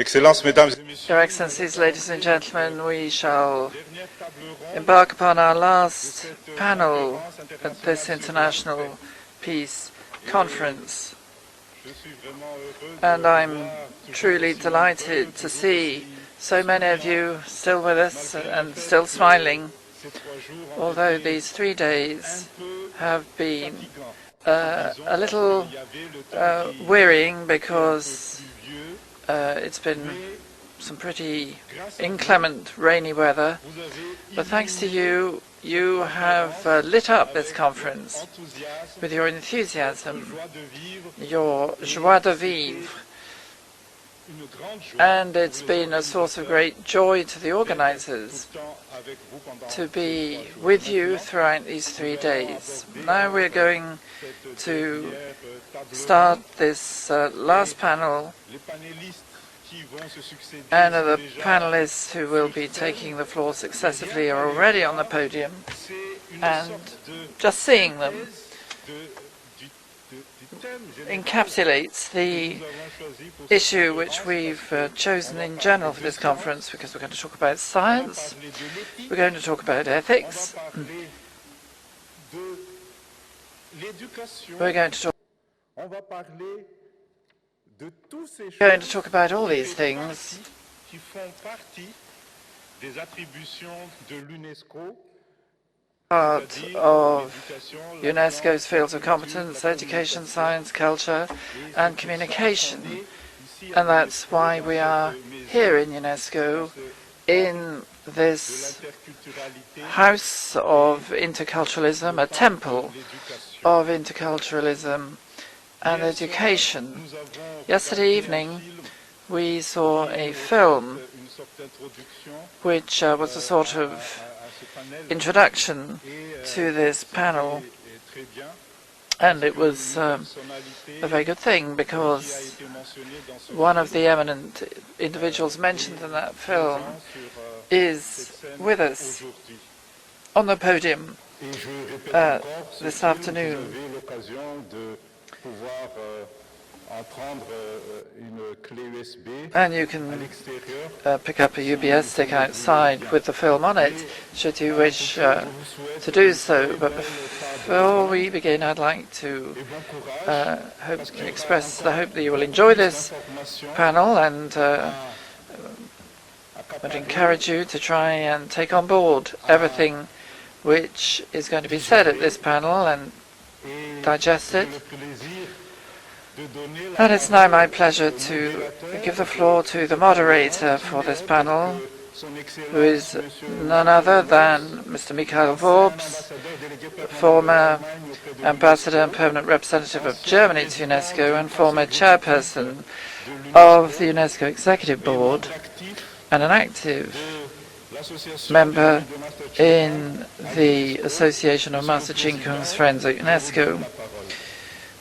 Excellences, Mesdames et Messieurs, Your Excellencies, ladies and gentlemen, we shall embark upon our last panel at this International Peace Conference. And I'm truly delighted to see so many of you still with us and still smiling, although these 3 days have been a little wearying because it's been some pretty inclement rainy weather. But thanks to you, you have lit up this conference with your enthusiasm, your joie de vivre. And it's been a source of great joy to the organizers to be with you throughout these 3 days. Now we're going to start this last panel, and the panelists who will be taking the floor successively are already on the podium, and just seeing them encapsulates the issue which we've chosen in general for this conference, because we're going to talk about science, we're going to talk about ethics, we're going to talk about all these things part of UNESCO's fields of competence: education, science, culture and communication. And that's why we are here in UNESCO, in this house of interculturalism, a temple of interculturalism and education. Yesterday evening we saw a film which was a sort of introduction to this panel, and it was a very good thing, because one of the eminent individuals mentioned in that film is with us on the podium this afternoon. And you can pick up a USB stick outside with the film on it, should you wish to do so. But before we begin, I'd like to express the hope that you will enjoy this panel, and would encourage you to try and take on board everything which is going to be said at this panel and digest it. And it's now my pleasure to give the floor to the moderator for this panel, who is none other than Mr. Michael Worbs, former ambassador and permanent representative of Germany to UNESCO and former chairperson of the UNESCO Executive Board and an active member in the Association of Master Ching Kung's Friends at UNESCO.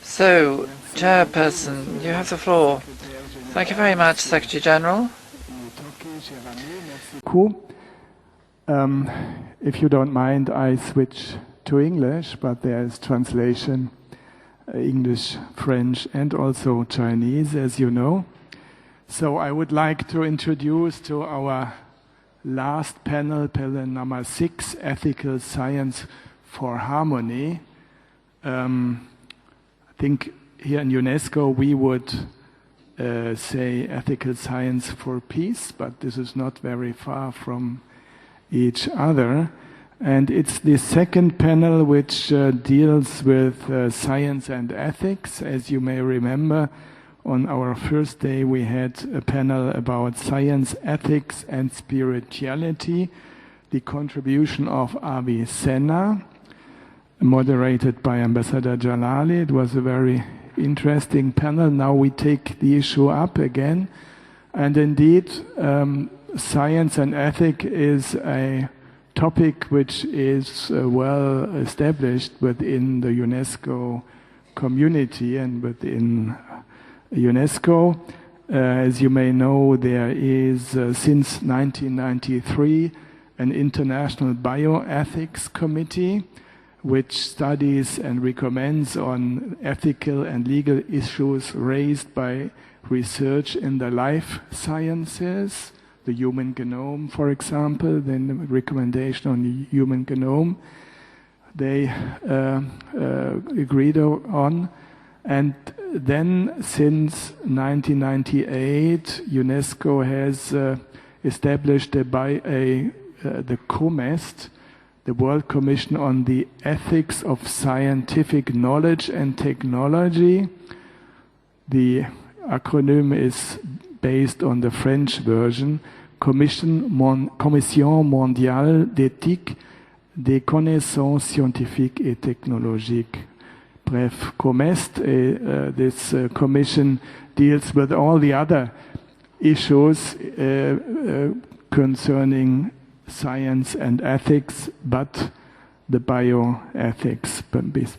So, Chairperson, you have the floor. Thank you very much, Secretary General. If you don't mind, I switch to English, but there is translation, English, French, and also Chinese, as you know. So I would like to introduce to our last panel, panel number 6, Ethical Science for Harmony. I think here in UNESCO we would say ethical science for peace, but this is not very far from each other. And it's the second panel which deals with science and ethics. As you may remember, on our first day we had a panel about science, ethics and spirituality, the contribution of Avicenna, moderated by Ambassador Jalali. It was a very interesting panel. Now we take the issue up again. And indeed, science and ethics is a topic which is well established within the UNESCO community and within UNESCO. As you may know, there is, since 1993, an international bioethics committee, which studies and recommends on ethical and legal issues raised by research in the life sciences, the human genome, for example, then the recommendation on the human genome they agreed on. And then since 1998, UNESCO has established the COMEST, the World Commission on the Ethics of Scientific Knowledge and Technology. The acronym is based on the French version, Commission Mondiale d'Éthique des Connaissances Scientifiques et Technologiques. Bref, COMEST, this commission deals with all the other issues concerning science and ethics, but the bioethics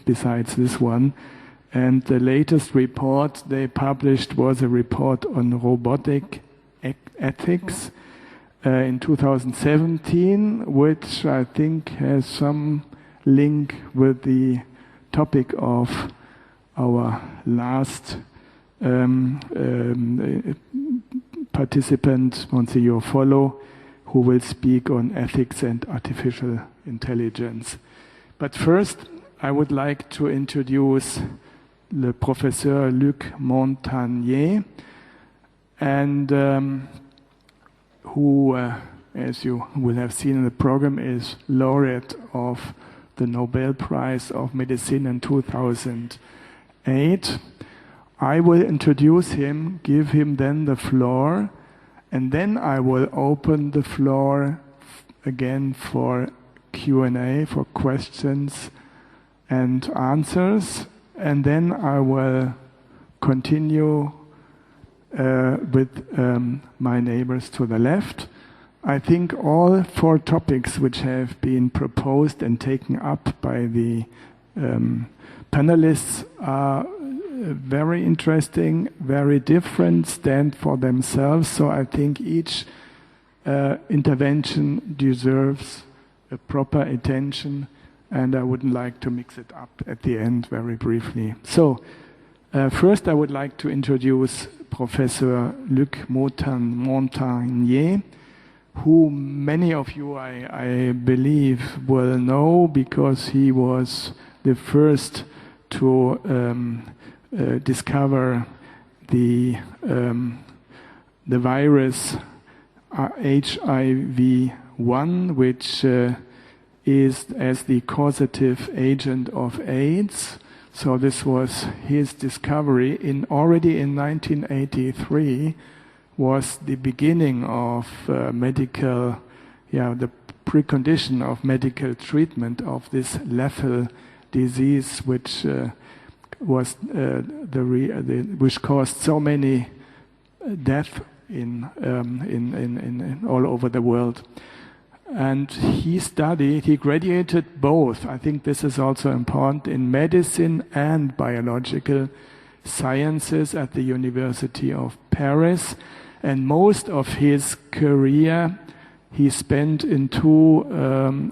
besides this one. And the latest report they published was a report on robotic ethics in 2017, which I think has some link with the topic of our last participant, Monsignor Follo, who will speak on ethics and artificial intelligence. But first, I would like to introduce le Professeur Luc Montagnier, and who, as you will have seen in the program, is laureate of the Nobel Prize of Medicine in 2008. I will introduce him, give him then the floor, and then I will open the floor again for Q&A, for questions and answers, and then I will continue with my neighbors to the left. I think all four topics which have been proposed and taken up by the panelists are very interesting, very different, stand for themselves. So I think each intervention deserves a proper attention, and I wouldn't like to mix it up at the end very briefly. So first I would like to introduce Professor Luc Montagnier, who many of you, I believe, will know because he was the first to discover the virus HIV-1, which is as the causative agent of AIDS. So this was his discovery already in 1983. Was the beginning of the precondition of medical treatment of this lethal disease, which was which caused so many deaths in all over the world. And he graduated both. I think this is also important in medicine and biological sciences at the University of Paris. And most of his career he spent in two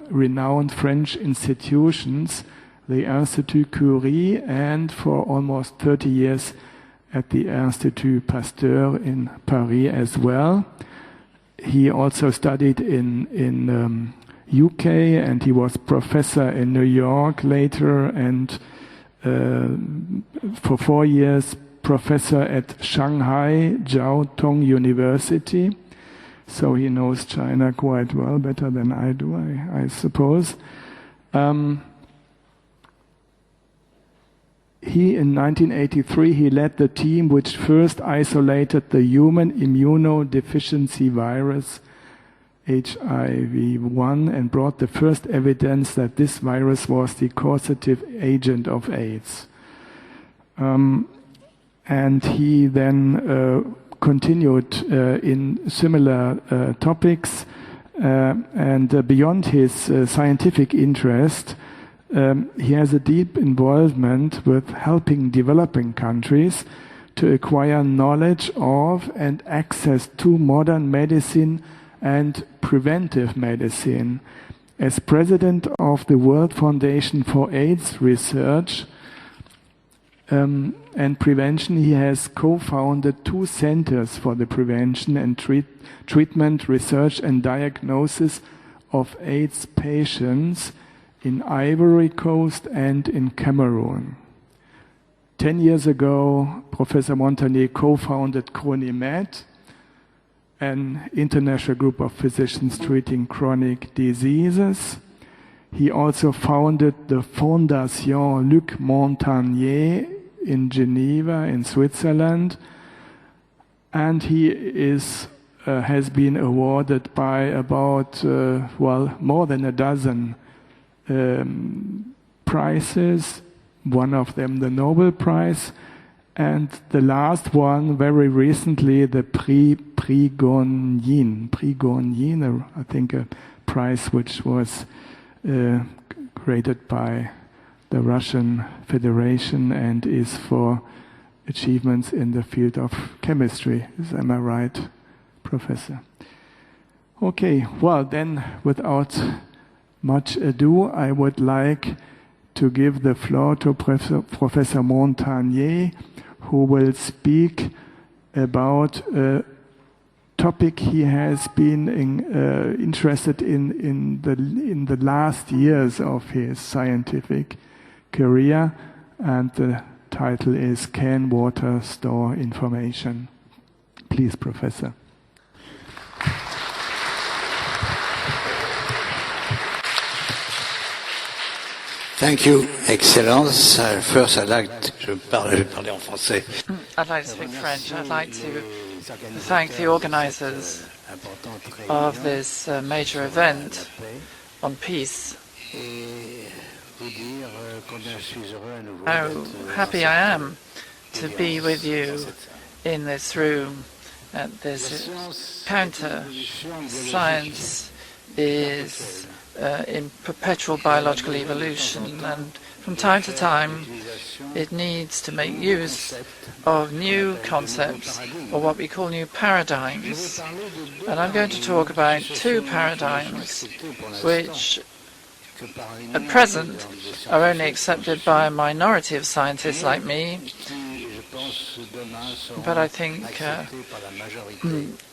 renowned French institutions, the Institut Curie, and for almost 30 years at the Institut Pasteur in Paris as well. He also studied in UK, and he was professor in New York later, and for 4 years professor at Shanghai Jiao Tong University. So he knows China quite well, better than I do, I suppose. In 1983, he led the team which first isolated the human immunodeficiency virus HIV-1 and brought the first evidence that this virus was the causative agent of AIDS. And he then continued in similar topics, and beyond his scientific interest, he has a deep involvement with helping developing countries to acquire knowledge of and access to modern medicine and preventive medicine. As president of the World Foundation for AIDS Research and Prevention, he has co-founded 2 centers for the prevention and treatment, research and diagnosis of AIDS patients in Ivory Coast and in Cameroon. 10 years ago, Professor Montagnier co-founded ChroniMed, an international group of physicians treating chronic diseases. He also founded the Fondation Luc Montagnier in Geneva, in Switzerland, and he has been awarded by about, more than a dozen prizes, one of them the Nobel Prize, and the last one, very recently, the Prix Gonin, I think a prize which was created by the Russian Federation and is for achievements in the field of chemistry. Am I right, Professor? Okay, well then, without much ado, I would like to give the floor to Professor Montagnier, who will speak about a topic he has been interested in the last years of his scientific career, and the title is Can Water Store Information? Please, Professor. Thank you, Excellence. First, I'd like to parler en français. I'd like to speak French. I'd like to thank the organizers of this major event on peace. How happy I am to be with you in this room at this counter. Science is in perpetual biological evolution, and from time to time it needs to make use of new concepts, or what we call new paradigms. And I'm going to talk about 2 paradigms which at present are only accepted by a minority of scientists like me, but I think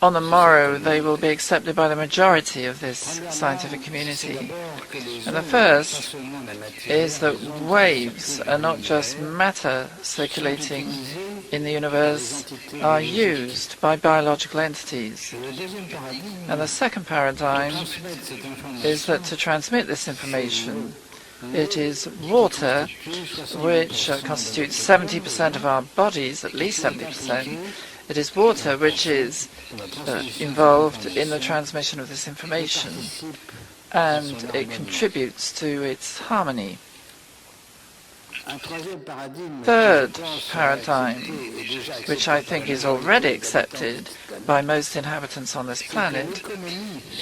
on the morrow they will be accepted by the majority of this scientific community. And the first is that waves are not just matter circulating in the universe, are used by biological entities. And the second paradigm is that to transmit this information, it is water, which constitutes 70% of our bodies, at least 70%. It is water which is involved in the transmission of this information, and it contributes to its harmony. Third paradigm, which I think is already accepted by most inhabitants on this planet,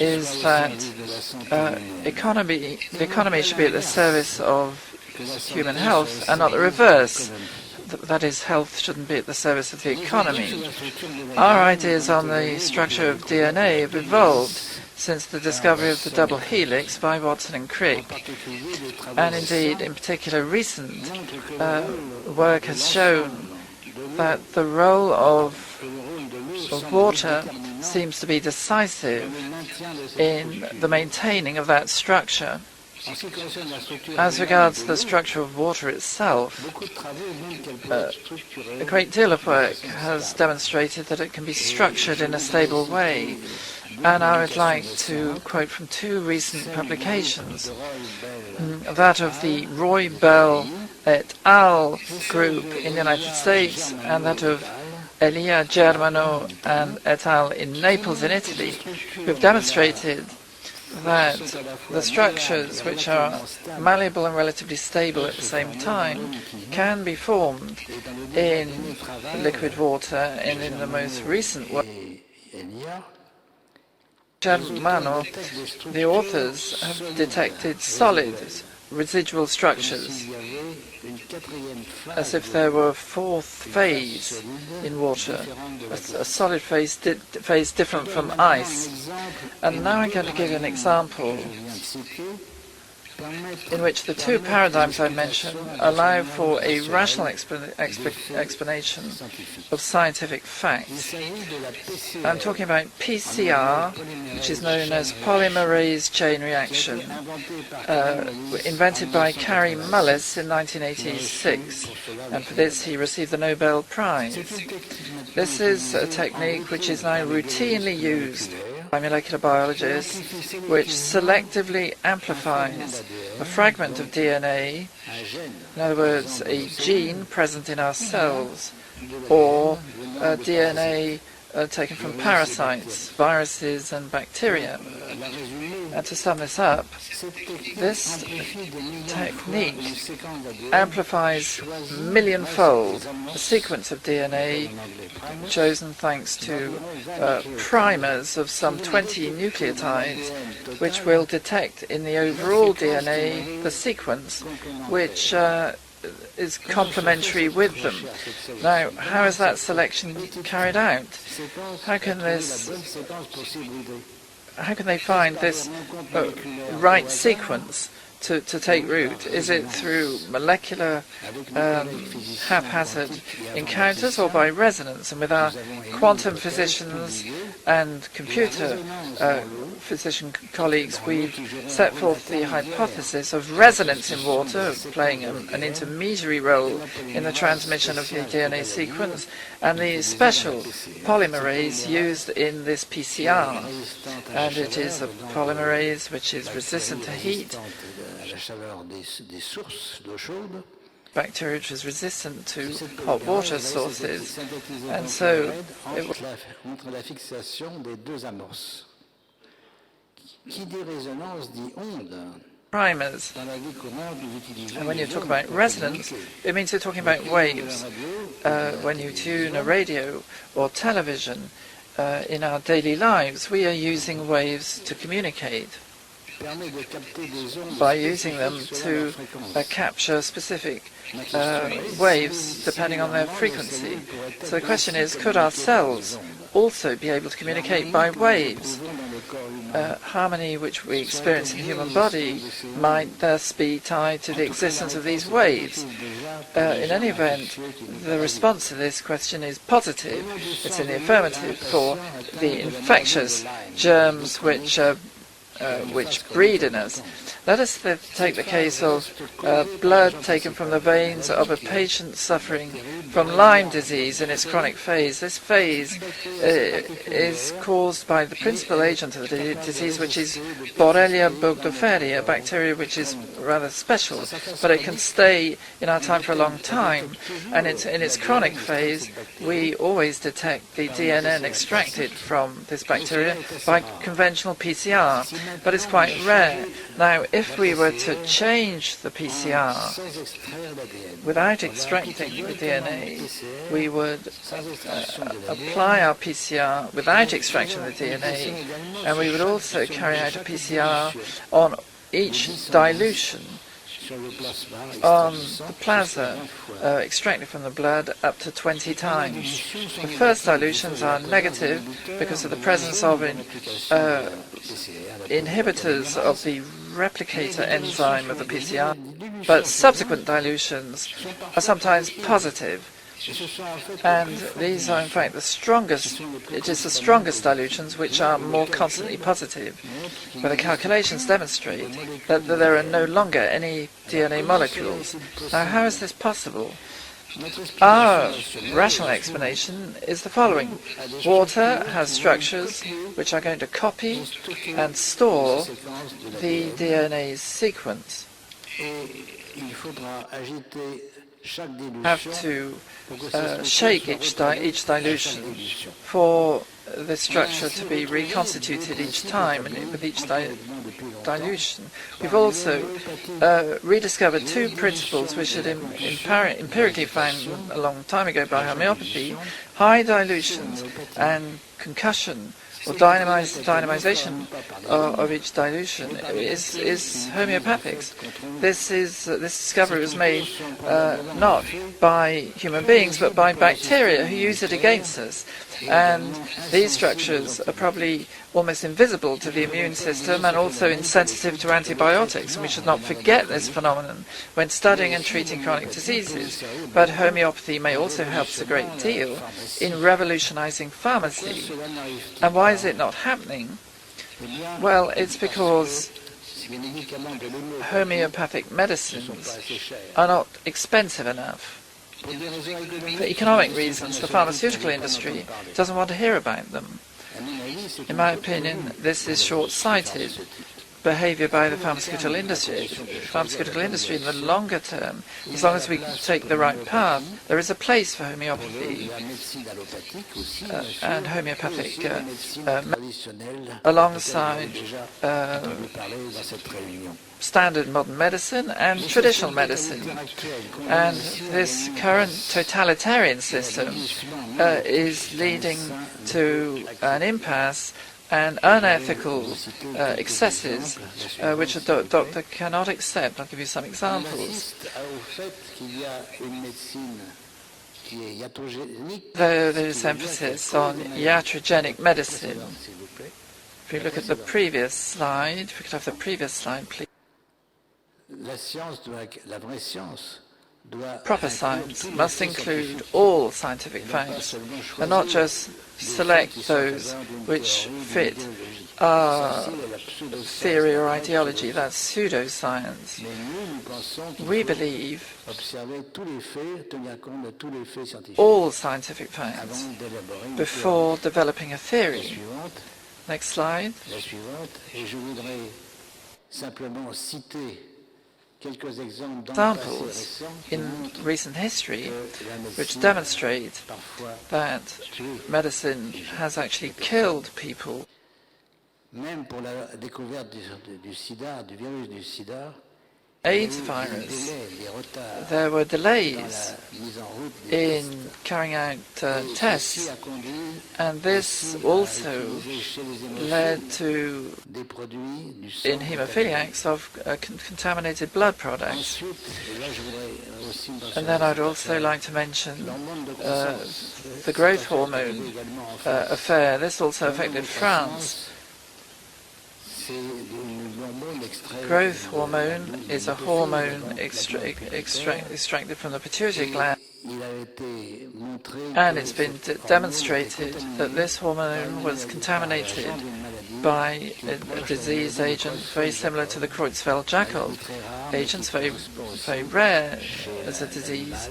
is that the economy should be at the service of human health and not the reverse. That is, health shouldn't be at the service of the economy. Our ideas on the structure of DNA have evolved since the discovery of the double helix by Watson and Crick. And indeed, in particular, recent work has shown that the role of water seems to be decisive in the maintaining of that structure. As regards the structure of water itself, a great deal of work has demonstrated that it can be structured in a stable way. And I would like to quote from 2 recent publications, that of the Roy Bell et al. Group in the United States and that of Elia Germano and et al. In Naples in Italy, who have demonstrated that the structures which are malleable and relatively stable at the same time can be formed in liquid water, and in the most recent work, Germano, the authors have detected solids residual structures, as if there were a fourth phase in water, a solid phase different from ice. And now I'm going to give you an example in which the two paradigms I mentioned allow for a rational explanation of scientific facts. I'm talking about PCR, which is known as polymerase chain reaction, invented by Kary Mullis in 1986, and for this he received the Nobel Prize. This is a technique which is now routinely used by molecular biologists, which selectively amplifies a fragment of DNA, in other words, a gene present in our cells, or DNA taken from parasites, viruses and bacteria. And to sum this up, this technique amplifies millionfold a sequence of DNA chosen thanks to primers of some 20 nucleotides, which will detect in the overall DNA the sequence which is complementary with them. Now, how is that selection carried out? How can they find this right sequence to take root? Is it through molecular haphazard encounters or by resonance? And with our quantum physicians and computer physician colleagues, we've set forth the hypothesis of resonance in water playing an intermediary role in the transmission of the DNA sequence, and the special polymerase used in this PCR. And it is a polymerase which is resistant to heat, bacteria which is resistant to hot water sources, and so primers. And when you talk about resonance, it means you're talking about waves. When you tune a radio or television in our daily lives, we are using waves to communicate, by using them to capture specific waves depending on their frequency. So the question is, could our cells also be able to communicate by waves? Harmony which we experience in the human body might thus be tied to the existence of these waves. In any event, the response to this question is positive. It's in the affirmative for the infectious germs which breed in us. Let us take the case of blood taken from the veins of a patient suffering from Lyme disease in its chronic phase. This phase is caused by the principal agent of the disease, which is Borrelia burgdorferi, a bacteria which is rather special, but it can stay in our time for a long time. And in its chronic phase, we always detect the DNA extracted from this bacteria by conventional PCR, but it's quite rare. Now, if we were to change the PCR without extracting the DNA, we would apply our PCR without extraction of the DNA, and we would also carry out a PCR on each dilution on the plasma extracted from the blood up to 20 times. The first dilutions are negative because of the presence of inhibitors of the replicator enzyme of the PCR, but subsequent dilutions are sometimes positive. And these are in fact the strongest, it is the strongest dilutions which are more constantly positive, where the calculations demonstrate that there are no longer any DNA molecules. Now, how is this possible? Our rational explanation is the following. Water has structures which are going to copy and store the DNA sequence. Have to shake each dilution for the structure to be reconstituted each time, and with each dilution. We've also rediscovered two principles which had empirically found a long time ago by homeopathy: high dilutions and concussion or dynamization of each dilution is homeopathics. This discovery was made not by human beings but by bacteria who use it against us. And these structures are probably almost invisible to the immune system and also insensitive to antibiotics. And we should not forget this phenomenon when studying and treating chronic diseases. But homeopathy may also help a great deal in revolutionizing pharmacy. And why is it not happening? Well, it's because homeopathic medicines are not expensive enough. For economic reasons, the pharmaceutical industry doesn't want to hear about them. In my opinion, this is short-sighted behavior by the pharmaceutical industry. In the longer term, as long as we take the right path, there is a place for homeopathy and homeopathic alongside standard modern medicine and traditional medicine. And this current totalitarian system is leading to an impasse and unethical excesses which a doctor cannot accept. I'll give you some examples. There is emphasis on iatrogenic medicine. If you look at the previous slide, if we could have the previous slide, please. Proper science must include all scientific facts and not just select those which fit our theory or ideology. That's pseudoscience. We believe all scientific facts before developing a theory. Next slide. Examples in recent history which demonstrate that medicine has actually killed people. AIDS virus, there were delays in carrying out tests, and this also led to, in haemophiliacs, of contaminated blood products. And then I'd also like to mention the growth hormone affair. This also affected France. Growth hormone is a hormone extracted from the pituitary gland, and it's been demonstrated that this hormone was contaminated by a disease agent very similar to the Creutzfeldt-Jakob agents, very rare as a disease,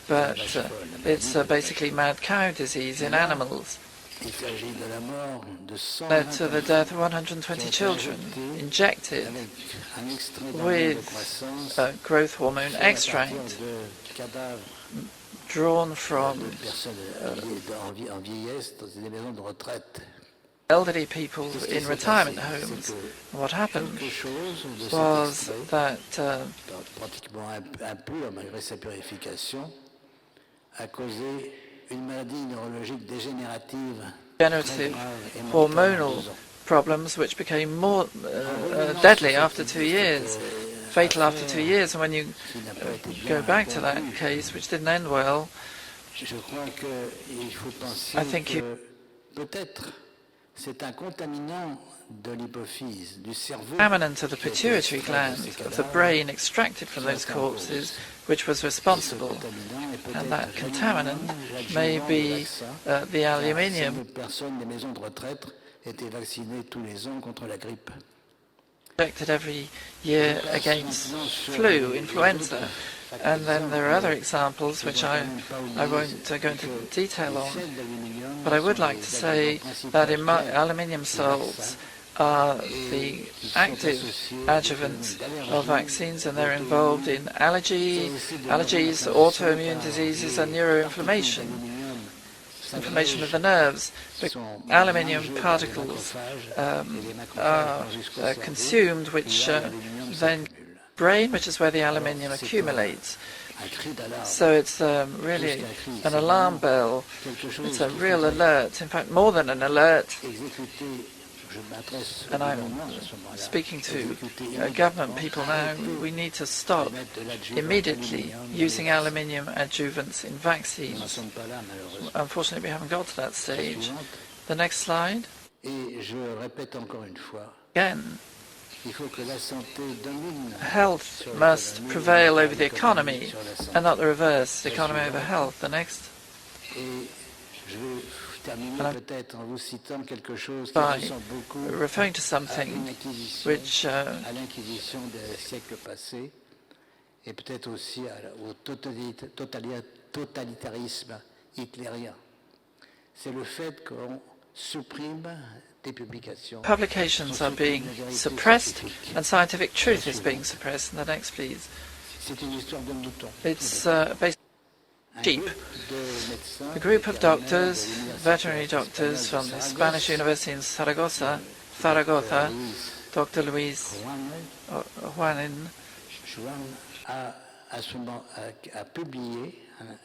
but it's basically mad cow disease in animals. Led to the death of 120 children injected with growth hormone extract drawn from elderly people in retirement homes. What happened was that degenerative hormonal problems which became more deadly after 2 years, fatal after 2 years. And when you go back to that case, which didn't end well, I think contaminant of the pituitary gland of the brain extracted from those corpses, which was responsible, and that contaminant may be the aluminium injected every year against influenza. And then there are other examples which I won't go into detail on, but I would like to say that aluminium salts are the active adjuvants of vaccines, and they're involved in allergies, autoimmune diseases, and neuroinflammation, inflammation of the nerves. Aluminium particles are consumed, which then brain, which is where the aluminium accumulates. So it's really an alarm bell. It's a real alert, in fact more than an alert. And I'm speaking to government people now. We need to stop immediately using aluminium adjuvants in vaccines. Unfortunately, we haven't got to that stage. The next slide. Again, health must prevail over the economy and not the reverse, the economy over health. The next. By referring to something which publications are being suppressed and scientific truth is being suppressed. And the next, please. It's based on sheep. A group of doctors, veterinary doctors from the Spanish University in Zaragoza, Dr. Luis Juanin,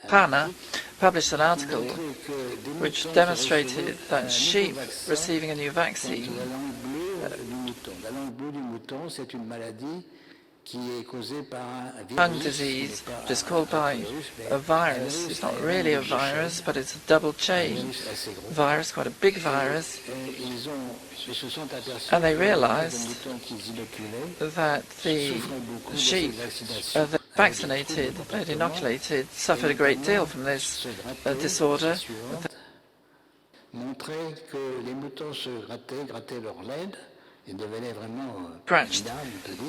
Pana, published an article which demonstrated that sheep receiving a new vaccine lung disease, which is caused by a virus. It's not really a virus, but it's a double-chain virus, quite a big virus. And they realized that the sheep that vaccinated, that inoculated, suffered a great deal from this disorder. Scratched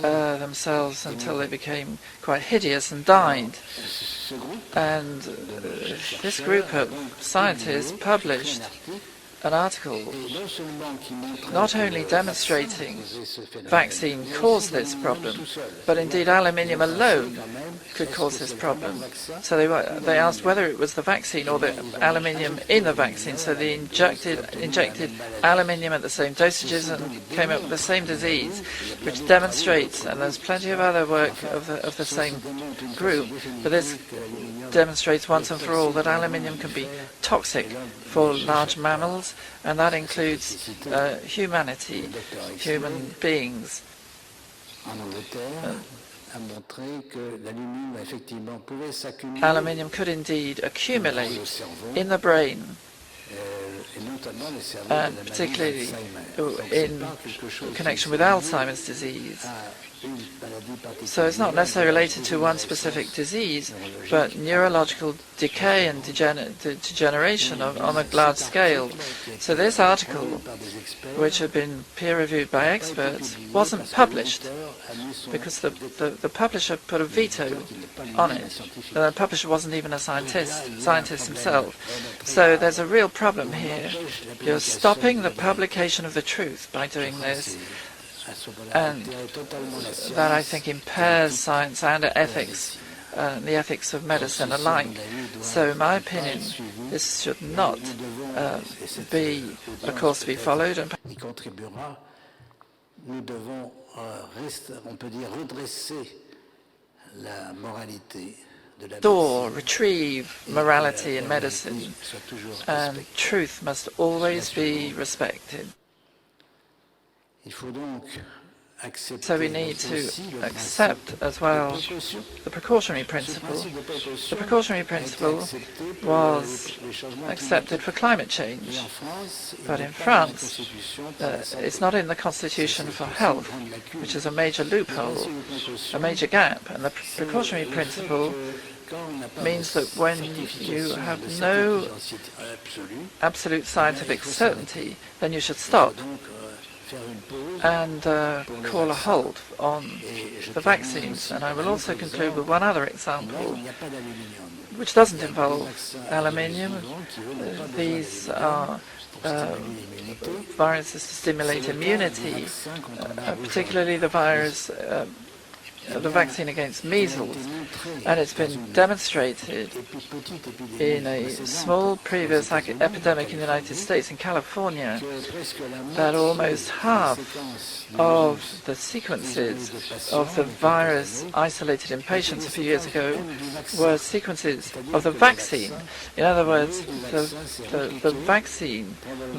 themselves until they became quite hideous and died. And this group of scientists published an article not only demonstrating vaccine caused this problem, but indeed aluminium alone could cause this problem. So they asked whether it was the vaccine or the aluminium in the vaccine. So they injected aluminium at the same dosages and came up with the same disease, which demonstrates, and there's plenty of other work of the same group, but this demonstrates once and for all that aluminium can be toxic for large mammals, and that includes humanity, human beings. Aluminium could indeed accumulate in the brain, and particularly in connection with Alzheimer's disease. So it's not necessarily related to one specific disease, but neurological decay and degeneration on a large scale. So this article, which had been peer-reviewed by experts, wasn't published because the publisher put a veto on it. The publisher wasn't even a scientist himself. So there's a real problem here. You're stopping the publication of the truth by doing this. And that, I think, impairs science and ethics, the ethics of medicine alike. So, in my opinion, this should not be a course to be followed. And retrieve morality in medicine, and truth must always be respected. So we need to accept as well the precautionary principle. The precautionary principle was accepted for climate change, but in France it's not in the Constitution for health, which is a major loophole, a major gap. And the precautionary principle means that when you have no absolute scientific certainty, then you should stop and call a halt on the vaccines. And I will also conclude with one other example, which doesn't involve aluminium. These are viruses to stimulate immunity, particularly the virus, the vaccine against measles. And it's been demonstrated in a small previous epidemic in the United States, in California, that almost half of the sequences of the virus isolated in patients a few years ago were sequences of the vaccine. In other words, the vaccine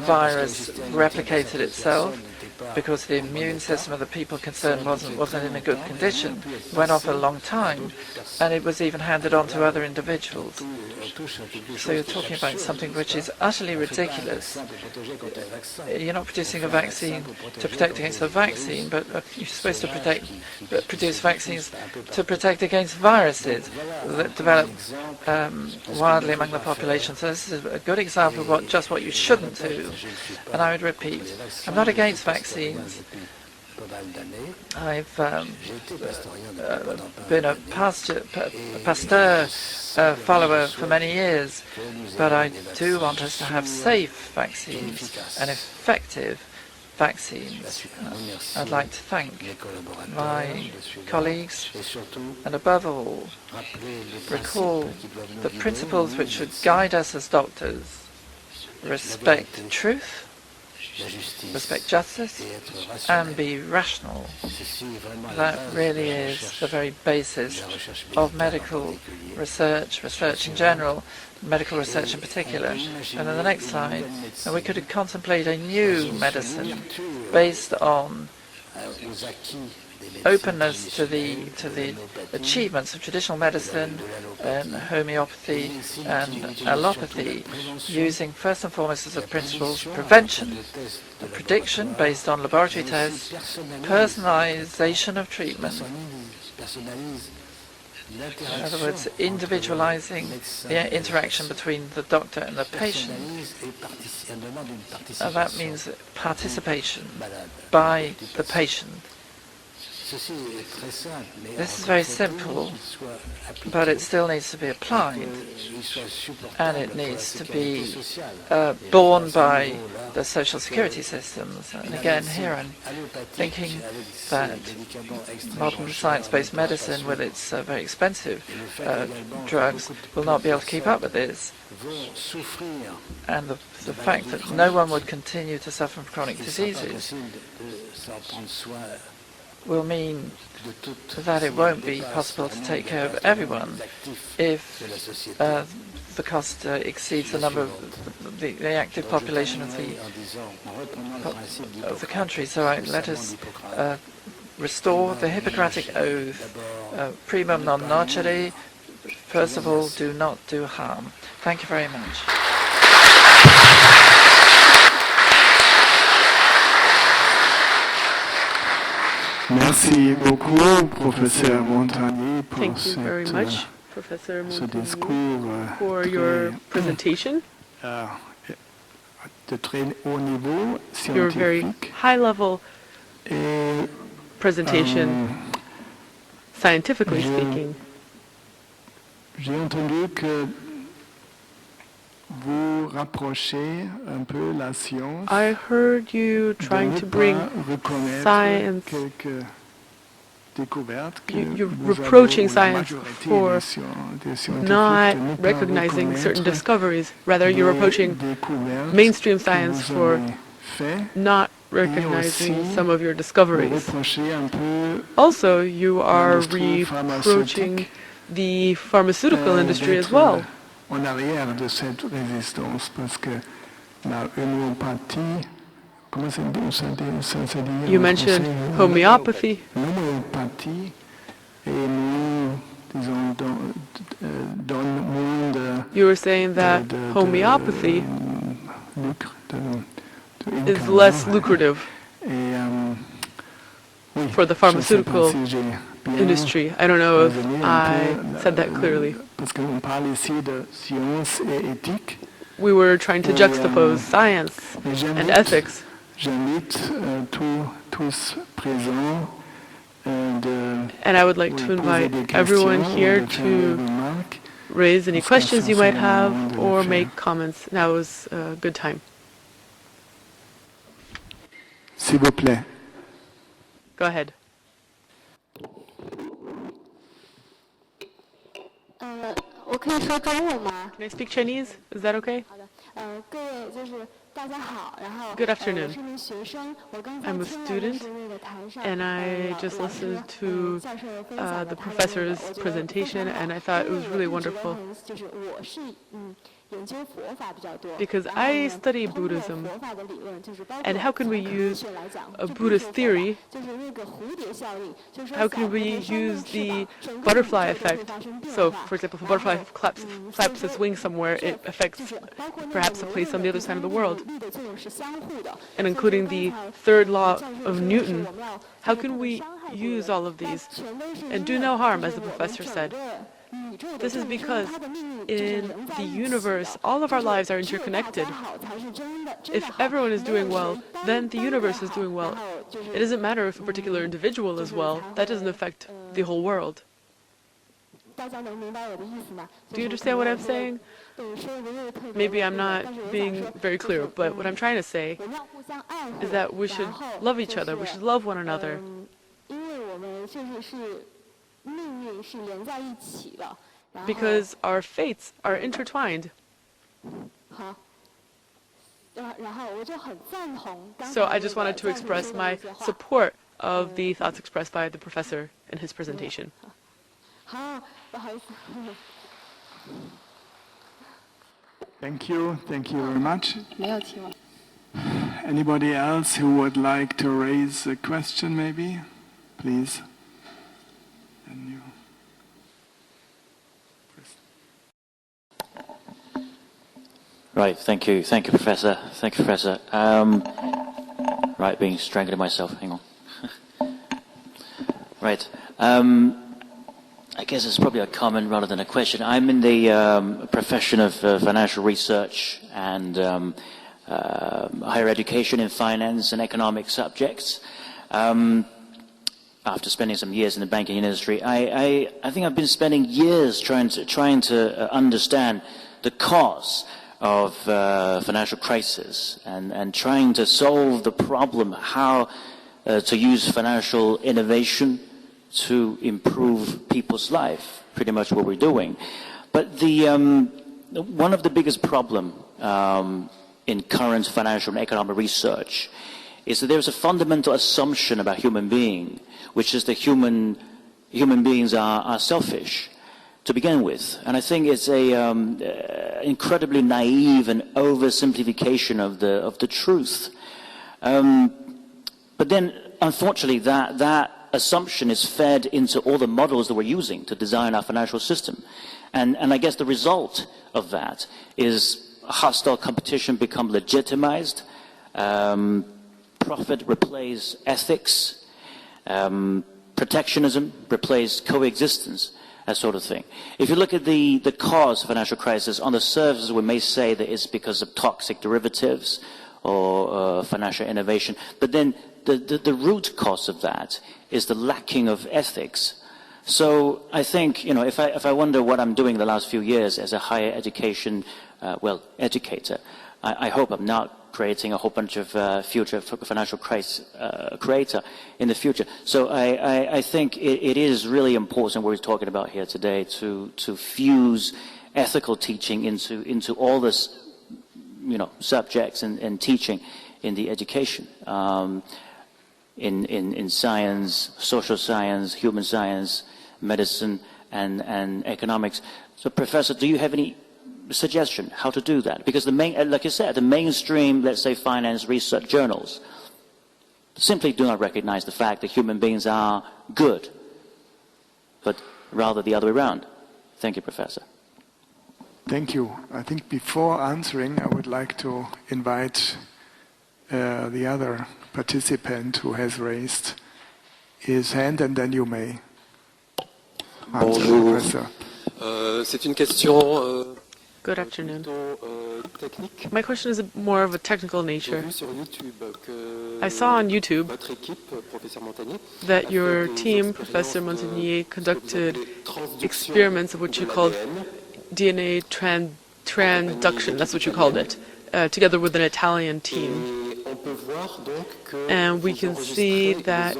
virus replicated itself because the immune system of the people concerned wasn't in a good condition. It went on for a long time, and it was even handed on to other individuals. So you're talking about something which is utterly ridiculous. You're not producing a vaccine to protect against the vaccine, but you're supposed to produce vaccines to protect against viruses that develop wildly among the population. So this is a good example of just what you shouldn't do. And I would repeat, I'm not against vaccines. I've been a Pasteur follower for many years, but I do want us to have safe vaccines and effective vaccines. I'd like to thank my colleagues and above all recall the principles which should guide us as doctors: respect truth, respect justice, and be rational. That really is the very basis of medical research, research in general, medical research in particular. And on the next slide, we could contemplate a new medicine based on openness to the achievements of traditional medicine and homeopathy and allopathy, using first and foremost as a principles prevention, prediction based on laboratory tests, personalization of treatment. In other words, individualizing the interaction between the doctor and the patient. That means participation by the patient. This is very simple, but it still needs to be applied, and it needs to be borne by the social security systems. And again, here I'm thinking that modern science-based medicine, with its very expensive drugs, will not be able to keep up with this. And the fact that no one would continue to suffer from chronic diseases will mean that it won't be possible to take care of everyone if the cost exceeds the number of the active population of the country. So let us restore the Hippocratic Oath, primum non nocere. First of all, do not do harm. Thank you very much. Merci beaucoup, Professeur Montagnier, pour Thank you very much, Professor Montagnier, for your presentation. De très haut niveau, Your very scientifique. high-level presentation, scientifically speaking. J'ai entendu que vous rapprochez un peu la science. I heard you trying to bring science. You're reproaching science for not recognizing certain discoveries. Rather, you're reproaching mainstream science for not recognizing some of your discoveries. Also, you are reproaching the pharmaceutical industry as well. En arrière de cette résistance, parce que la homéopathie, comment ça se dit? You mentioned homeopathy. L'homéopathie, et nous, disons, donne moins de. You were saying that homeopathy is less lucrative for the pharmaceutical industry. I don't know if I said that clearly. We were trying to juxtapose science and ethics. And I would like to invite everyone here to raise any questions you might have or make comments. Now is a good time. S'il vous plaît. Go ahead. Can I speak Chinese? Is that okay? Good afternoon. I'm a student, and I just listened to the professor's presentation, and I thought it was really wonderful. Because I study Buddhism, and how can we use a Buddhist theory? How can we use the butterfly effect? So, for example, if a butterfly claps its wings somewhere, it affects perhaps a place on the other side of the world. And including the third law of Newton, how can we use all of these and do no harm, as the professor said? This is because in the universe, all of our lives are interconnected. If everyone is doing well, then the universe is doing well. It doesn't matter if a particular individual is well. That doesn't affect the whole world. Do you understand what I'm saying? Maybe I'm not being very clear, but what I'm trying to say is that we should love each other. We should love one another. Because our fates are intertwined. So I just wanted to express my support of the thoughts expressed by the professor in his presentation. Thank you very much. Anybody else who would like to raise a question, maybe? Please. Right, thank you, Professor. Thank you, Professor. Right, being strangled myself. Hang on. Right. I guess it's probably a comment rather than a question. I'm in the profession of financial research and higher education in finance and economic subjects. After spending some years in the banking industry, I think I've been spending years trying to understand the cause of financial crisis and trying to solve the problem how to use financial innovation to improve people's life, pretty much what we're doing. But the one of the biggest problem in current financial and economic research is that there's a fundamental assumption about human being, which is that human beings are selfish to begin with. And I think it's a incredibly naive and oversimplification of the truth. But then, unfortunately, that assumption is fed into all the models that we're using to design our financial system. And I guess the result of that is hostile competition become legitimized, profit replace ethics, protectionism replace coexistence, that sort of thing. If you look at the cause of financial crisis, on the surface we may say that it's because of toxic derivatives or financial innovation, but then the root cause of that is the lacking of ethics. So I think, if I wonder what I'm doing the last few years as a higher education, educator, I hope I'm not creating a whole bunch of future financial crisis creator in the future. So I think it is really important what we're talking about here today to fuse ethical teaching into all this, subjects and teaching in the education. In science, social science, human science, medicine, and economics. So, Professor, do you have any suggestion how to do that? Because like you said, the mainstream, let's say, finance research journals simply do not recognize the fact that human beings are good, but rather the other way around. Thank you, Professor. Thank you. I think before answering, I would like to invite the other participant who has raised his hand, and then you may answer, Bonjour. Professor. C'est une question Good afternoon. My question is more of a technical nature. I saw on YouTube that your team, Professor Montagnier, conducted experiments of what you called DNA transduction, that's what you called it, together with an Italian team. And we can see that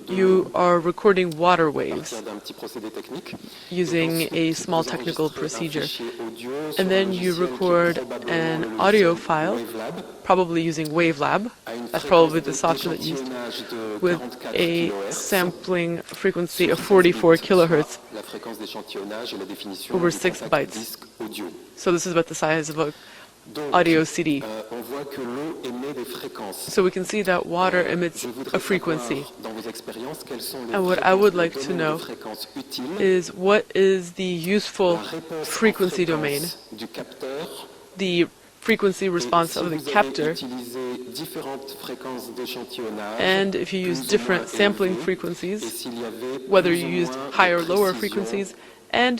you are recording water waves partir d'un petit procédé technique. using a small Vous technical enregistrez un procedure. fichier audio sur And un then you logiciel qui est record probablement an le audio logiciel file, Wavelab, probably using Wavelab. à une That's probably the fréquence software that used, d'échantillonnage de with 44 a kHz. sampling frequency of 44 kilohertz, La fréquence d'échantillonnage et la définition over du 6 contact bytes. disque audio. So this is about the size of a Donc, audio CD. on voit que l'eau émet des fréquences. So we can see that water emits Je voudrais a frequency. savoir, dans vos expériences, quelles sont les And what I fréquences, would le like to domaine know de fréquences utiles, is what is the useful la réponse en frequency domain, fréquence du capteur. the frequency response Si of the vous avez captor, utilisé différentes fréquences d'échantillonnage, and if you use plus ou different moins sampling élevées, et frequencies, s'il y avait whether plus you ou used moins de higher or lower précision frequencies, and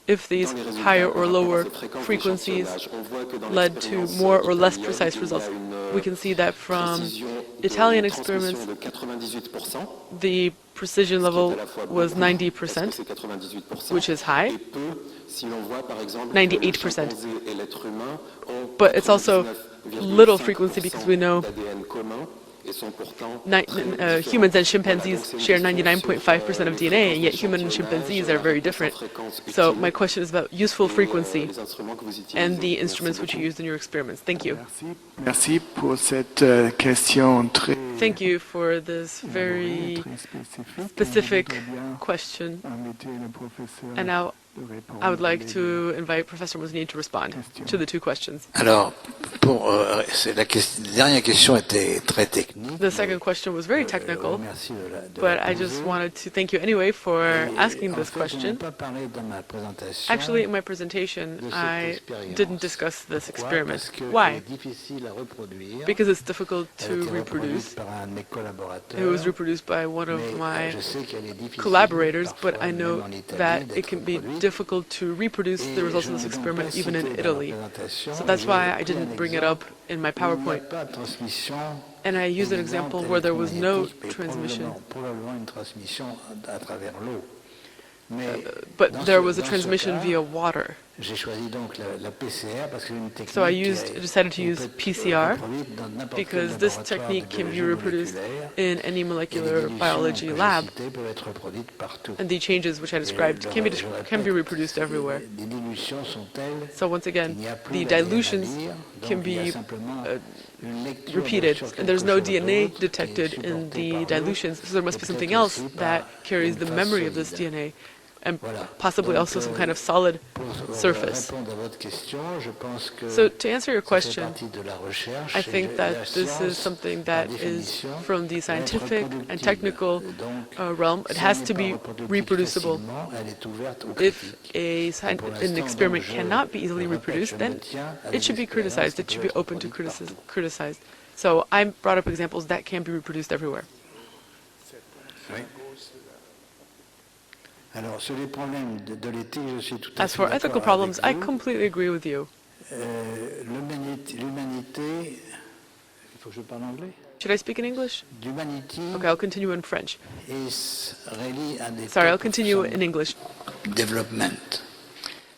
if these dans les résultats higher par or rapport à lower ces fréquences frequencies d'échantillonnage. On voit que dans led to l'expérience more or less italienne, precise il y a results. une We can see that from précision de Italian transmission experiments, de 98%, the precision ce qui est level à la fois was beaucoup, 90%, parce que c'est 98%, which is high, et peu si l'on voit par exemple que 98%. le chimpanzé et l'être humain ont but it's also 99,5% little frequency because we know d'ADN commun et sont pourtant humans and chimpanzees share 99.5% of DNA, and yet humans and chimpanzees are very different. So my question is about useful frequency and the instruments which you used in your experiments. Thank you. Merci pour cette question très Thank you for this very très spécifique. specific Je voudrais bien question. inviter le professeur And now de répondre I would like aux to invite Professor Monsignor to respond to the two questions. Alors, la dernière question était très technique. The second question was very technical, Merci de but la I just poser. wanted to thank you anyway for asking En this fait, je n'ai question. pas parlé dans ma présentation. Actually, in my presentation, de cette I expérience. didn't discuss this Pourquoi? experiment. Parce que Why? elle est difficile à reproduire. Because it's difficult Elle a to été reproduce. reproduite par un de mes collaborateurs. It was reproduced by one of Mais my je sais qu'elle est difficile, collaborators, but parfois I know même en Italie, that d'être it can be reproduite. difficult to reproduce the results of this experiment even in Italy. So that's why I didn't bring it up in my PowerPoint. And I used an example where there was no transmission, but there was a transmission via water. So I decided to use PCR because this technique can be reproduced in any molecular biology lab, and the changes which I described can be reproduced everywhere. So once again, the dilutions can be repeated, and there's no DNA detected in the dilutions, so there must be something else that carries the memory of this DNA, and possibly also some kind of solid surface. So to answer your question, I think that this is something that is from the scientific and technical realm. It has to be reproducible. If an experiment cannot be easily reproduced, then it should be criticized. It should be open to criticized. So I brought up examples that can be reproduced everywhere. As for ethical problems, I completely agree with you. Should I speak in English? Okay, I'll continue in French. Sorry, I'll continue in English. Development.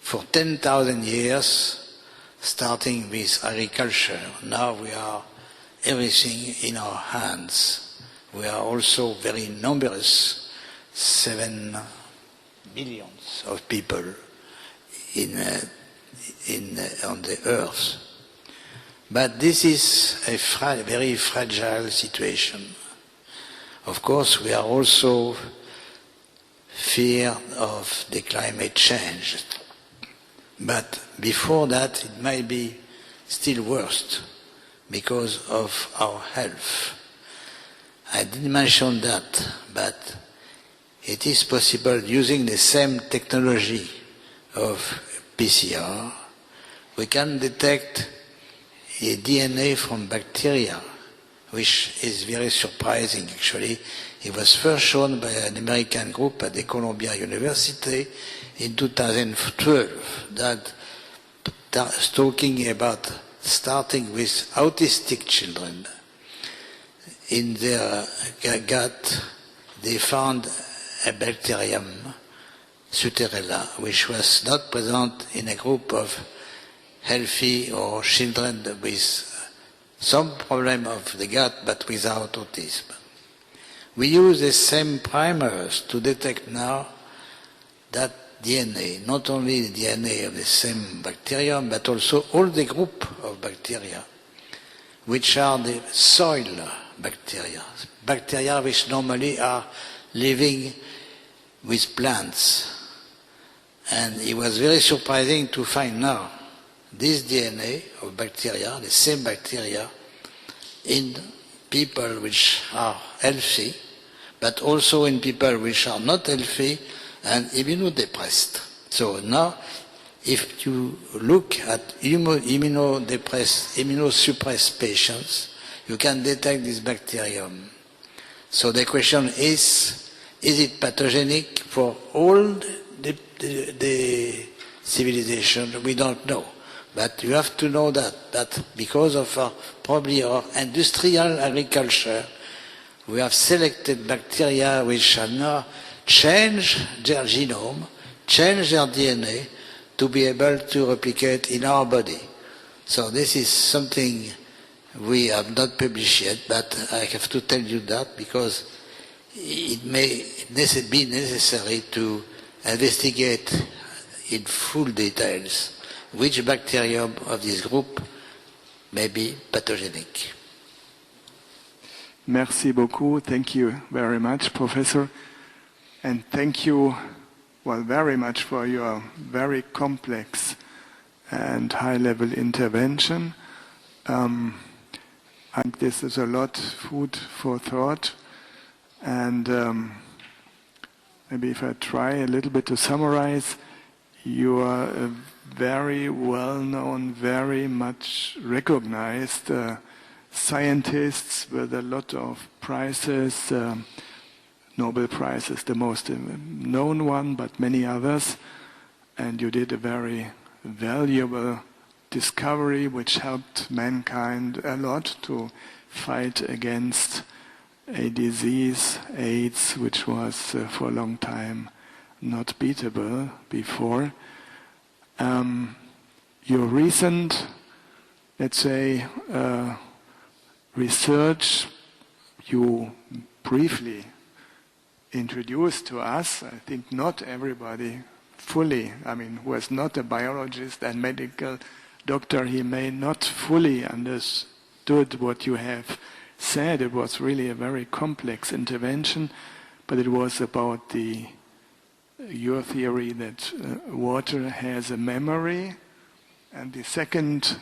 For 10,000 years, starting with agriculture, now we are everything in our hands. We are also very numerous, 7 billions of people on the earth. But this is a very fragile situation. Of course, we are also fear of the climate change. But before that, it might be still worse because of our health. I didn't mention that, but it is possible using the same technology of PCR. We can detect a DNA from bacteria, which is very surprising actually. It was first shown by an American group at the Columbia University in 2012 that talking about starting with autistic children. In their gut, they found a bacterium, Suterella, which was not present in a group of healthy or children with some problem of the gut but without autism. We use the same primers to detect now that DNA, not only the DNA of the same bacterium, but also all the group of bacteria, which are the soil bacteria, bacteria which normally are living with plants. And it was very surprising to find now this DNA of bacteria, the same bacteria, in people which are healthy, but also in people which are not healthy and immunodepressed. So now, if you look at immunosuppressed patients, you can detect this bacterium. So the question is it pathogenic for all the civilization? We don't know. But you have to know that because of probably our industrial agriculture, we have selected bacteria which have now changed their genome, changed their DNA to be able to replicate in our body. So this is something we have not published yet, but I have to tell you that because it may be necessary to investigate in full details which bacterium of this group may be pathogenic. Merci beaucoup. Thank you very much, Professor. And thank you, very much for your very complex and high-level intervention. I think this is a lot food for thought. And maybe if I try a little bit to summarize, you are a very well-known, very much recognized scientists with a lot of prizes. Nobel Prize is the most known one, but many others. And you did a very valuable discovery which helped mankind a lot to fight against a disease, AIDS, which was for a long time not beatable before. Your recent, let's say, research you briefly introduced to us. I think not everybody fully, who is not a biologist and medical doctor, he may not fully understood what you have said. It was really a very complex intervention, but it was about your theory that water has a memory. And the second,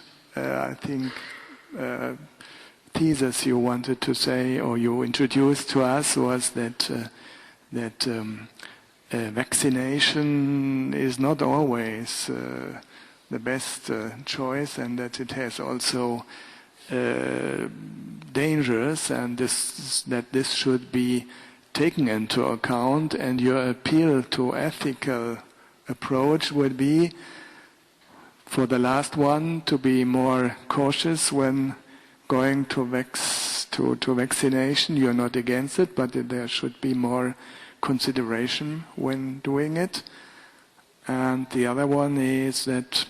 thesis you wanted to say, or you introduced to us, was that vaccination is not always the best choice, and that it has also dangers, and that this should be taken into account. And your appeal to ethical approach would be, for the last one, to be more cautious when going to vaccination. You're not against it, but there should be more consideration when doing it. And the other one is that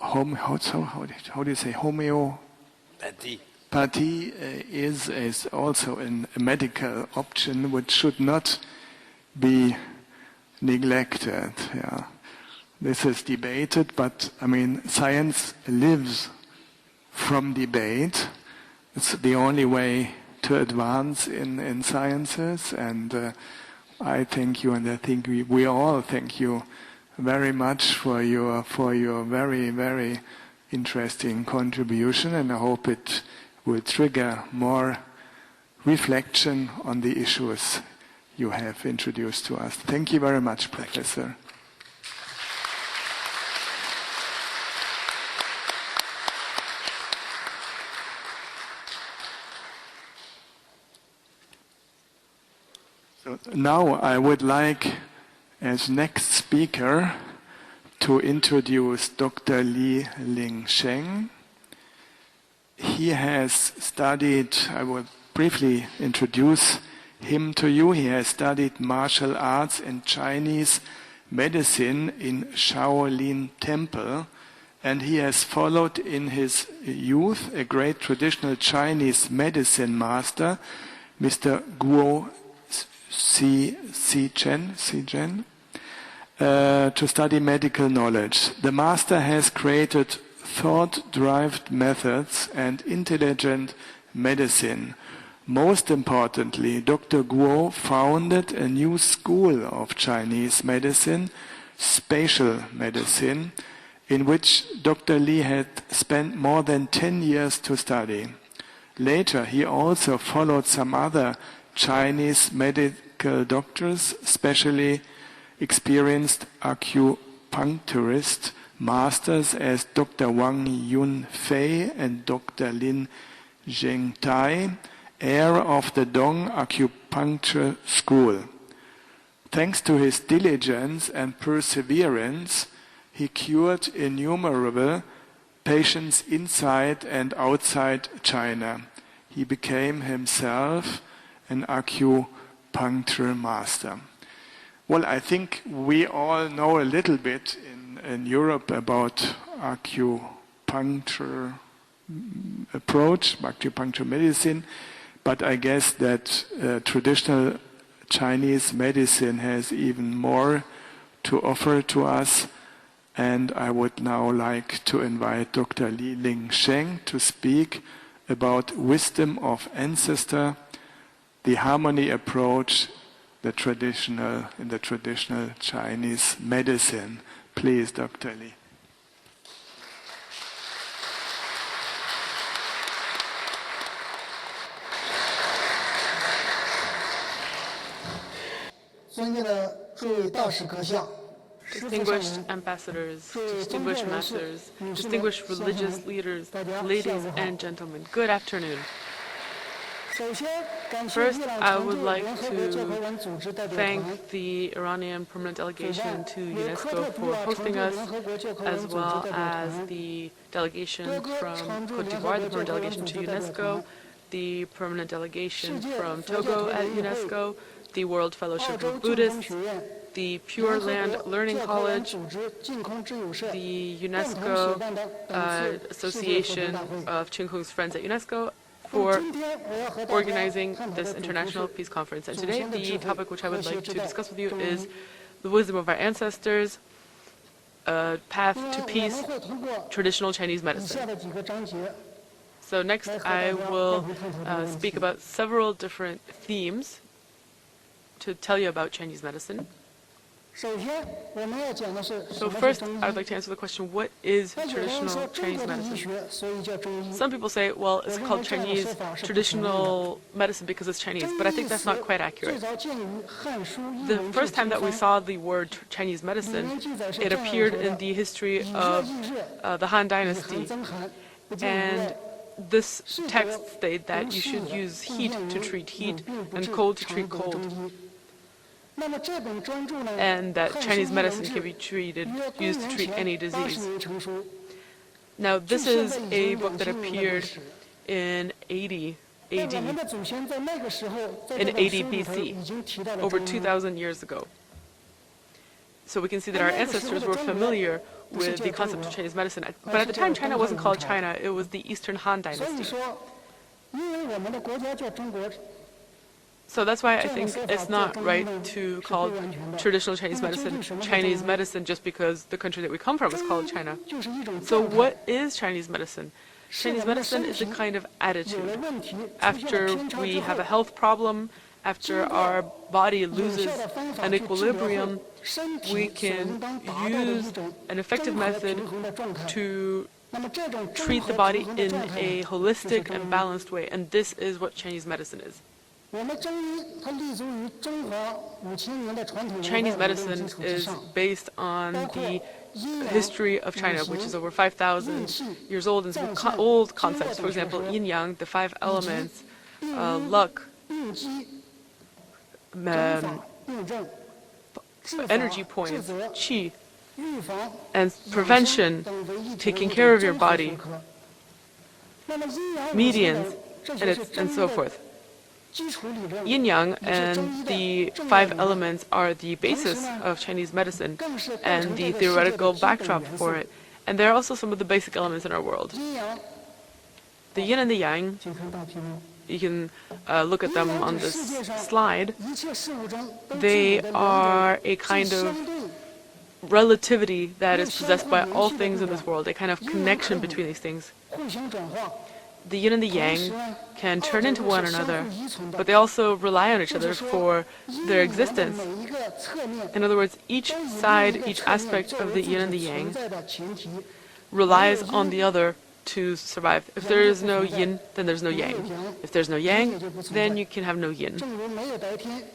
how do you say, homeopathy is also a medical option which should not be neglected. Yeah. This is debated, but science lives from debate. It's the only way to advance in sciences, and I thank you, and I think we all thank you very much for your very, very interesting contribution, and I hope it will trigger more reflection on the issues you have introduced to us. Thank you very much, Professor. So now I would like, as next speaker, to introduce Dr. Lingcheng. He has studied, I will briefly introduce him to you. He has studied martial arts and Chinese medicine in Shaolin Temple, and he has followed in his youth a great traditional Chinese medicine master Mr. Guo Chen, to study medical knowledge. The master has created thought-derived methods and intelligent medicine. Most importantly, Dr. Guo founded a new school of Chinese medicine, spatial medicine, in which Dr. Li had spent more than 10 years to study. Later, he also followed some other Chinese medical doctors, especially experienced acupuncturist masters as Dr. Wang Yunfei and Dr. Lin Zhengtai, heir of the Dong Acupuncture School. Thanks to his diligence and perseverance, he cured innumerable patients inside and outside China. He became himself an acupuncture master. Well, I think we all know a little bit in Europe about acupuncture approach, acupuncture medicine, but I guess that traditional Chinese medicine has even more to offer to us. And I would now like to invite Dr. Lingcheng to speak about wisdom of Ancestor, the harmony approach, in the traditional Chinese medicine. Please, Dr. Li. Distinguished ambassadors, distinguished masters, distinguished religious leaders, ladies and gentlemen, good afternoon. First, I would like to thank the Iranian permanent delegation to UNESCO for hosting us, as well as the delegation from Côte d'Ivoire, the permanent delegation to UNESCO, the permanent delegation from Togo at UNESCO, the World Fellowship of Buddhists, the Pure Land Learning College, the UNESCO Association of Qingkung's Friends at UNESCO, for organizing this International Peace Conference. And today, the topic which I would like to discuss with you is the wisdom of our ancestors, path to peace, traditional Chinese medicine. So next, I will speak about several different themes to tell you about Chinese medicine. So first, I would like to answer the question, what is traditional Chinese medicine? Some people say, well, it's called Chinese traditional medicine because it's Chinese, but I think that's not quite accurate. The first time that we saw the word Chinese medicine, it appeared in the history of the Han Dynasty. And this text stated that you should use heat to treat heat and cold to treat cold, and that Chinese medicine can be used to treat any disease. Now, this is a book that appeared in 80 AD, in 80 BC, over 2,000 years ago. So we can see that our ancestors were familiar with the concept of Chinese medicine. But at the time, China wasn't called China, it was the Eastern Han Dynasty. So that's why I think it's not right to call traditional Chinese medicine just because the country that we come from is called China. So what is Chinese medicine? Chinese medicine is a kind of attitude. After we have a health problem, after our body loses an equilibrium, we can use an effective method to treat the body in a holistic and balanced way. And this is what Chinese medicine is. Chinese medicine is based on the history of China, which is over 5,000 years old, and some old concepts. For example, yin-yang, the 5 elements, luck, energy points, qi, and prevention, taking care of your body, medians, and so forth. Yin-yang and the 5 elements are the basis of Chinese medicine and the theoretical backdrop for it. And they're also some of the basic elements in our world. The yin and the yang you can look at them on this slide. They are a kind of relativity that is possessed by all things in this world, a kind of connection between these things. The yin and the yang can turn into one another, but they also rely on each other for their existence. In other words, each side, each aspect of the yin and the yang relies on the other to survive. If there is no yin, then there's no yang. If there's no yang, then you can have no yin.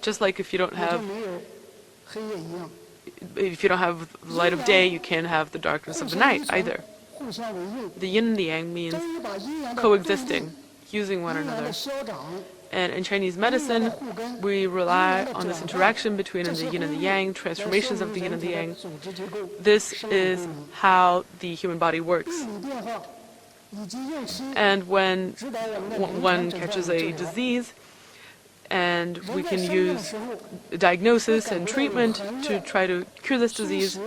Just like if you don't have the light of day, you can't have the darkness of the night either. The yin and the yang means coexisting, using one another. And in Chinese medicine, we rely on this interaction between the yin and the yang, transformations of the yin and the yang. This is how the human body works. And when one catches a disease, and we can use diagnosis and treatment to try to cure this disease,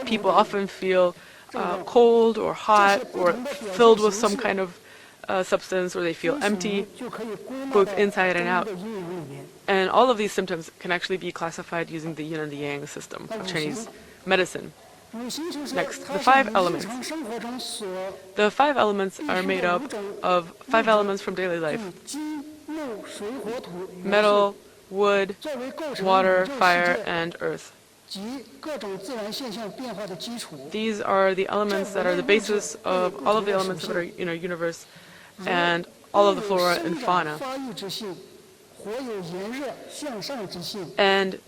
people often feel cold or hot or filled with some kind of substance, or they feel empty, both inside and out. And all of these symptoms can actually be classified using the yin and the yang system of Chinese medicine. Next, the 5 elements. The 5 elements are made up of 5 elements from daily life: metal, wood, water, fire, and earth. These are the elements that are the basis of all of the elements of our universe and all of the flora and fauna. And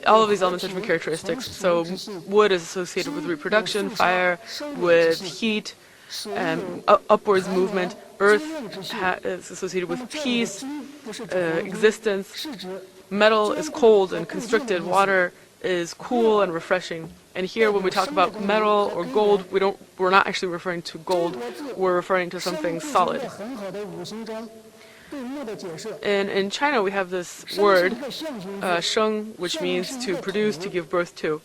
all of these elements have different characteristics. So wood is associated with reproduction, fire with heat and upwards movement. Earth is associated with peace, existence. Metal is cold and constricted. Water is cool and refreshing. And here, when we talk about metal or gold, we're not actually referring to gold. We're referring to something solid. And in China, we have this word, sheng, which means to produce, to give birth to.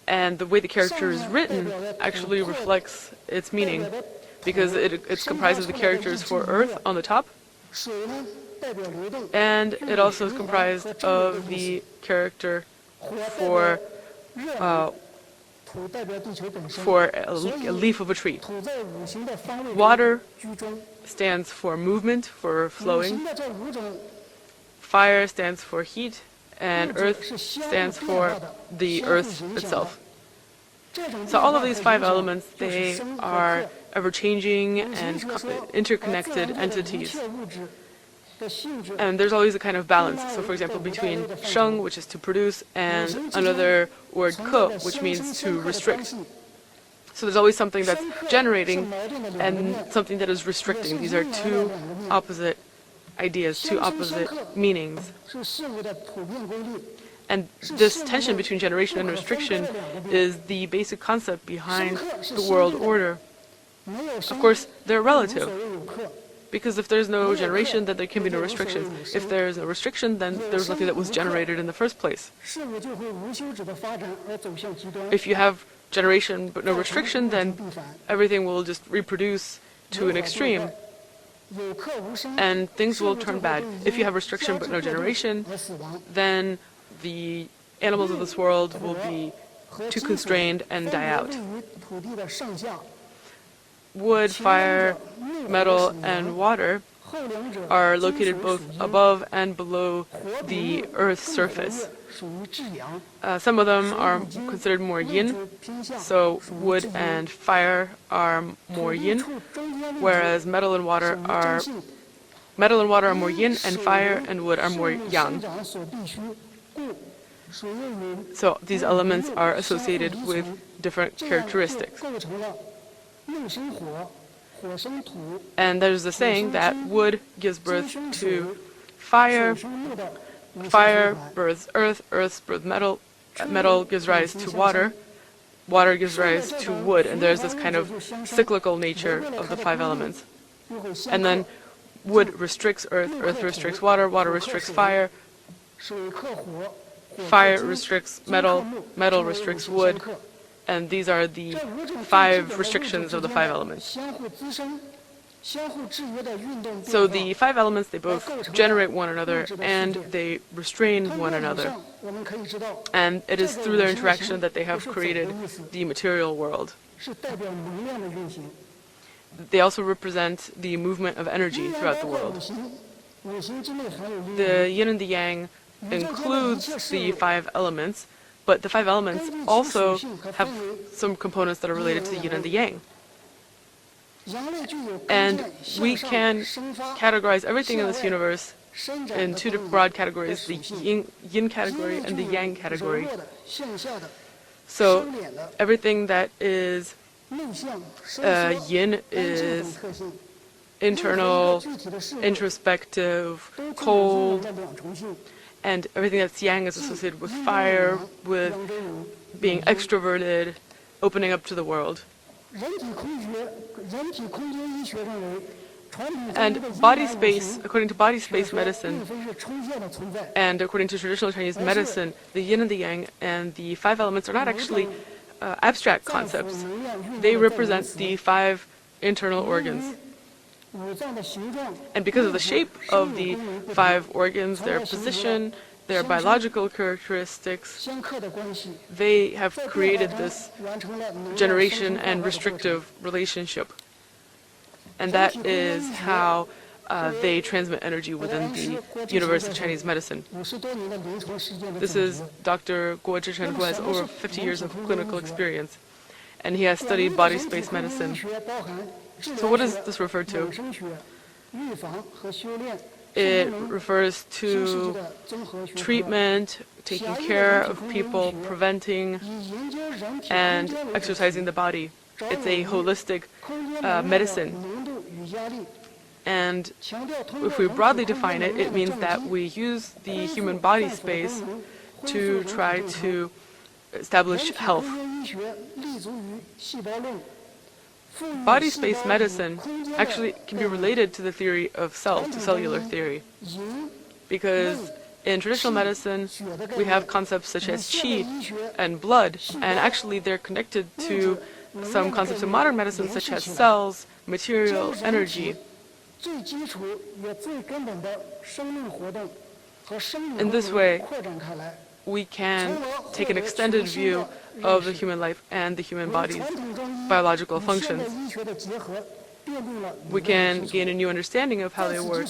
And the way the character is written actually reflects its meaning, because it's comprised of the characters for earth on the top, and it also is comprised of the character for a leaf of a tree. Water stands for movement, for flowing. Fire stands for heat, and earth stands for the earth itself. So all of these 5 elements, they are ever-changing and interconnected entities. And there's always a kind of balance. So for example, between sheng, which is to produce, and another word ke, which means to restrict. So there's always something that's generating and something that is restricting. These are 2 opposite ideas, 2 opposite meanings. And this tension between generation and restriction is the basic concept behind the world order. Of course, they're relative, because if there's no generation, then there can be no restrictions. If there's no restriction, then there's nothing that was generated in the first place. If you have generation but no restriction, then everything will just reproduce to an extreme, and things will turn bad. If you have restriction but no generation, then the animals of this world will be too constrained and die out. Wood, fire, metal, and water are located both above and below the Earth's surface. Some of them are considered more yin, so wood and fire are more yin, whereas metal and water are more yin, and fire and wood are more yang. So these elements are associated with different characteristics. And there's the saying that wood gives birth to fire, fire births earth, earth births metal, metal gives rise to water, water gives rise to wood, and there's this kind of cyclical nature of the 5 elements. And then wood restricts earth, earth restricts water, water restricts fire, fire restricts metal, metal restricts wood, and these are the 5 restrictions of the 5 elements. So the 5 elements, they both generate one another and they restrain one another. And it is through their interaction that they have created the material world. They also represent the movement of energy throughout the world. The yin and the yang includes the 5 elements, but the 5 elements also have some components that are related to the yin and the yang. And we can categorize everything in this universe in 2 broad categories, the yin category and the yang category. So everything that is yin is internal, introspective, cold, and everything that's yang is associated with fire, with being extroverted, opening up to the world. And body space, according to body space medicine, and according to traditional Chinese medicine, the yin and the yang and the 5 elements are not actually abstract concepts. They represent the 5 internal organs. And because of the shape of the 5 organs, their position, their biological characteristics, they have created this generation and restrictive relationship. And that is how they transmit energy within the universe of Chinese medicine. This is Dr. Guo Zhichen, who has over 50 years of clinical experience, and he has studied body space medicine. So what does this refer to? It refers to treatment, taking care of people, preventing, and exercising the body. It's a holistic medicine. And if we broadly define it, it means that we use the human body space to try to establish health. Body space medicine actually can be related to the theory of self, to cellular theory. Because in traditional medicine, we have concepts such as qi and blood, and actually they're connected to some concepts in modern medicine such as cells, material, energy. In this way, we can take an extended view of the human life and the human body's biological functions. We can gain a new understanding of how they work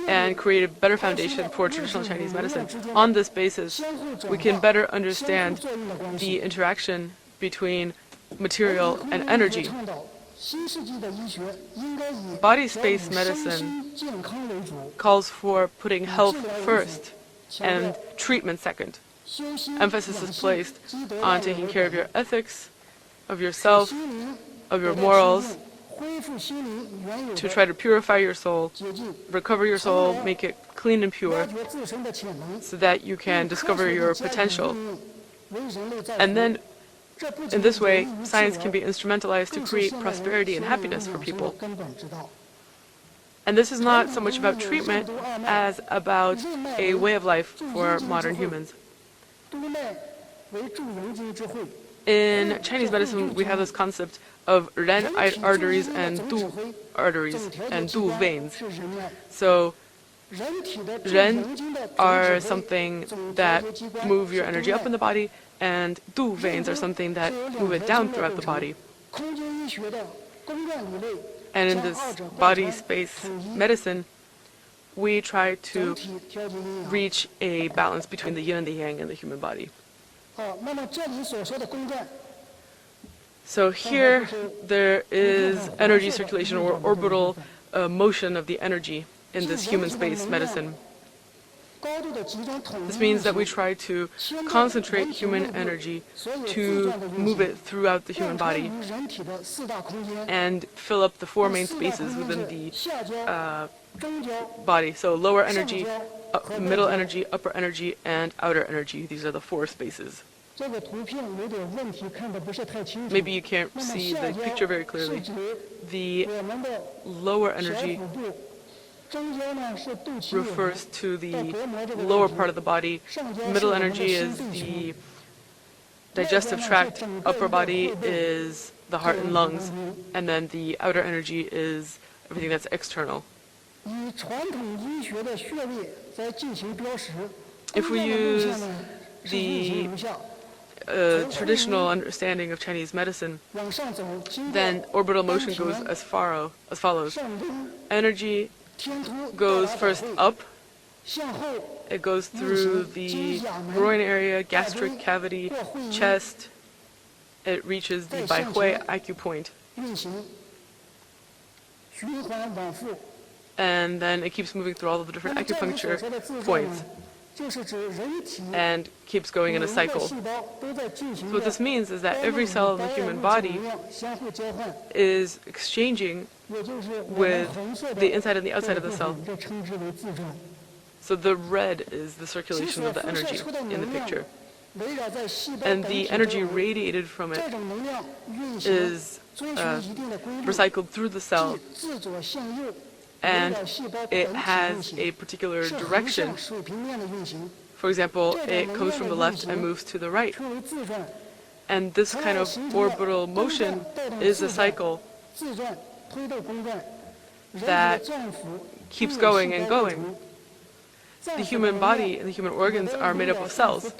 and create a better foundation for traditional Chinese medicine. On this basis, we can better understand the interaction between material and energy. Body space medicine calls for putting health first and treatment second. Emphasis is placed on taking care of your ethics, of yourself, of your morals, to try to purify your soul, recover your soul, make it clean and pure, so that you can discover your potential. And then, in this way, science can be instrumentalized to create prosperity and happiness for people. And this is not so much about treatment as about a way of life for modern humans. In Chinese medicine, we have this concept of ren arteries and du veins. So, ren are something that move your energy up in the body, and du veins are something that move it down throughout the body. And in this body space medicine, we try to reach a balance between the yin and the yang in the human body. So here there is energy circulation or orbital motion of the energy in this human space medicine. This means that we try to concentrate human energy to move it throughout the human body and fill up the 4 main spaces within the body. So lower energy, middle energy, upper energy, and outer energy. These are the 4 spaces. Maybe you can't see the picture very clearly. The lower energy refers to the lower part of the body. Middle energy is the digestive tract. Upper body is the heart and lungs, and then the outer energy is everything that's external. If we use the traditional understanding of Chinese medicine, then orbital motion goes as follows. Energy goes first up. It goes through the groin area, gastric cavity, chest. It reaches the Baihui acupoint. And then it keeps moving through all of the different acupuncture points and keeps going in a cycle. So what this means is that every cell of the human body is exchanging with the inside and the outside of the cell. So the red is the circulation of the energy in the picture. And the energy radiated from it is recycled through the cell, and it has a particular direction. For example, it comes from the left and moves to the right. And this kind of orbital motion is a cycle that keeps going and going. The human body and the human organs are made up of cells.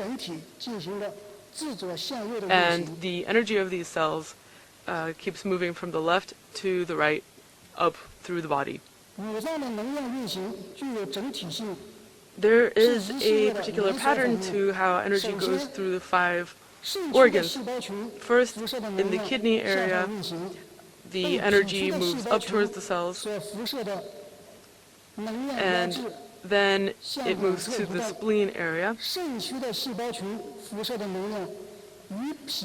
And the energy of these cells keeps moving from the left to the right, up through the body. There is a particular pattern to how energy goes through the 5 organs. First, in the kidney area, the energy moves up towards the cells, and then it moves to the spleen area.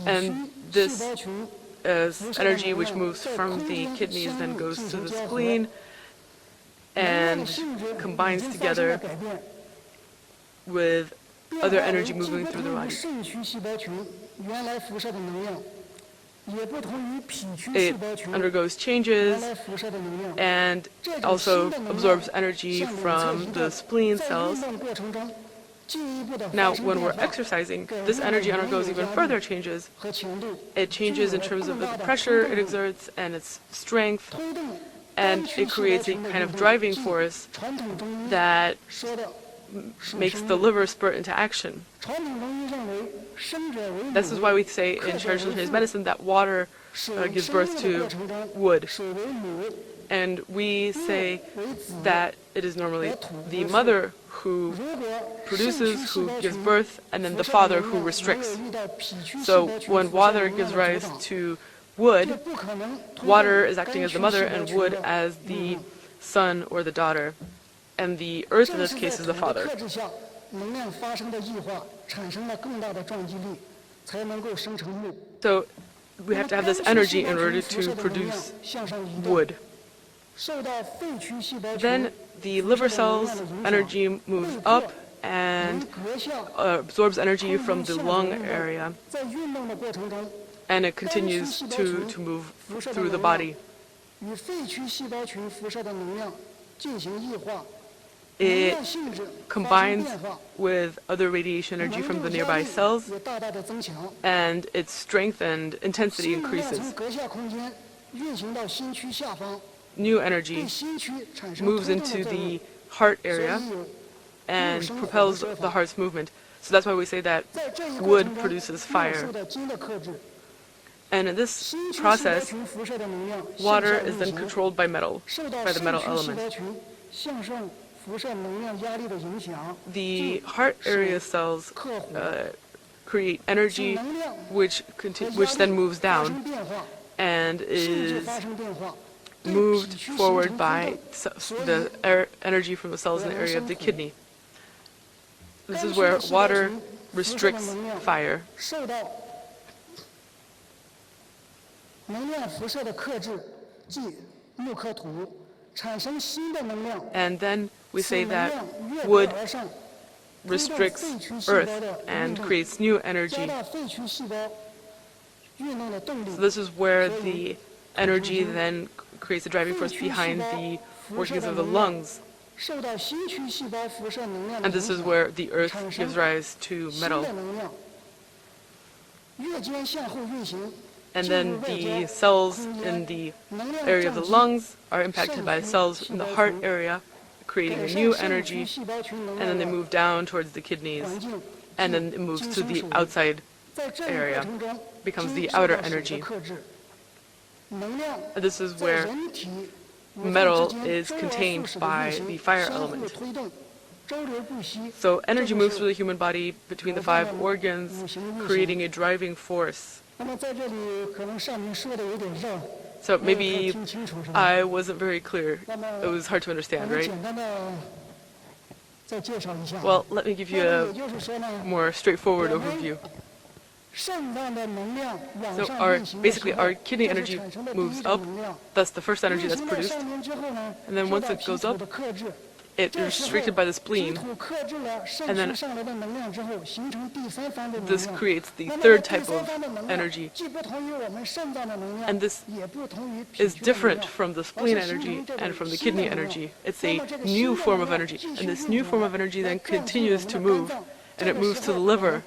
And this energy which moves from the kidneys then goes to the spleen and combines together with other energy moving through the body. It undergoes changes and also absorbs energy from the spleen cells. Now, when we're exercising, this energy undergoes even further changes. It changes in terms of the pressure it exerts and its strength, and it creates a kind of driving force that makes the liver spurt into action. This is why we say in traditional Chinese medicine that water gives birth to wood. And we say that it is normally the mother who produces, who gives birth, and then the father who restricts. So when water gives rise to wood, water is acting as the mother and wood as the son or the daughter. And the earth in this case is the father. So we have to have this energy in order to produce wood. Then the liver cells' energy moves up and absorbs energy from the lung area, and it continues to move through the body. It combines with other radiation energy from the nearby cells, and its strength and intensity increases. New energy moves into the heart area and propels the heart's movement. So that's why we say that wood produces fire. And in this process, water is then controlled by metal, by the metal element. The heart area cells create energy which then moves down and is moved forward by the energy from the cells in the area of the kidney. This is where water restricts fire. And then we say that wood restricts earth and creates new energy. So this is where the energy then creates a driving force behind the workings of the lungs. And this is where the earth gives rise to metal. And then the cells in the area of the lungs are impacted by cells in the heart area, creating a new energy, and then they move down towards the kidneys, and then it moves to the outside area, becomes the outer energy. And this is where metal is contained by the fire element. So energy moves through the human body between the 5 organs, creating a driving force. So maybe I wasn't very clear. It was hard to understand, right? Well, let me give you a more straightforward overview. So basically our kidney energy moves up, that's the first energy that's produced, and then once it goes up, it is restricted by the spleen, and then this creates the third type of energy, and this is different from the spleen energy and from the kidney energy. It's a new form of energy, and this new form of energy then continues to move, and it moves to the liver.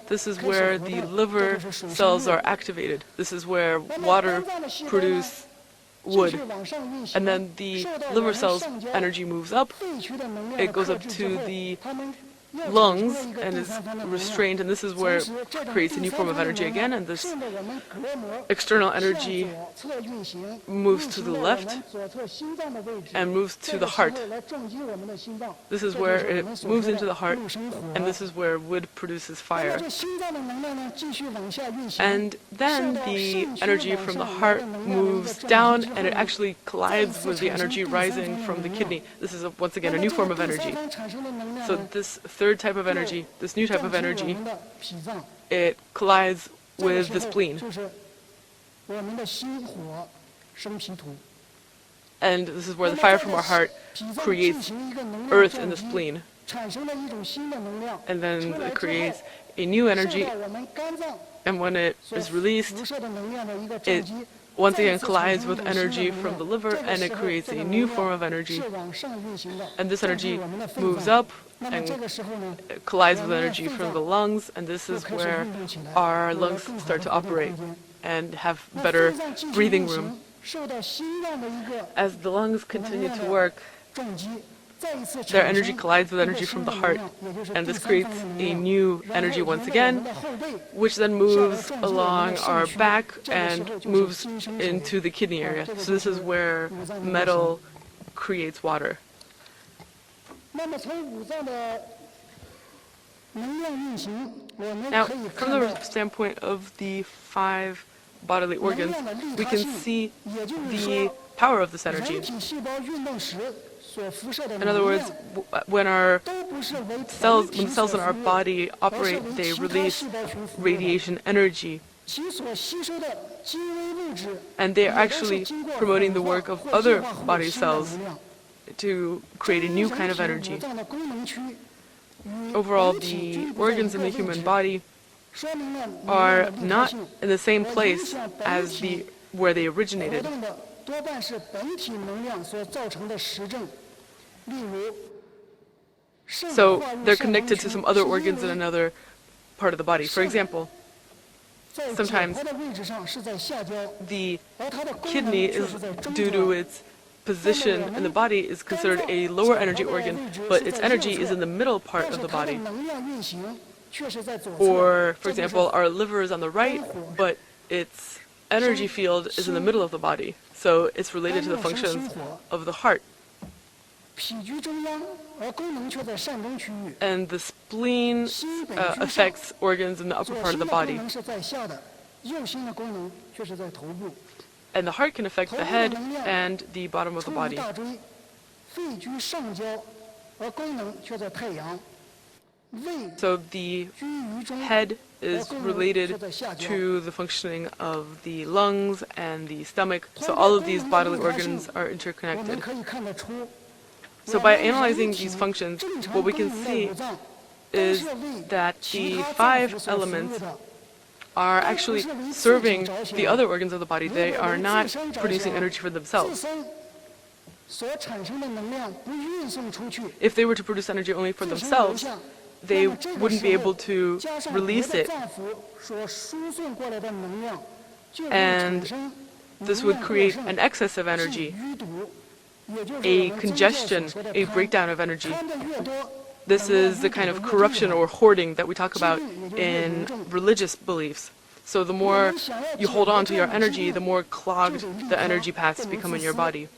This is where the liver cells are activated. This is where water produce wood, and then the liver cells energy moves up, it goes up to the lungs and is restrained, and this is where it creates a new form of energy again, and this external energy moves to the left and moves to the heart. This is where it moves into the heart, and this is where wood produces fire. And then the energy from the heart moves down, and it actually collides with the energy rising from the kidney. This is once again a new form of energy. So this third type of energy, this new type of energy, it collides with the spleen. And this is where the fire from our heart creates earth in the spleen. And then it creates a new energy, and when it is released, it once again collides with energy from the liver, and it creates a new form of energy. And this energy moves up and collides with energy from the lungs, and this is where our lungs start to operate and have better breathing room. As the lungs continue to work, their energy collides with energy from the heart, and this creates a new energy once again, which then moves along our back and moves into the kidney area. So this is where metal creates water. Now, from the standpoint of the 5 bodily organs, we can see the power of this energy. In other words, when the cells in our body operate, they release radiation energy. And they are actually promoting the work of other body cells to create a new kind of energy. Overall, the organs in the human body are not in the same place as where they originated. So they're connected to some other organs in another part of the body. For example, sometimes the kidney is, due to its position in the body, is considered a lower energy organ, but its energy is in the middle part of the body. Or, for example, our liver is on the right, but its energy field is in the middle of the body. So it's related to the functions of the heart. And the spleen affects organs in the upper part of the body. And the heart can affect the head and the bottom of the body. So the head is related to the functioning of the lungs and the stomach. So all of these bodily organs are interconnected. So by analyzing these functions, what we can see is that the 5 elements are actually serving the other organs of the body. They are not producing energy for themselves. If they were to produce energy only for themselves, they wouldn't be able to release it. And this would create an excess of energy, a congestion, a breakdown of energy. This is the kind of corruption or hoarding that we talk about in religious beliefs. So the more you hold on to your energy, the more clogged the energy paths become in your body.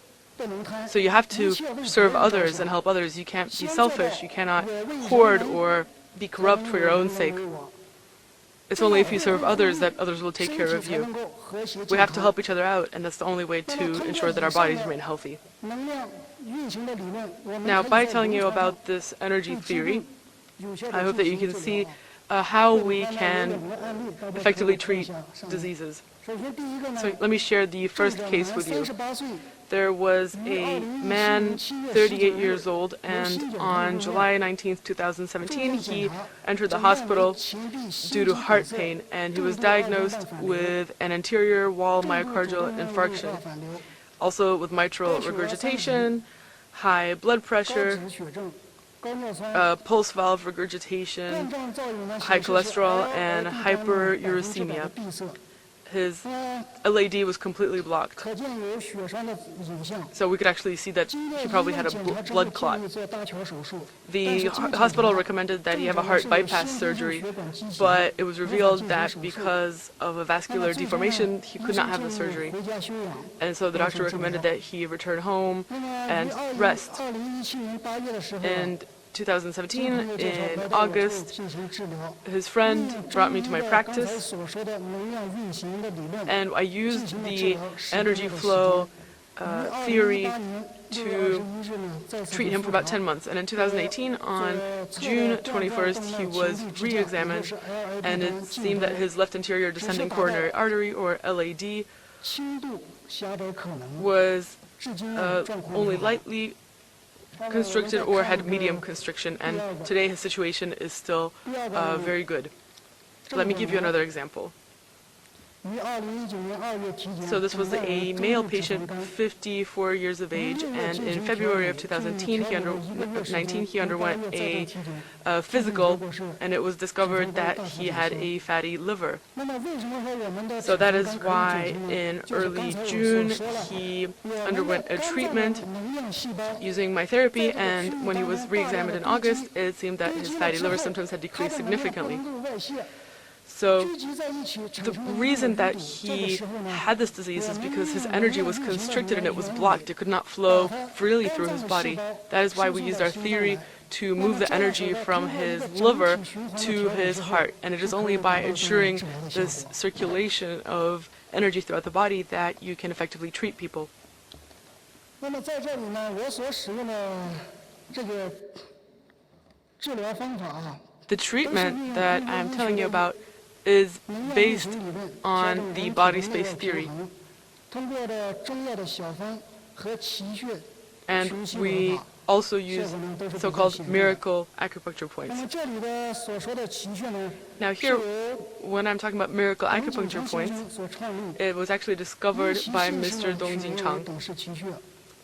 So you have to serve others and help others. You can't be selfish. You cannot hoard or be corrupt for your own sake. It's only if you serve others that others will take care of you. We have to help each other out, and that's the only way to ensure that our bodies remain healthy. Now, by telling you about this energy theory, I hope that you can see how we can effectively treat diseases. So let me share the first case with you. There was a man, 38 years old, and on July 19th, 2017, he entered the hospital due to heart pain, and he was diagnosed with an anterior wall myocardial infarction, also with mitral regurgitation, high blood pressure, pulse valve regurgitation, high cholesterol, and hyperuricemia. His LAD was completely blocked. So we could actually see that he probably had a blood clot. The hospital recommended that he have a heart bypass surgery, but it was revealed that because of a vascular deformation, he could not have the surgery. And so the doctor recommended that he return home and rest. And 2017, in August, his friend brought me to my practice, and I used the energy flow theory to treat him for about 10 months. And in 2018, on June 21st, he was re-examined, and it seemed that his left anterior descending coronary artery, or LAD, was only lightly constricted or had medium constriction, and today his situation is still very good. Let me give you another example. So this was a male patient, 54 years of age, and in February of 2019 he underwent a physical, and it was discovered that he had a fatty liver. So that is why in early June he underwent a treatment using my therapy, and when he was re-examined in August, it seemed that his fatty liver symptoms had decreased significantly. So the reason that he had this disease is because his energy was constricted and it was blocked. It could not flow freely through his body. That is why we used our theory to move the energy from his liver to his heart. And it is only by ensuring this circulation of energy throughout the body that you can effectively treat people. The treatment that I'm telling you about is based on the body space theory. And we also use so-called miracle acupuncture points. Now here, when I'm talking about miracle acupuncture points, it was actually discovered by Mr. Dong Jingchang,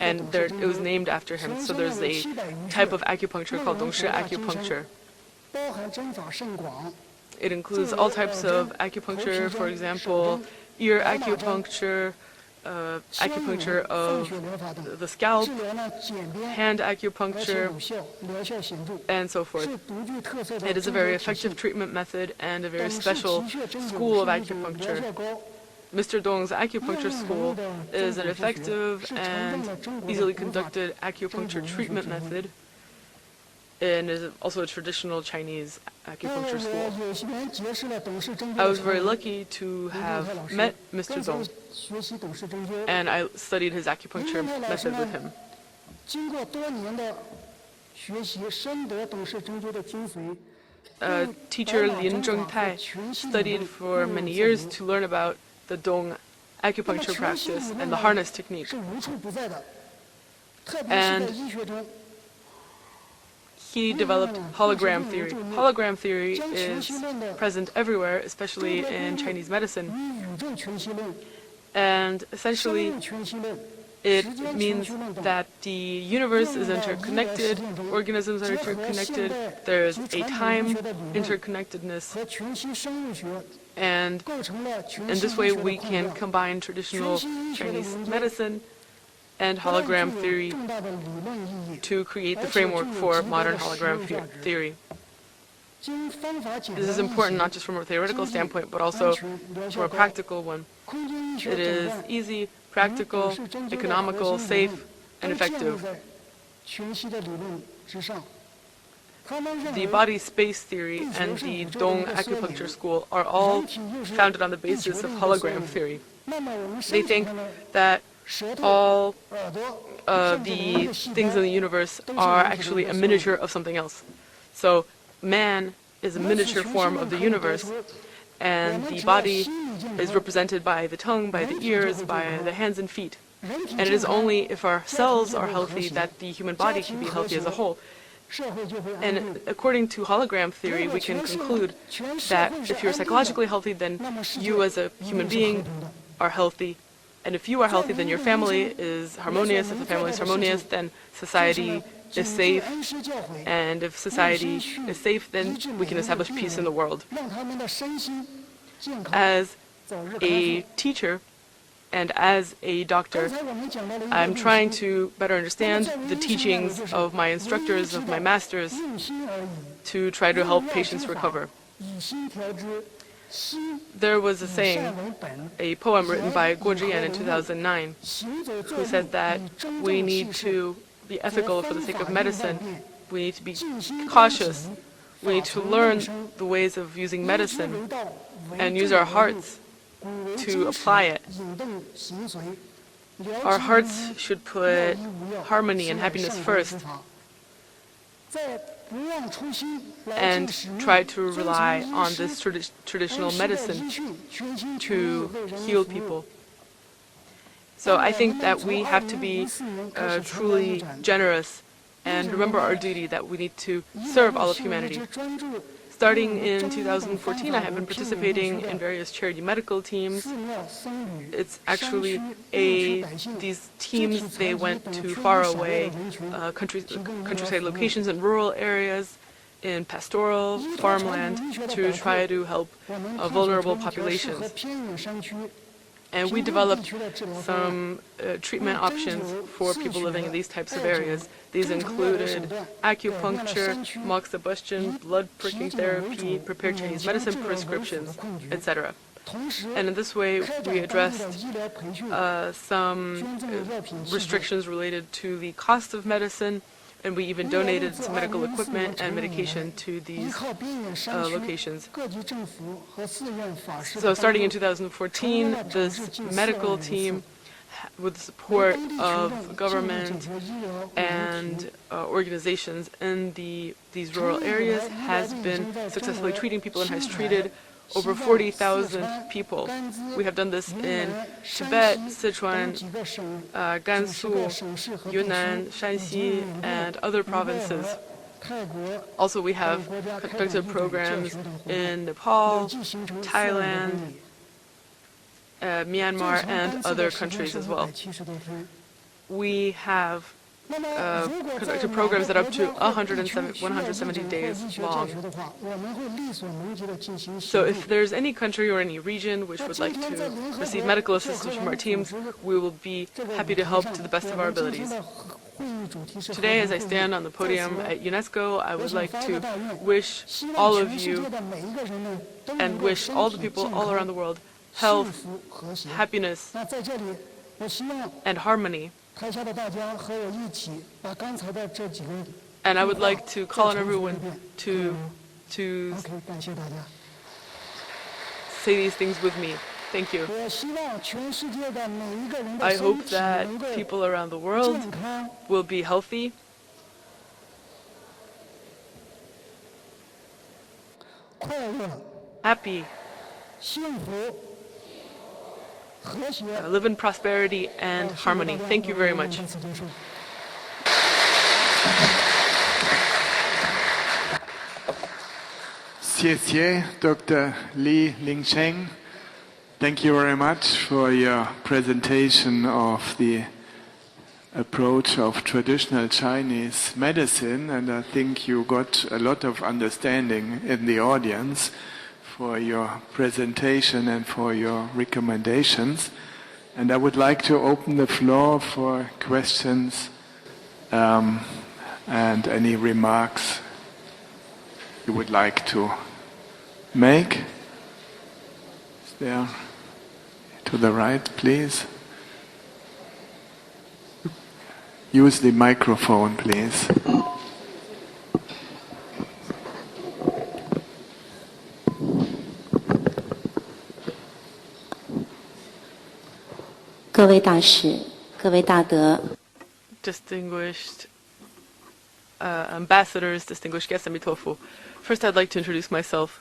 and it was named after him. So there's a type of acupuncture called Dongshi acupuncture. It includes all types of acupuncture, for example, ear acupuncture, acupuncture of the scalp, hand acupuncture, and so forth. It is a very effective treatment method and a very special school of acupuncture. Mr. Dong's acupuncture school is an effective and easily conducted acupuncture treatment method, and is also a traditional Chinese acupuncture school. I was very lucky to have met Mr. Dong, and I studied his acupuncture method with him. Teacher Lingcheng studied for many years to learn about the Dong acupuncture practice and the harness technique. And he developed hologram theory. Hologram theory is present everywhere, especially in Chinese medicine. And essentially, it means that the universe is interconnected, organisms are interconnected, there's a time interconnectedness, And in this way, we can combine traditional Chinese medicine and hologram theory to create the framework for modern hologram theory. This is important not just from a theoretical standpoint, but also from a practical one. It is easy, practical, economical, safe, and effective. The body space theory and the Dong acupuncture school are all founded on the basis of hologram theory. They think that all the things in the universe are actually a miniature of something else. So man is a miniature form of the universe, and the body is represented by the tongue, by the ears, by the hands and feet. And it is only if our cells are healthy that the human body can be healthy as a whole. And according to hologram theory, we can conclude that if you're psychologically healthy, then you as a human being are healthy. And if you are healthy, then your family is harmonious. If the family is harmonious, then society is safe. And if society is safe, then we can establish peace in the world. As a teacher and as a doctor, I'm trying to better understand the teachings of my instructors, of my masters, to try to help patients recover. There was a saying, a poem written by Guo Zhiyan in 2009, who said that we need to be ethical for the sake of medicine. We need to be cautious. We need to learn the ways of using medicine and use our hearts to apply it. Our hearts should put harmony and happiness first and try to rely on this traditional medicine to heal people. So I think that we have to be truly generous and remember our duty that we need to serve all of humanity. Starting in 2014, I have been participating in various charity medical teams. It's actually these teams, they went to faraway countryside locations in rural areas, in pastoral farmland, to try to help vulnerable populations. And we developed some treatment options for people living in these types of areas. These included acupuncture, moxibustion, blood pricking therapy, prepared Chinese medicine prescriptions, etc. And in this way, we addressed some restrictions related to the cost of medicine, and we even donated some medical equipment and medication to these locations. So starting in 2014, this medical team, with the support of government and organizations in these rural areas, has been successfully treating people and has treated over 40,000 people. We have done this in Tibet, Sichuan, Gansu, Yunnan, Shanxi, and other provinces. Also, we have conducted programs in Nepal, Thailand, Myanmar, and other countries as well. We have conducted programs that are up to 170 days long. So if there's any country or any region which would like to receive medical assistance from our teams, we will be happy to help to the best of our abilities. Today, as I stand on the podium at UNESCO, I would like to wish all of you and wish all the people all around the world health, happiness, and harmony. And I would like to call on everyone to say these things with me. Thank you. I hope that people around the world will be healthy, happy, live in prosperity and harmony. Thank you very much. Xie, Dr. Lingcheng. Thank you very much for your presentation of the approach of traditional Chinese medicine, and I think you got a lot of understanding in the audience for your presentation and for your recommendations. And I would like to open the floor for questions and any remarks you would like to make. Is there to the right, please? Use the microphone, please. 各位大使，各位大德， Distinguished ambassadors, distinguished guests, Amitofu. First, I'd like to introduce myself.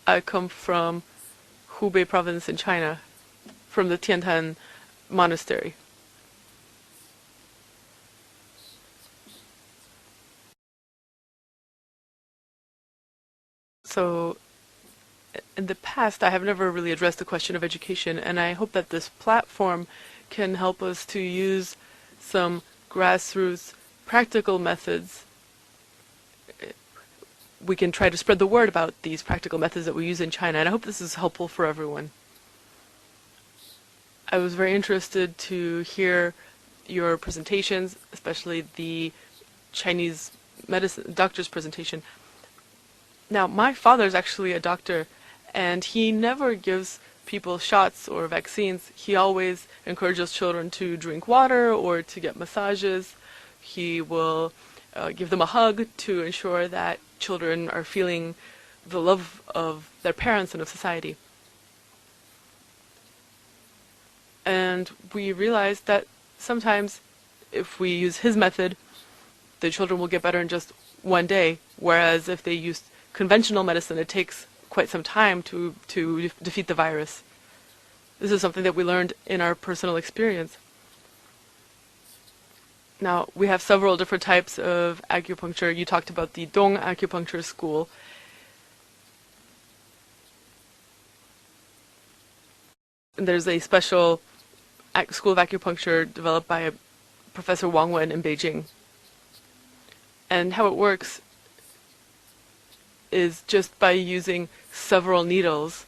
I come from Hubei province in China, from the Tiantan monastery. So, in the past, I have never really addressed the question of education, and I hope that this platform can help us to use some grassroots practical methods. We can try to spread the word about these practical methods that we use in China, and I hope this is helpful for everyone. I was very interested to hear your presentations, especially the Chinese medicine doctor's presentation. Now, my father is actually a doctor, and he never gives people shots or vaccines. He always encourages children to drink water or to get massages. He will give them a hug to ensure that children are feeling the love of their parents and of society. And we realized that sometimes if we use his method, the children will get better in just one day, whereas if they use conventional medicine, it takes quite some time to defeat the virus. This is something that we learned in our personal experience. Now, we have several different types of acupuncture. You talked about the Dong acupuncture school. And there's a special school of acupuncture developed by Professor Wang Wen in Beijing. And how it works is just by using several needles.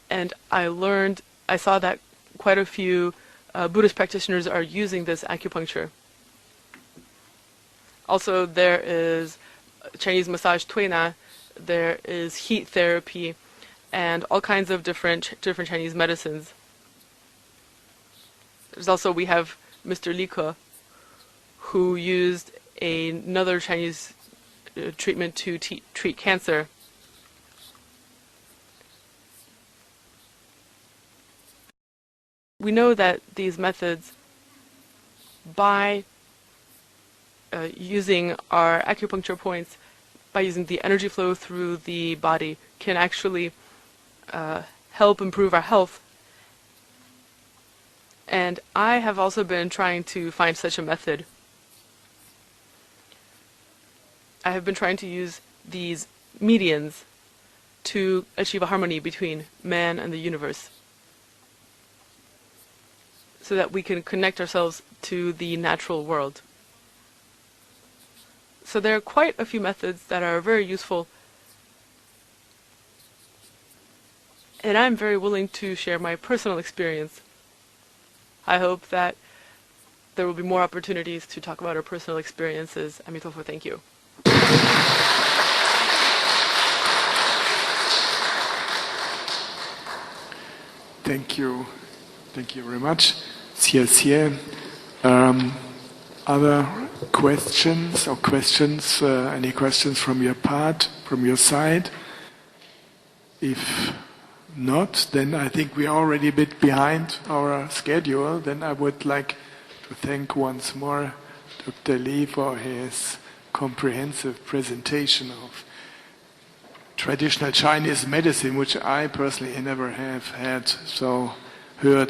And I saw that quite a few Buddhist practitioners are using this acupuncture. Also, there is Chinese massage tuina, there is heat therapy, and all kinds of different Chinese medicines. There's also, we have Mr. Li Ke, who used another Chinese treatment to treat cancer. We know that these methods, by using our acupuncture points, by using the energy flow through the body, can actually help improve our health. And I have also been trying to find such a method. I have been trying to use these medians to achieve a harmony between man and the universe, so that we can connect ourselves to the natural world. So there are quite a few methods that are very useful, and I'm very willing to share my personal experience. I hope that there will be more opportunities to talk about our personal experiences. Amitofu, thank you. Thank you. Thank you very much. Other questions or questions? Any questions from your part, from your side? If not, then I think we are already a bit behind our schedule. Then I would like to thank once more Dr. Li for his comprehensive presentation of traditional Chinese medicine, which I personally never have heard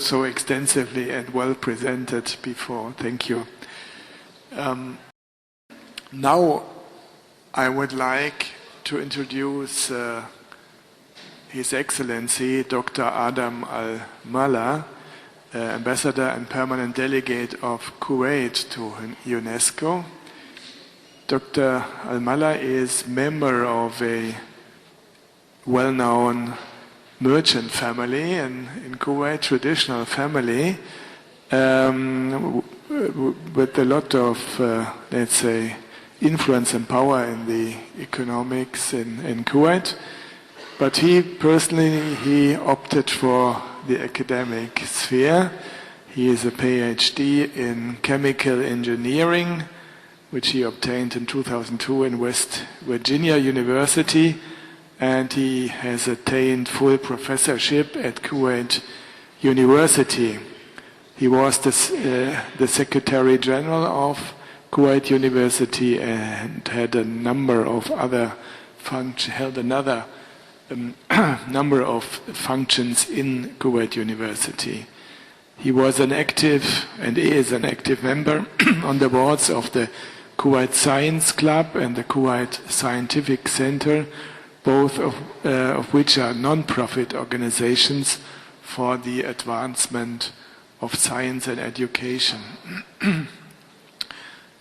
so extensively and well presented before. Thank you. Now I would like to introduce His Excellency Dr. Adam Al-Mulla, Ambassador and Permanent Delegate of Kuwait to UNESCO. Dr. Al-Mulla is member of a well-known merchant family in Kuwait, traditional family, with a lot of, let's say, influence and power in the economics in Kuwait. But he personally opted for the academic sphere. He is a PhD in chemical engineering, which he obtained in 2002 in West Virginia University, and he has attained full professorship at Kuwait University. He was the Secretary General of Kuwait University and had a number of other held another number of functions in Kuwait University. He was an active and is an active member on the boards of the Kuwait Science Club and the Kuwait Scientific Center, both of which are non-profit organizations for the advancement of science and education.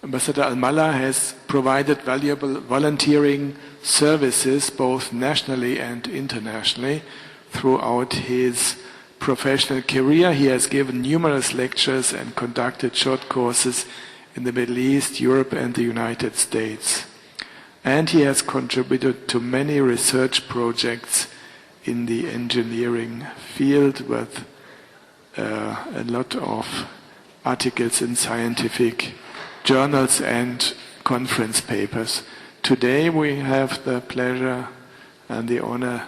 Ambassador Al-Mulla has provided valuable volunteering services both nationally and internationally throughout his professional career. He has given numerous lectures and conducted short courses in the Middle East, Europe and the United States. And he has contributed to many research projects in the engineering field with a lot of articles in scientific journals and conference papers. Today we have the pleasure and the honor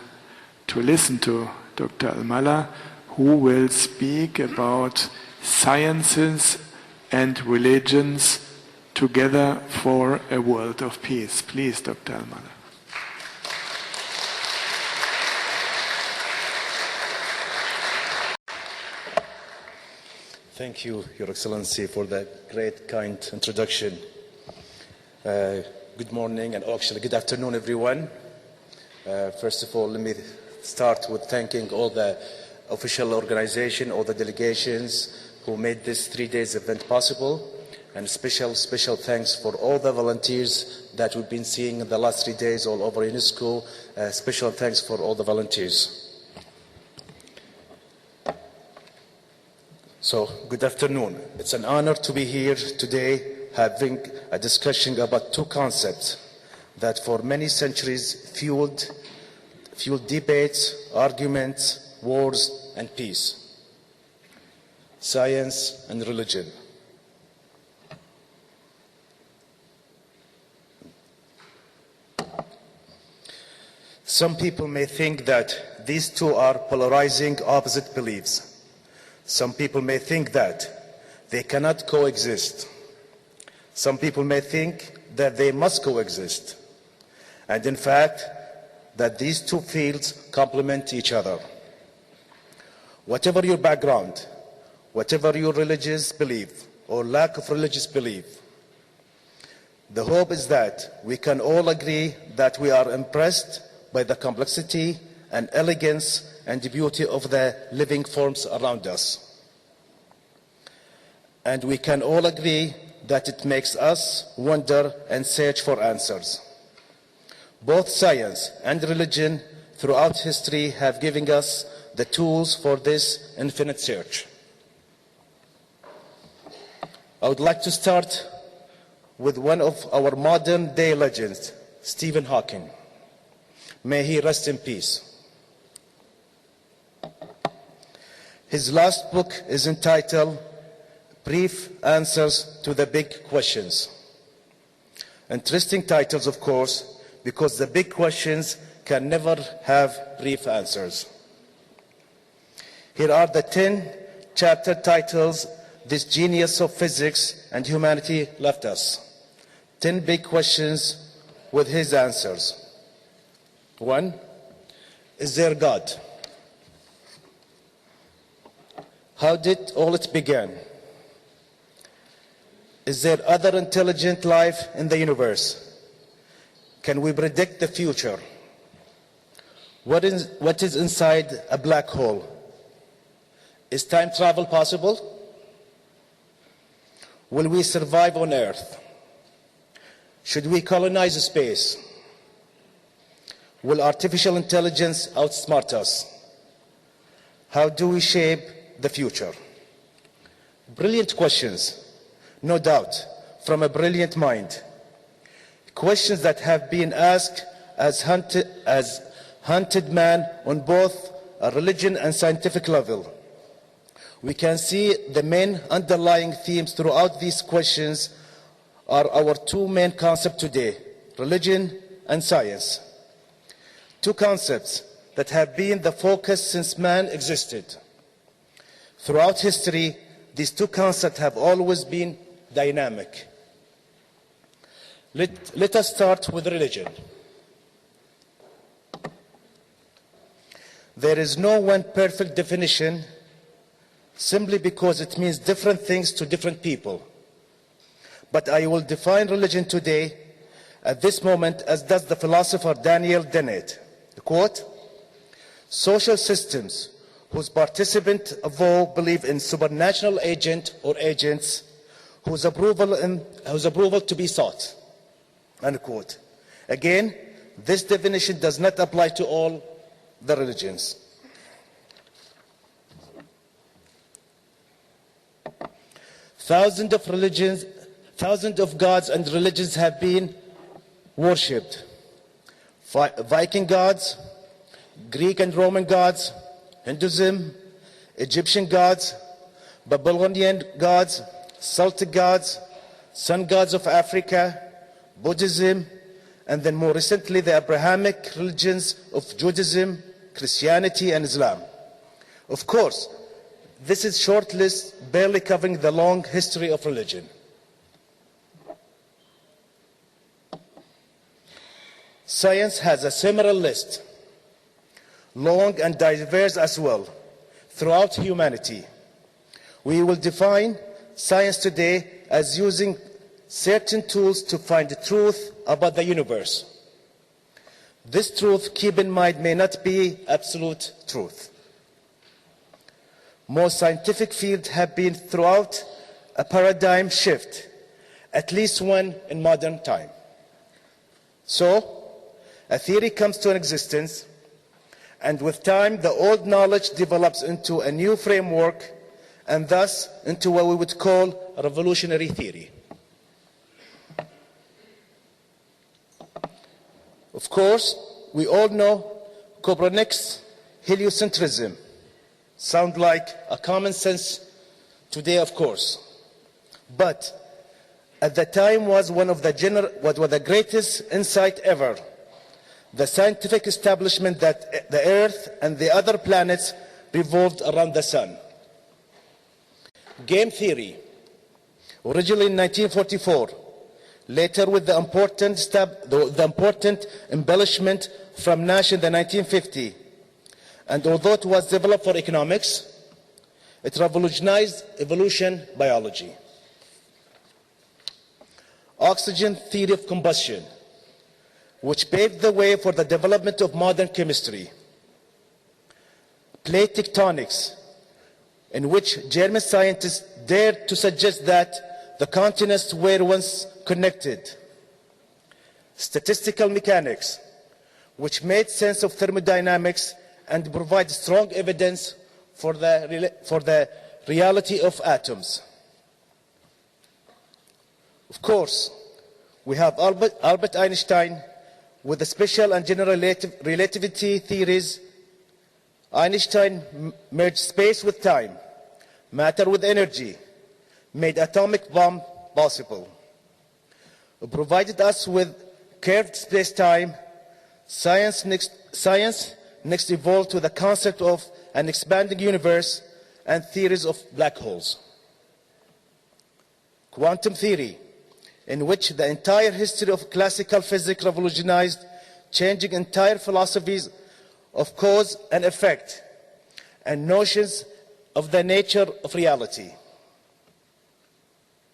to listen to Dr. Al-Mulla, who will speak about sciences and religions together for a world of peace. Please, Dr. Al-Mulla. Thank you, Your Excellency, for that great, kind introduction. Good morning, and actually good afternoon, everyone. First of all, let me start with thanking all the official organization, all the delegations who made this 3 days event possible, and special thanks for all the volunteers that we've been seeing in the last 3 days all over UNESCO. Special thanks for all the volunteers. So, good afternoon. It's an honor to be here today having a discussion about two concepts that for many centuries fueled debates, arguments, wars, and peace: science and religion. Some people may think that these two are polarizing opposite beliefs. Some people may think that they cannot coexist. Some people may think that they must coexist. And in fact, that these two fields complement each other. Whatever your background, whatever your religious belief or lack of religious belief, the hope is that we can all agree that we are impressed by the complexity and elegance and the beauty of the living forms around us. And we can all agree that it makes us wonder and search for answers. Both science and religion throughout history have given us the tools for this infinite search. I would like to start with one of our modern day legends, Stephen Hawking. May he rest in peace. His last book is entitled Brief Answers to the Big Questions. Interesting titles, of course, because the big questions can never have brief answers. Here are the 10 chapter titles this genius of physics and humanity left us. 10 big questions with his answers. 1. Is there God? How did all it begin? Is there other intelligent life in the universe? Can we predict the future? What is inside a black hole? Is time travel possible? Will we survive on Earth? Should we colonize space? Will artificial intelligence outsmart us? How do we shape the future? Brilliant questions, no doubt, from a brilliant mind. Questions that have been asked as hunted man on both a religion and scientific level. We can see the main underlying themes throughout these questions are our two main concepts today, religion and science. Two concepts that have been the focus since man existed. Throughout history, these two concepts have always been dynamic. Let us start with religion. There is no one perfect definition simply because it means different things to different people. But I will define religion today at this moment as does the philosopher Daniel Dennett. Quote, social systems whose participants believe in supernatural agent or agents whose approval to be sought. Unquote. Again, this definition does not apply to all the religions. Thousands of gods and religions have been worshipped. Viking gods, Greek and Roman gods, Hinduism, Egyptian gods, Babylonian gods, Celtic gods, sun gods of Africa, Buddhism, and then more recently the Abrahamic religions of Judaism, Christianity, and Islam. Of course, this is a short list barely covering the long history of religion. Science has a similar list, long and diverse as well, throughout humanity. We will define science today as using certain tools to find the truth about the universe. This truth, keep in mind, may not be absolute truth. Most scientific fields have been throughout a paradigm shift, at least one in modern time. So, a theory comes to an existence, and with time, the old knowledge develops into a new framework, and thus into what we would call a revolutionary theory. Of course, we all know Copernicus heliocentrism. Sound like a common sense today, of course. But at the time was one of the greatest insight ever. The scientific establishment that the Earth and the other planets revolved around the sun. Game theory, originally in 1944, later with the important embellishment from Nash in the 1950. And although it was developed for economics, it revolutionized evolution biology. Oxygen theory of combustion, which paved the way for the development of modern chemistry. Plate tectonics, in which German scientists dared to suggest that the continents were once connected. Statistical mechanics, which made sense of thermodynamics and provided strong evidence for the reality of atoms. Of course, we have Albert Einstein with the special and general relativity theories. Einstein merged space with time, matter with energy, made atomic bomb possible. He provided us with curved space-time. Science next evolved to the concept of an expanding universe and theories of black holes. Quantum theory, in which the entire history of classical physics revolutionized, changing entire philosophies of cause and effect and notions of the nature of reality.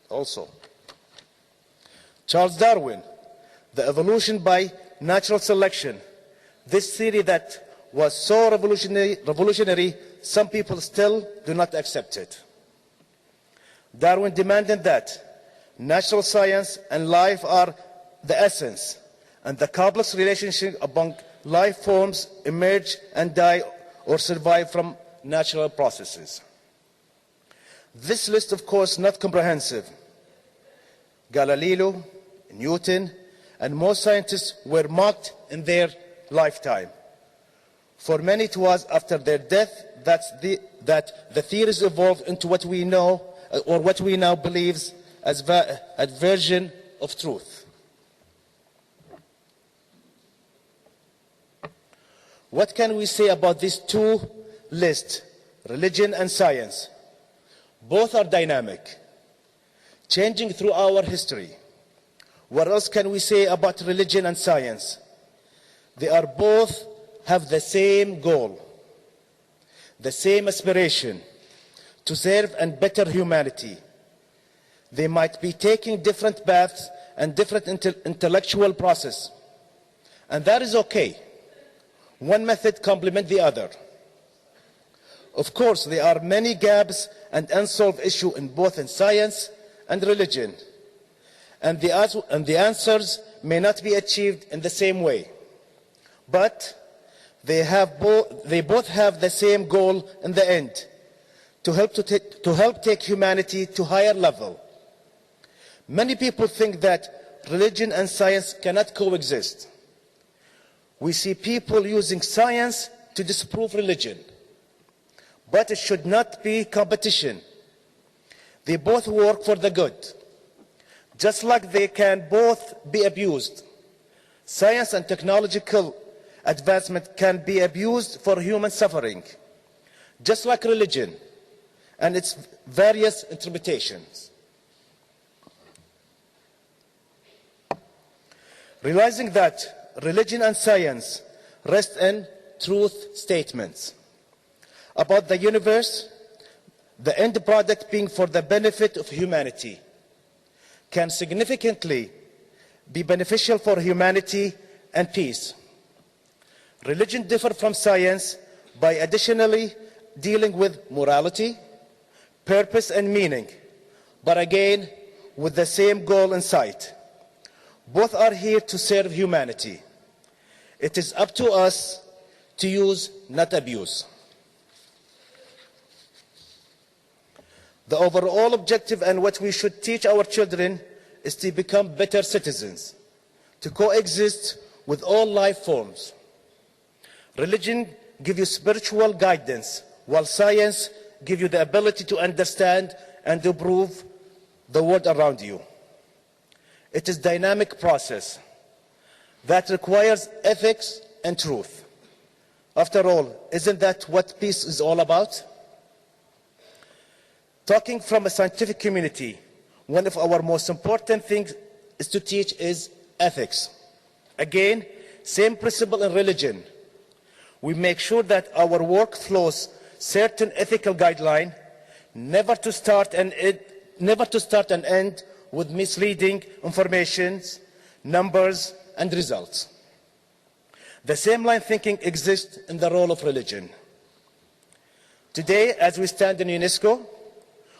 Also, Charles Darwin, the evolution by natural selection. This theory that was so revolutionary, some people still do not accept it. Darwin demanded that natural science and life are the essence, and the complex relationship among life forms emerge and die or survive from natural processes. This list, of course, not comprehensive. Galileo, Newton, and most scientists were mocked in their lifetime. For many, it was after their death that the theories evolved into what we know, or what we now believe as a version of truth. What can we say about these two lists, religion and science? Both are dynamic, changing through our history. What else can we say about religion and science? They are both have the same goal, the same aspiration to serve and better humanity. They might be taking different paths and different intellectual process, and that is okay. One method complements the other. Of course, there are many gaps and unsolved issues in both in science and religion, and the answers may not be achieved in the same way. But they both have the same goal in the end, to help take humanity to a higher level. Many people think that religion and science cannot coexist. We see people using science to disprove religion. But it should not be competition. They both work for the good. Just like they can both be abused. Science and technological advancement can be abused for human suffering, just like religion and its various interpretations. Realizing that religion and science rest in truth statements about the universe, the end product being for the benefit of humanity, can significantly be beneficial for humanity and peace. Religion differs from science by additionally dealing with morality, purpose, and meaning, but again, with the same goal in sight. Both are here to serve humanity. It is up to us to use, not abuse. The overall objective and what we should teach our children is to become better citizens, to coexist with all life forms. Religion gives you spiritual guidance, while science gives you the ability to understand and improve the world around you. It is a dynamic process that requires ethics and truth. After all, isn't that what peace is all about? Talking from a scientific community, one of our most important things is to teach is ethics. Again, same principle in religion. We make sure that our work follows certain ethical guidelines, never to start and end with misleading information, numbers, and results. The same line thinking exists in the role of religion. Today, as we stand in UNESCO,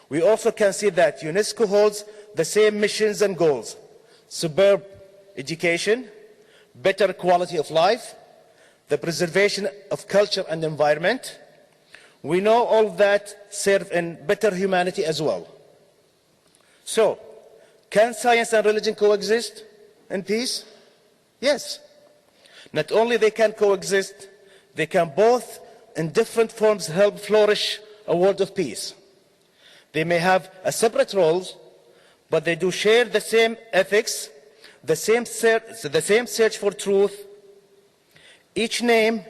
we also can see that UNESCO holds the same missions and goals: superb education, better quality of life, the preservation of culture and environment. We know all that serve in better humanity as well. So, can science and religion coexist in peace? Yes. Not only they can coexist, they can both in different forms help flourish a world of peace. They may have a separate roles, but they do share the same ethics, the same search for truth. Each name,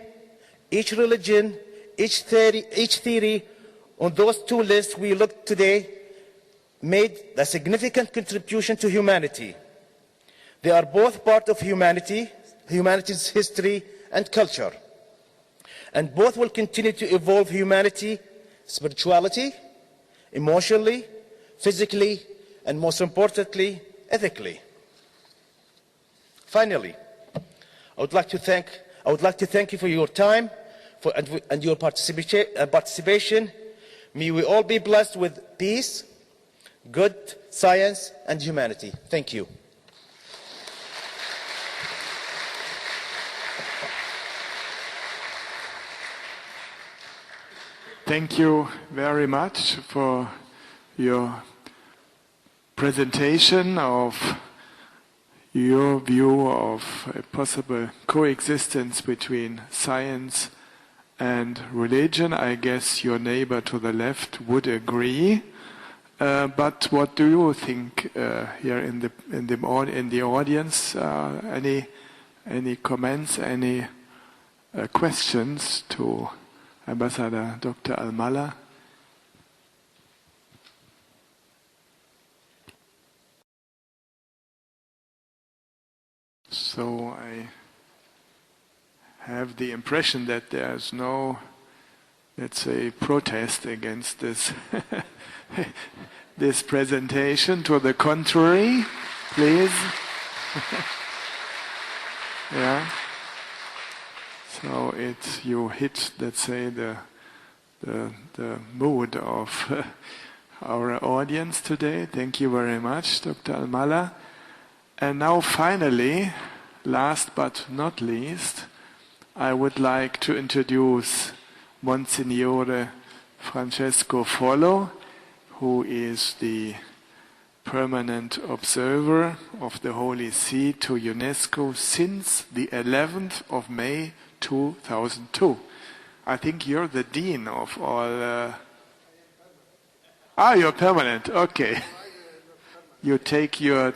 each religion, each theory on those two lists we looked today made a significant contribution to humanity. They are both part of humanity's history and culture. And both will continue to evolve humanity, spirituality, emotionally, physically, and most importantly, ethically. Finally, I would like to thank you for your time and your participation. May we all be blessed with peace, good science, and humanity. Thank you. Thank you very much for your presentation of your view of a possible coexistence between science and religion. I guess your neighbor to the left would agree. But what do you think here in the audience? Any comments? Any questions to Ambassador Dr. Al-Mulla? So I have the impression that there's no, let's say, protest against this this presentation. To the contrary, please. Yeah. So you hit, let's say, the mood of our audience today. Thank you very much, Dr. Al-Mulla. And now finally, last but not least, I would like to introduce Monsignor Francesco Follo, who is the permanent observer of the Holy See to UNESCO since the 11th of May 2002. I think you're the dean of all... you're permanent, okay. You take your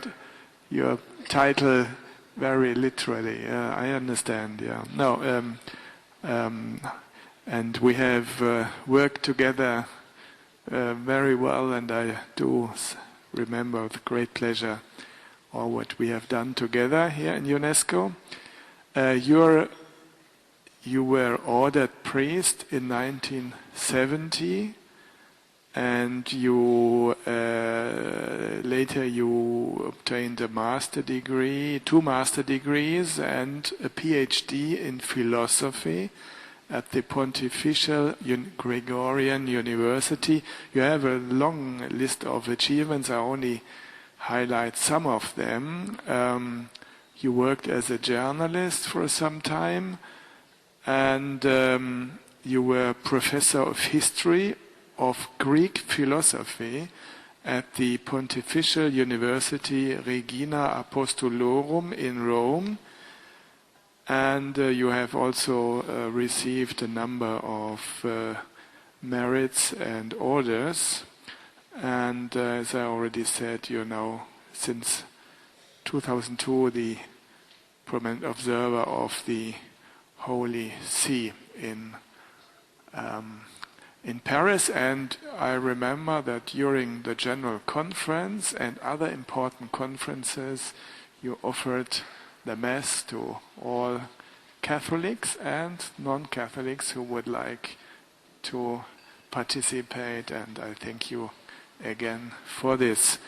title very literally. I understand. Yeah. No. And we have worked together very well, and I do remember with great pleasure all what we have done together here in UNESCO. You were ordered priest in 1970. And you later you obtained a master degree, 2 master degrees, and a PhD in philosophy at the Pontifical Gregorian University. You have a long list of achievements. I only highlight some of them. You worked as a journalist for some time, and you were professor of history of Greek philosophy at the Pontifical University Regina Apostolorum in Rome. And you have also received a number of merits and orders. And as I already said, you're now, since 2002, the permanent observer of the Holy See in Paris. And I remember that during the General Conference and other important conferences, you offered the Mass to all Catholics and non-Catholics who would like to participate, and I thank you again for this.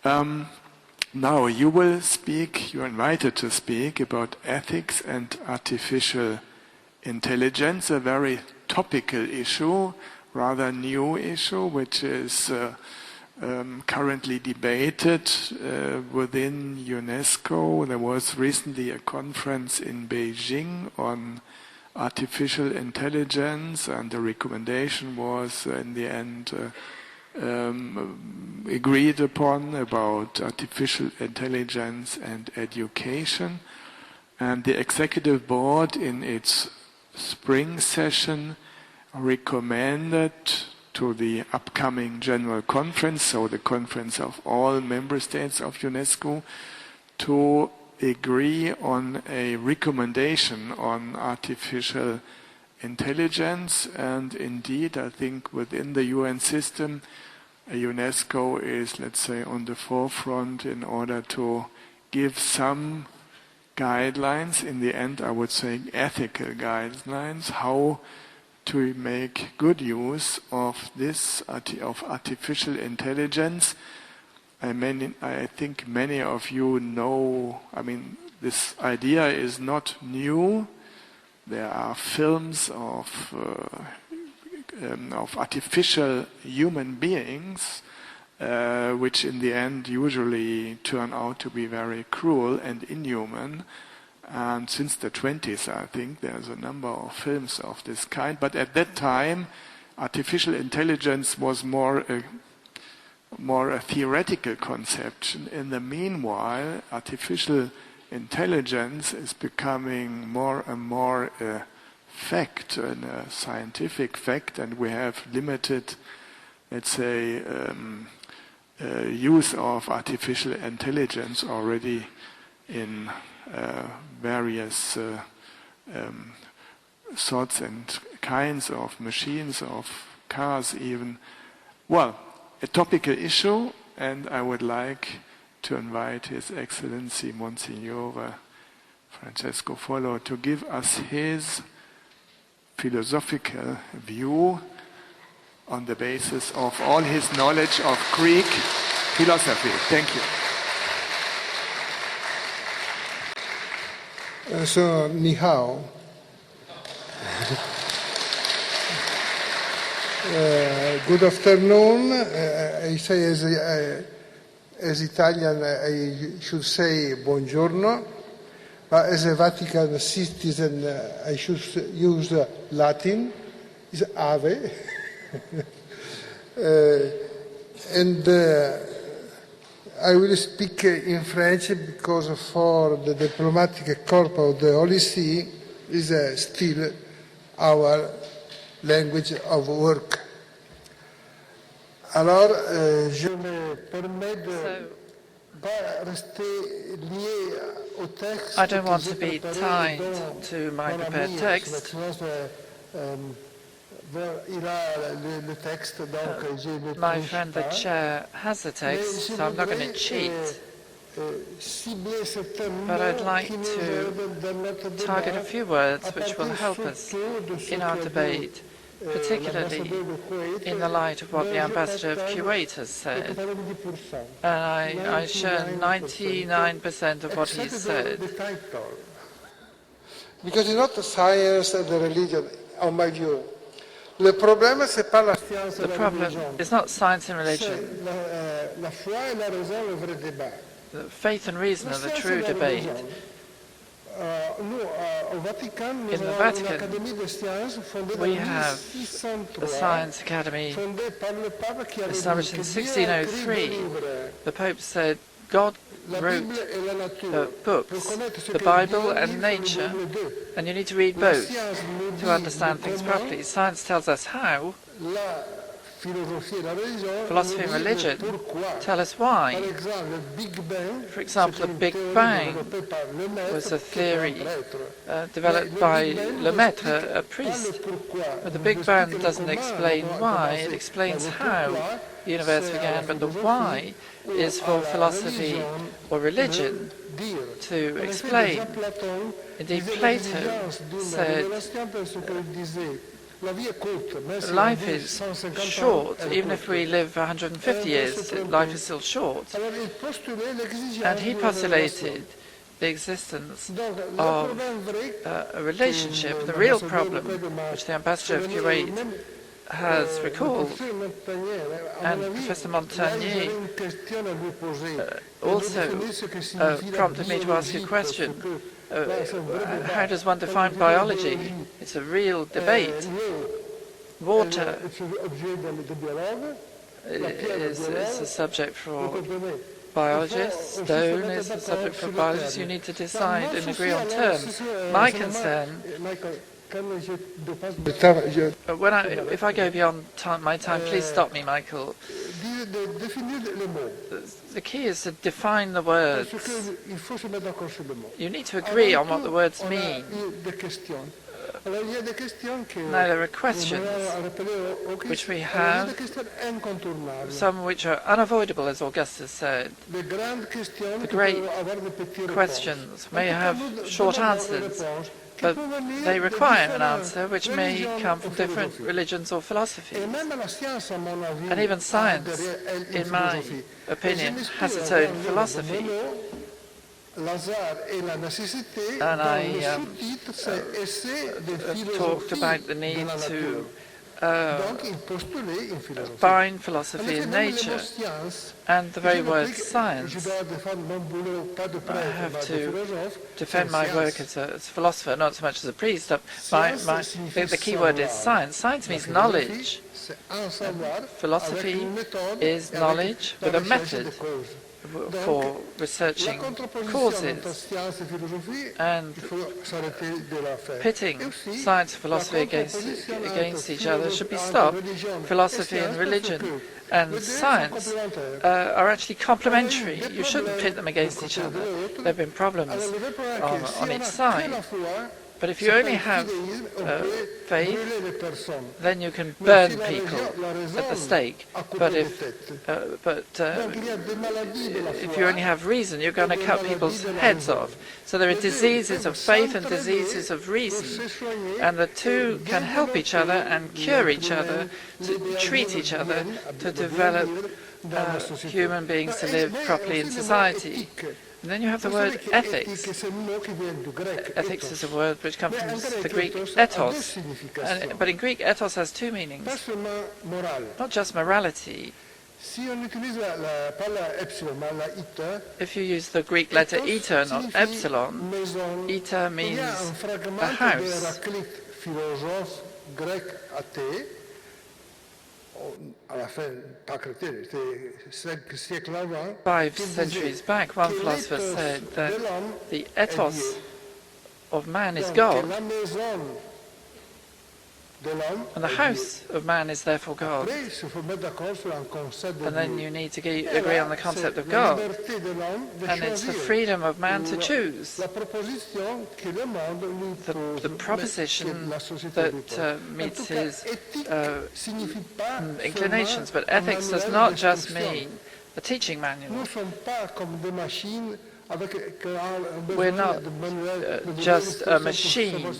Now you will speak, you're invited to speak about ethics and artificial intelligence, a very topical issue, rather new issue, which is currently debated within UNESCO. There was recently a conference in Beijing on artificial intelligence, and the recommendation was in the end agreed upon about artificial intelligence and education. And the executive board in its spring session recommended to the upcoming General Conference, so the conference of all member states of UNESCO, to agree on a recommendation on artificial intelligence. And indeed, I think within the UN system, UNESCO is, let's say, on the forefront in order to give some guidelines, in the end I would say ethical guidelines, how to make good use of this, of artificial intelligence. I think many of you know, this idea is not new. There are films of artificial human beings which in the end usually turn out to be very cruel and inhuman. And since the 20s, I think, there's a number of films of this kind. But at that time, artificial intelligence was more a theoretical conception. In the meanwhile, artificial intelligence is becoming more and more a fact, and a scientific fact, and we have limited, let's say, use of artificial intelligence already in various sorts and kinds of machines, of cars even. Well, a topical issue, and I would like to invite His Excellency Monsignor Francesco Follo to give us his philosophical view on the basis of all his knowledge of Greek philosophy. Thank you. So, ni hao. Good afternoon. I say as Italian, I should say buongiorno, but as a Vatican citizen, I should use Latin. It's ave. And I will speak in French because for the diplomatic corps of the Holy See is still our language of work. Alors, je me permets de pas rester lié au texte. I don't want to be tied to my prepared text. My friend the chair has the text, so I'm not going to cheat. But I'd like to target a few words which will help us in our debate, particularly in the light of what the Ambassador of Kuwait has said. And I share 99% of what he said. Because it's not the science and the religion, on my view. The problem is not science and religion. The faith and reason are the true debate. In the Vatican, we have a science academy established in 1603. The Pope said God wrote books, the Bible and nature, and you need to read both to understand things properly. Science tells us how. Philosophy and religion tell us why. For example, the Big Bang was a theory developed by Lemaitre, a priest. But the Big Bang doesn't explain why, it explains how the universe began, but the why is for philosophy or religion to explain. Indeed, Plato said, life is short. Even if we live 150 years, life is still short. And he postulated the existence of a relationship, the real problem, which the Ambassador of Kuwait has recalled. And Professor Montagnier also prompted me to ask a question. How does one define biology? It's a real debate. Water is a subject for biologists. Stone is a subject for biologists. You need to decide and agree on terms. My concern, if I go beyond my time, please stop me, Michael. The key is to define the words. You need to agree on what the words mean. Now, there are questions which we have, some which are unavoidable, as Augustus said. The great questions may have short answers, but they require an answer which may come from different religions or philosophies. And even science, in my opinion, has its own philosophy. And I talked about the need to bind philosophy and nature, and the very word science. I have to defend my work as a philosopher, not so much as a priest. The key word is science. Science means knowledge. Philosophy is knowledge with a method for researching causes, and pitting science and philosophy against each other should be stopped. Philosophy and religion and science are actually complementary. You shouldn't pit them against each other. There have been problems on each side. But if you only have faith, then you can burn people at the stake. But if you only have reason, you're going to cut people's heads off. So there are diseases of faith and diseases of reason, and the two can help each other and cure each other, to treat each other, to develop human beings to live properly in society. And then you have the word ethics. Ethics is a word which comes from the Greek ethos. But in Greek, ethos has two meanings. Not just morality. If you use the Greek letter eta, not epsilon, eta means a house. 5 centuries back, one philosopher said that the ethos of man is God, and the house of man is therefore God. And then you need to agree on the concept of God, and it's the freedom of man to choose. The proposition that meets his inclinations. But ethics does not just mean a teaching manual. We're not just a machine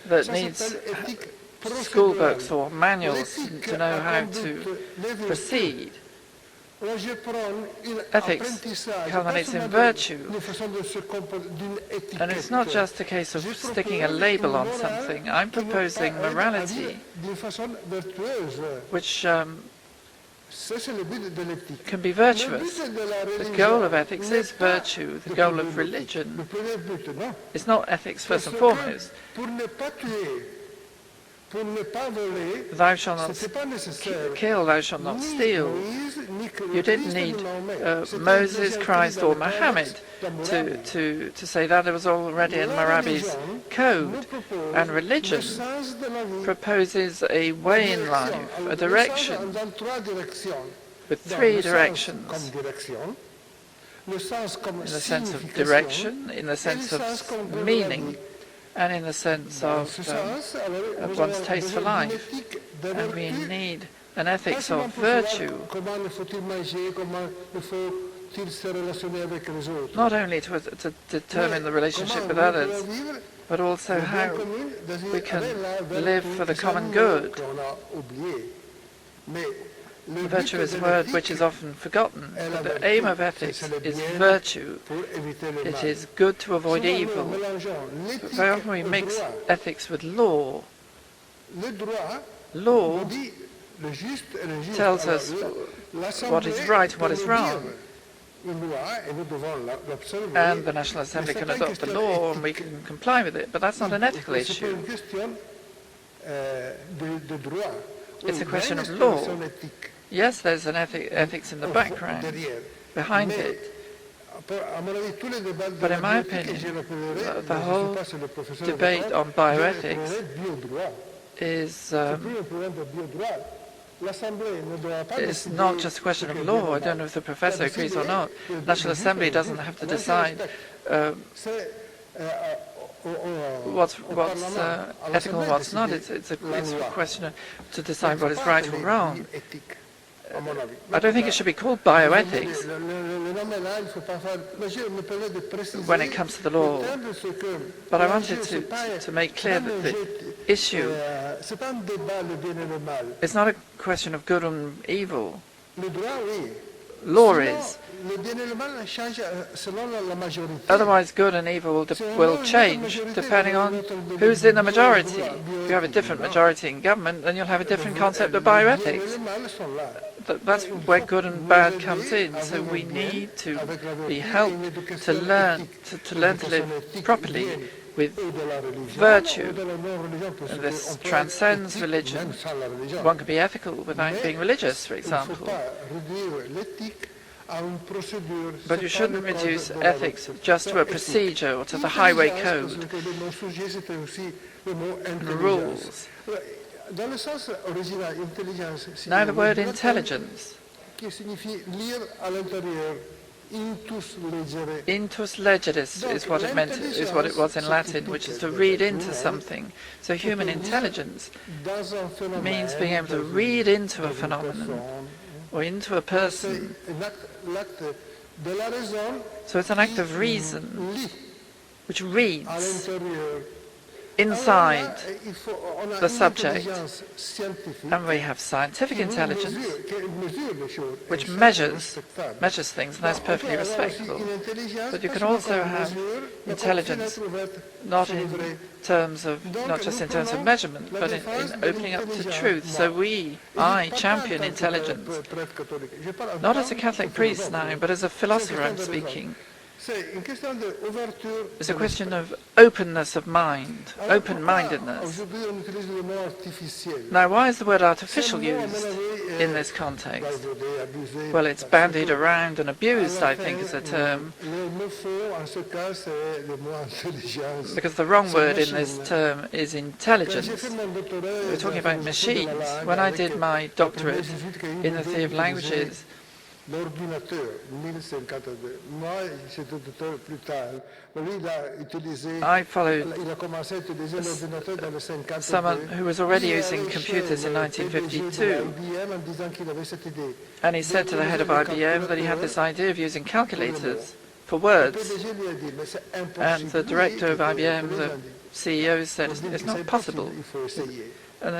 that needs school books or manuals to know how to proceed. Ethics culminates in virtue, and it's not just a case of sticking a label on something. I'm proposing morality, which can be virtuous. The goal of ethics is virtue. The goal of religion is not ethics first and foremost. Thou shalt not kill, thou shalt not steal. You didn't need Moses, Christ or Muhammad to say that. It was already in Marabi's code. And religion proposes a way in life, a direction, with 3 directions. In the sense of direction, in the sense of meaning, and in the sense of one's taste for life. And we need an ethics of virtue, not only to determine the relationship with others, but also how we can live for the common good. Virtue is a word which is often forgotten, but the aim of ethics is virtue. It is good to avoid evil. But very often we mix ethics with law. Law tells us what is right and what is wrong. And the National Assembly can adopt the law and we can comply with it, but that's not an ethical issue. It's a question of law. Yes, there's an ethics in the background, behind it. But in my opinion, the whole debate on bioethics is not just a question of law. I don't know if the professor agrees or not. The National Assembly doesn't have to decide what's ethical and what's not. It's a question to decide what is right or wrong. I don't think it should be called bioethics when it comes to the law. But I wanted to make clear that the issue is not a question of good and evil. Law is. Otherwise, good and evil will change depending on who's in the majority. If you have a different majority in government, then you'll have a different concept of bioethics. That's where good and bad comes in. So we need to be helped to learn to live properly with virtue. This transcends religion. One can be ethical without being religious, for example. But you shouldn't reduce ethics just to a procedure or to the highway code and rules. Now the word intelligence, intus legeris is what it meant, is what it was in Latin, which is to read into something. So human intelligence means being able to read into a phenomenon or into a person. So it's an act of reason, which reads inside the subject. And we have scientific intelligence, which measures things, and that's perfectly respectable. But you can also have intelligence not just in terms of measurement, but in opening up to truth. So I champion intelligence, not as a Catholic priest now, but as a philosopher I'm speaking. It's a question of openness of mind, open-mindedness. Now, why is the word artificial used in this context? Well, it's bandied around and abused, I think, as a term, because the wrong word in this term is intelligence. We're talking about machines. When I did my doctorate in the theory of languages, I followed someone who was already using computers in 1952, and he said to the head of IBM that he had this idea of using calculators for words, and the director of IBM, the CEO, said it's not possible. And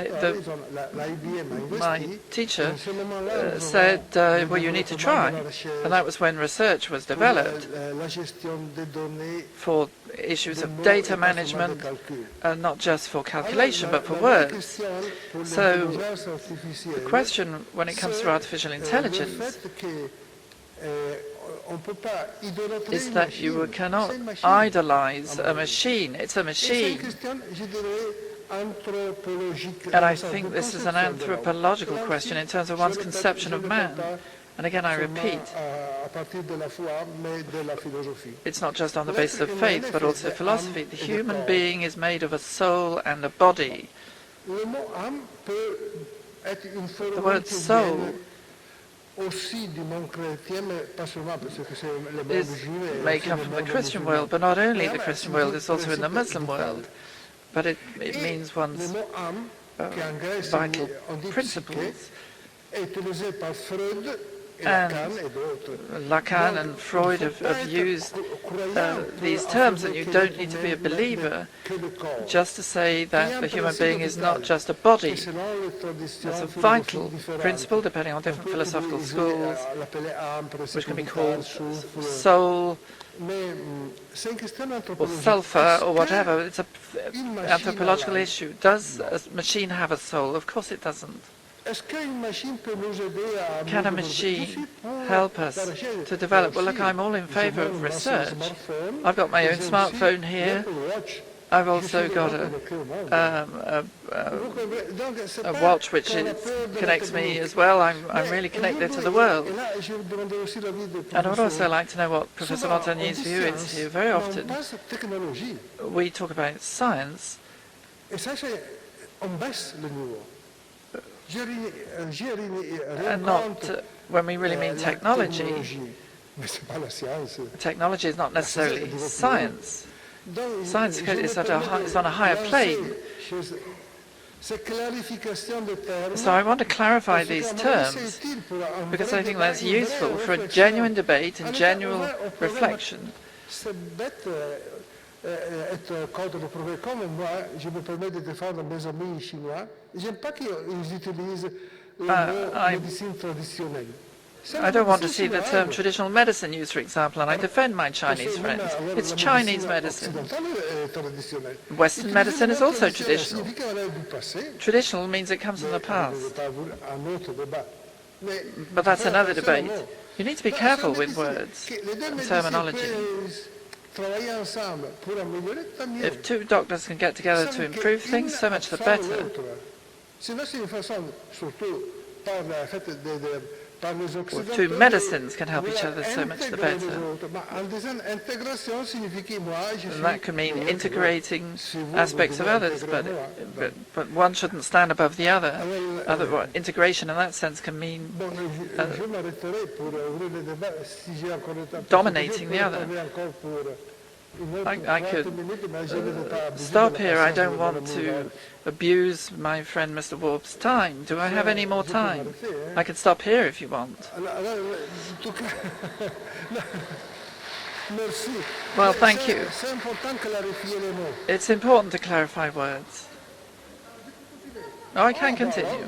my teacher said, well, you need to try. And that was when research was developed for issues of data management, not just for calculation, but for words. So the question when it comes to artificial intelligence is that you cannot idolize a machine. It's a machine. And I think this is an anthropological question in terms of one's conception of man. And again, I repeat, it's not just on the basis of faith, but also philosophy. The human being is made of a soul and a body. The word soul may come from the Christian world, but not only the Christian world, it's also in the Muslim world. But it means one's vital principles. And Lacan and Freud have used these terms, that you don't need to be a believer just to say that the human being is not just a body. It's a vital principle, depending on different philosophical schools, which can be called soul, or sulfur, or whatever. It's an anthropological issue. Does a machine have a soul? Of course it doesn't. Can a machine help us to develop? Well, look, I'm all in favor of research. I've got my own smartphone here. I've also got a watch which connects me as well. I'm really connected to the world. And I would also like to know what Professor Montagnier's view is here. Very often we talk about science, and not when we really mean technology. Technology is not necessarily science. Science is on a higher plane. So I want to clarify these terms, because I think that's useful for a genuine debate and genuine reflection. Être contre le progrès comme moi, je me permets de défendre mes amis chinois. J'aime pas qu'ils utilisent le mot médecine traditionnelle. I don't want to see the term traditional medicine used, for example, and I defend my Chinese friends. It's Chinese medicine. Western medicine is also traditional. Traditional means it comes from the past. But that's another debate. You need to be careful with words and terminology. travailler ensemble pour améliorer, tant mieux. If two doctors can get together to improve things, so much the better. Sinon, c'est une façon, surtout par le fait par les Or Occidentaux, two medicines can help each other, so much the intégrer les better. autres. En disant intégration signifie que moi, je And suis that can mean meilleur que integrating Si vous, aspects vous of pouvez others, intégrer moi. but one shouldn't stand above the other. Alors, Integration in that sense can mean bon, je m'arrêterai pour ouvrir le débat si j'ai encore le temps. dominating Je the peux other. parler encore pour une autre I 30 could minutes, mais je ne veux pas abuser stop de la here. I patience don't de want Madame to Moulin. abuse my friend Mr. Worbs' time. Do I have any more Je peux time? m'arrêter, hein. I can stop here if you want. Alors, en tout cas, merci. Well, thank you. C'est important de clarifier les mots. It's important to clarify words. Oh, I can continue.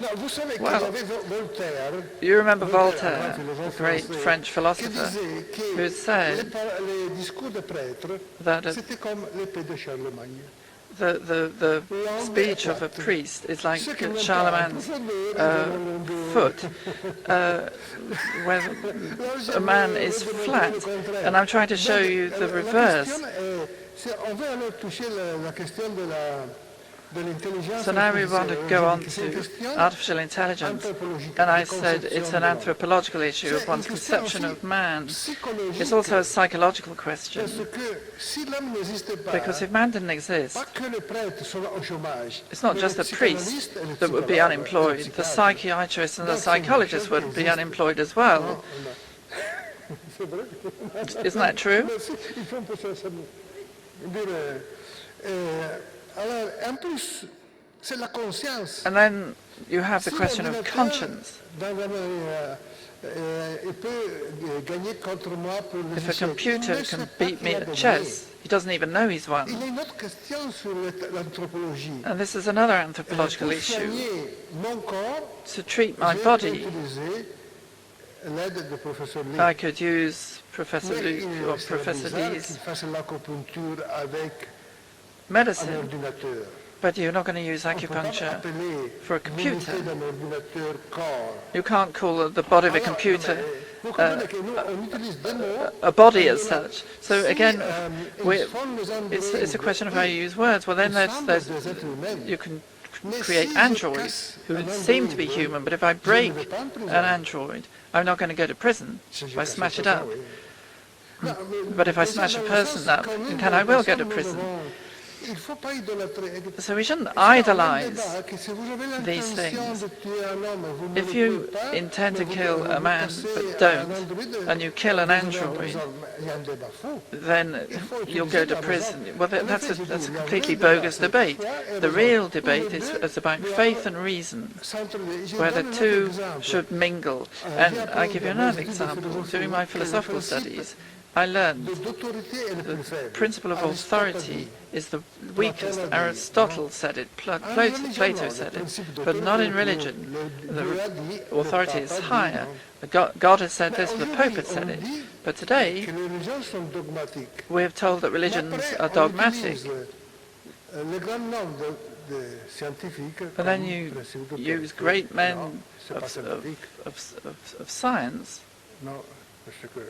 Non, vous savez Well, qu'il y avait Voltaire You remember Voltaire, Voltaire, un philosophe the great français, French qui philosopher, disait que who said les discours de prêtres, that c'était comme l'épée de Charlemagne. the speech of a priest is like Charlemagne's foot, where a man is flat. And I'm trying to show you the reverse. On veut alors toucher la question de l'intelligence So now we want to artificielle. go on C'est une to question artificial intelligence. anthropologique, And I de said conception it's an de l'homme. anthropological issue of one's C'est une question conception aussi of man. psychologique, It's also a psychological question. parce que si l'homme n'existait pas, Because if man didn't exist, pas que le prêtre soit au chômage, it's not mais just le the priest psychanalyste et le that would be psychologue, unemployed. et le The psychiatre. psychiatrist and the Donc, c'est une psychologist chose would qui be existe. unemployed as well. C'est vrai. Isn't that true? Merci. Il faut un peu ça dire, alors, en plus, c'est la conscience. And then you have the Si question of l'ordinateur, conscience. Il peut gagner contre moi pour les If a échecs. computer Il ne can sait pas beat qu'il me a at gagné. chess, he doesn't even know he's Il y a won. une autre question sur l'anthropologie. And this is another Pour anthropological issue. soigner mon corps, To treat my j'ai body, utilisé l'aide de professeur Lee. I could use Professor Mais Luke il or serait Professor bizarre Lee's qu'il fasse l'acupuncture avec un medicine, ordinateur. but you're not going to use On ne peut pas acupuncture appeler for a computer. l'unité d'un ordinateur corps. You can't call the body of a computer Vous comprenez que nous, on utilise des mots. a body as such. So again, Ils font les androïdes. it's a question of how you use words. Well, then Ils semblent there's des êtres humains. you can Mais create si je androids casse who un seem to be androïde, human, but if I break je ne vais pas en prison. an android, I'm not going to go to prison Si je if I casse smash une it up. personne, oui. Non, mais But if I déjà, smash a dans le person sens up, quand même, then I dans will le go to sens, prison. il faut pas idolâtrer. So we shouldn't Parce qu'on idolize débat que si vous avez these l'intention things. de tuer un homme, vous ne If le you tuez pas, intend to mais kill vous a man cassez but un don't, androïde, and you kill an vous allez en android, prison. Il y a un débat fou. then Il faut you'll utiliser go to la prison. raison. Well, En that's effet, a c'est tout. completely Le vrai bogus débat, debate. c'est foi et The raison. real Tous debate les is deux about doivent faith and reason, s'entremêler. Je where the donne un autre two exemple. should mingle. J'ai And appris I give you dans mes another études de example. philosophie During my que le philosophical principe studies, I learned d'autorité est le the plus faible. principle of Aristote a authority dit. is the weakest. Aristotle said it, Plato said it, but not in religion. The authority is higher. God has said this, the Pope has said it. But today, Que les religions sont dogmatiques. we have told that religions are dogmatic. Les grands noms de scientifiques, But then comme you principe de use Plato. great men Non, c'est pas of scientifique. science. Non, parce que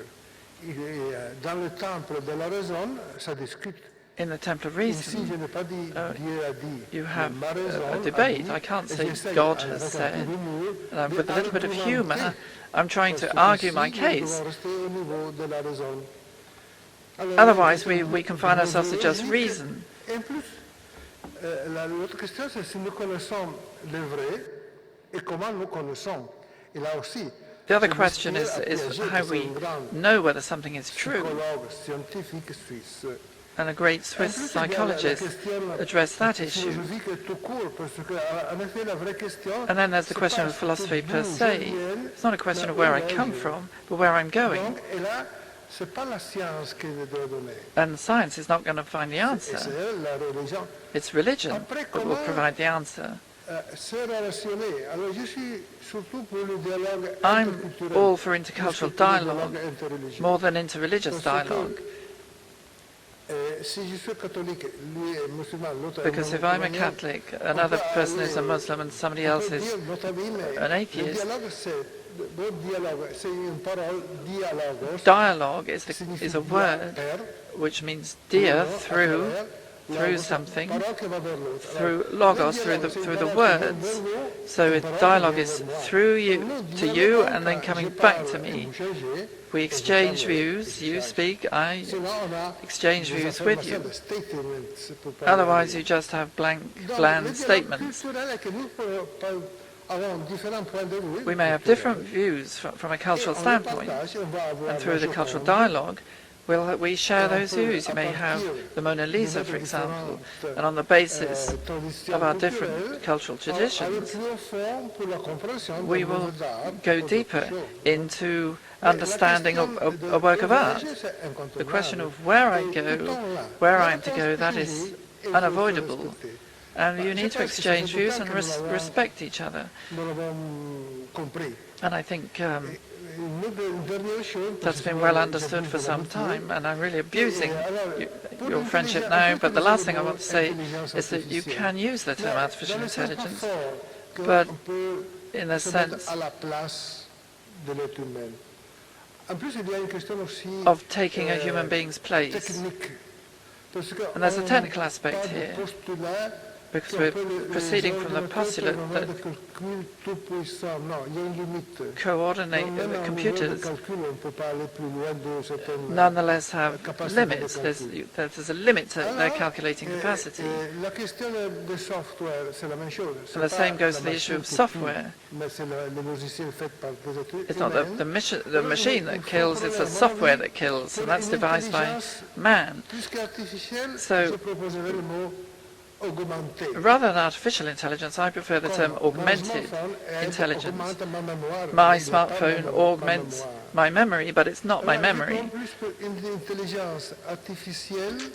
dans le temple de la raison, ça discute. In the Temple of Ici, je Reason, n'ai pas dit Dieu a dit. you have Ma raison a a debate. dit, I can't et say j'essaie, God avec has un said. peu d'humour, And with a little bit of d'argumenter. humour, I'm trying Parce to que argue ici, my nous case. devons rester au niveau de la raison. Alors, Otherwise, la we confine ourselves to just reason. En plus, l'autre question, c'est si nous connaissons le vrai et comment nous connaissons. Et là aussi, The other je question m'inspire à is Piaget, how qui est we un grand know whether something is true. psychologue scientifique suisse. And a great En Swiss plus, il y a la psychologist question addressed that issue. philosophique tout court, parce que, en effet, la vraie question, And then there's the c'est question pas of philosophy per d'où je se. viens, It's not a question mais of where où I come vais-je. from, but where I'm going. Donc, et là, c'est pas la science qui doit donner. And science is not going to find the Et answer. c'est la religion. It's religion Après, that will comment provide the answer. Se relationner. Alors, je suis surtout pour le dialogue I'm interculturel. all for plus intercultural que pour le dialogue, dialogue interreligieux. more than interreligious Parce que, dialogue. Si je suis catholique, lui est musulman, l'autre est Because if I'm a musulman, Catholic, another person is a Muslim, and somebody on else peut is dire notre avis, mais an le atheist. dialogue, c'est une parole, dialogue. Dialogue is a Signifie word père, which means dear, through something, through logos, through the words. So dialogue is through you, to you, and then coming back to me. We exchange views, you speak, I exchange views with you. Otherwise you just have bland statements. We may have different views from a cultural standpoint, and through the cultural dialogue, we share those views. You may have the Mona Lisa, for example, and on the basis of our different cultural traditions, we will go deeper into understanding a work of art. The question of where I go, where I am to go, that is unavoidable. And you need to exchange views and respect each other. And I think that's been well understood for some time, and I'm really abusing your friendship now. But the last thing I want to say is that you can use the term artificial intelligence, but in the sense of taking a human being's place. And there's a technical aspect here, because we're proceeding from the postulate that computers nonetheless have limits. There's a limit to their calculating capacity. And the same goes to the issue of software. It's not the machine that kills, it's the software that kills, and that's devised by man. So, rather than artificial intelligence, I prefer the term augmented intelligence. My smartphone augments my memory, but it's not my memory.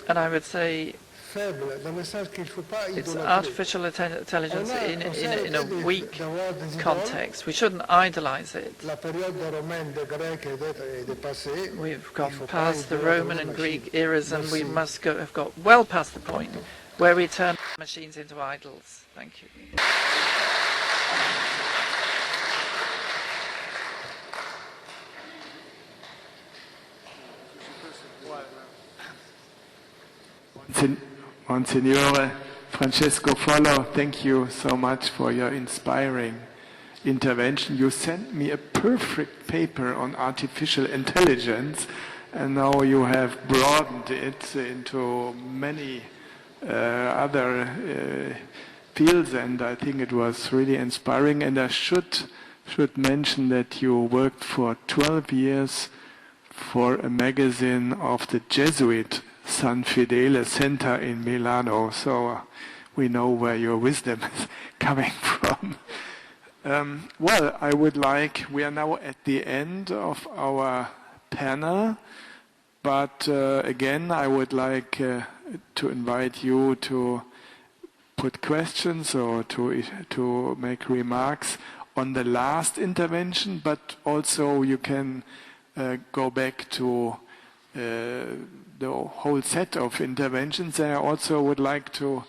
And I would say it's artificial intelligence in a weak context. We shouldn't idolize it. We've gone past the Roman and Greek eras, and we must have got well past the point where we turn machines into idols. Thank you. Monsignor Francesco Follo, thank you so much for your inspiring intervention. You sent me a perfect paper on artificial intelligence, and now you have broadened it into many other fields, and I think it was really inspiring. And I should mention that you worked for 12 years for a magazine of the Jesuit San Fedele Center in Milano, so we know where your wisdom is coming from. Well, we are now at the end of our panel, but again, I would like to invite you to put questions or to make remarks on the last intervention, but also you can go back to the whole set of interventions. And I also would like to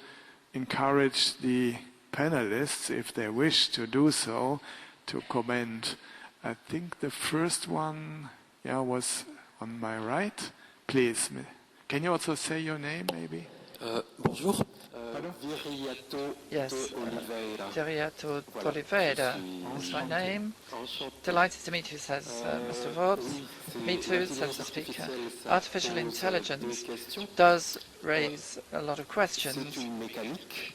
encourage the panelists, if they wish to do so, to comment. I think the first one was on my right. Please, can you also say your name, maybe? Bonjour. Yes, Viriato D'Oliveira is my name. Delighted to meet you, says Mr. Worbs. Me too, says the speaker. Artificial intelligence does raise a lot of questions.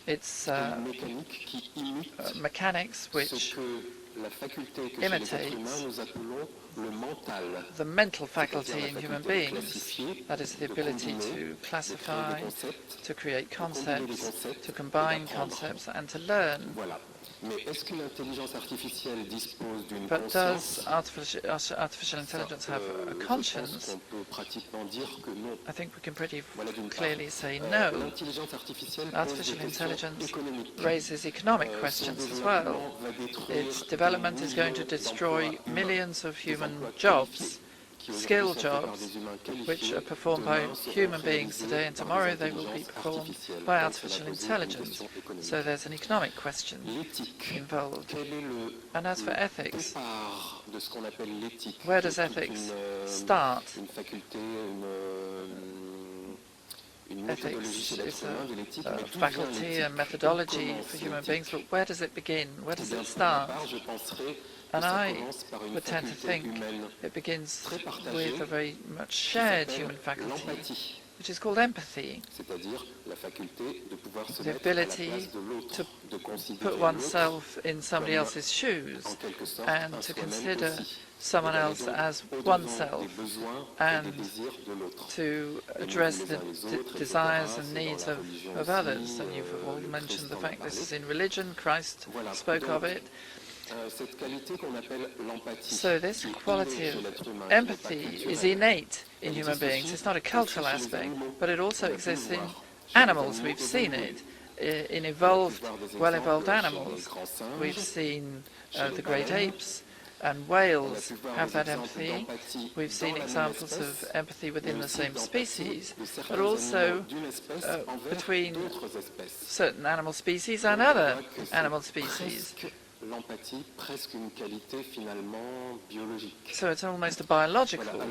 It's mechanics which imitates the mental faculty in human beings. That is the ability to classify, to create concepts, to combine concepts, and to learn. But does artificial intelligence have a conscience? I think we can pretty clearly say no. Artificial intelligence raises economic questions as well. Its development is going to destroy millions of human jobs, skilled jobs, which are performed by human beings today, and tomorrow they will be performed by artificial intelligence. So there's an economic question involved. And as for ethics, where does ethics start? ethics is a faculty and methodology for human beings, but where does it begin? Where does it start? And I would tend to think it begins with a very much shared human faculty, which is called empathy, the ability to put oneself in somebody else's shoes and to consider someone else as oneself and to address the desires and needs of others. And you've all mentioned the fact this is in religion, Christ spoke of it. So this quality of empathy is innate in human beings. It's not a cultural aspect, but it also exists in animals. We've seen it in evolved, well-evolved animals. We've seen the great apes and whales have that empathy. We've seen examples of empathy within the same species, but also between certain animal species and other animal species. So it's almost a biological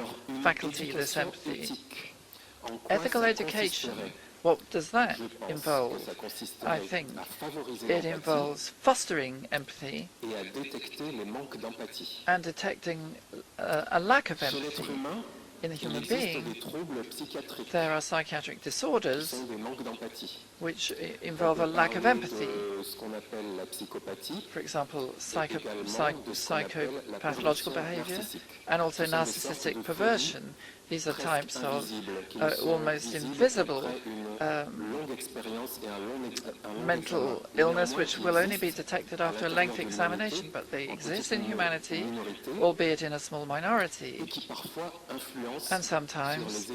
faculty, this empathy. Ethical education, what does that involve? I think it involves fostering empathy and detecting a lack of empathy. In the human being, there are psychiatric disorders which involve a lack of empathy. For example, psychopathological behavior and also narcissistic perversion. These are types of almost invisible mental illness which will only be detected after a lengthy examination, but they exist in humanity, albeit in a small minority. And sometimes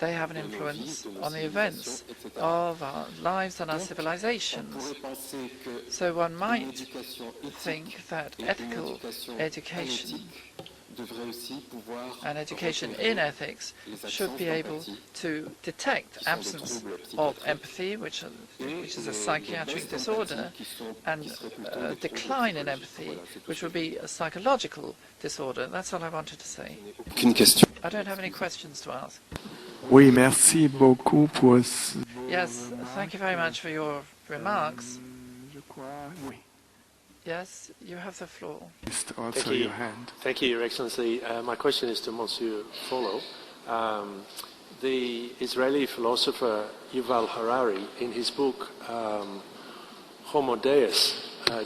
they have an influence on the events of our lives and our civilizations. So one might think that ethical education and education in ethics should be able to detect absence of empathy, which is a psychiatric disorder, and decline in empathy, which would be a psychological disorder. That's all I wanted to say. I don't have any questions to ask. Oui, merci beaucoup pour... Yes, thank you very much for your remarks. Oui. Yes, you have the floor. Also your hand. Thank you, Your Excellency. My question is to Monsieur Follo. The Israeli philosopher Yuval Harari, in his book Homo Deus,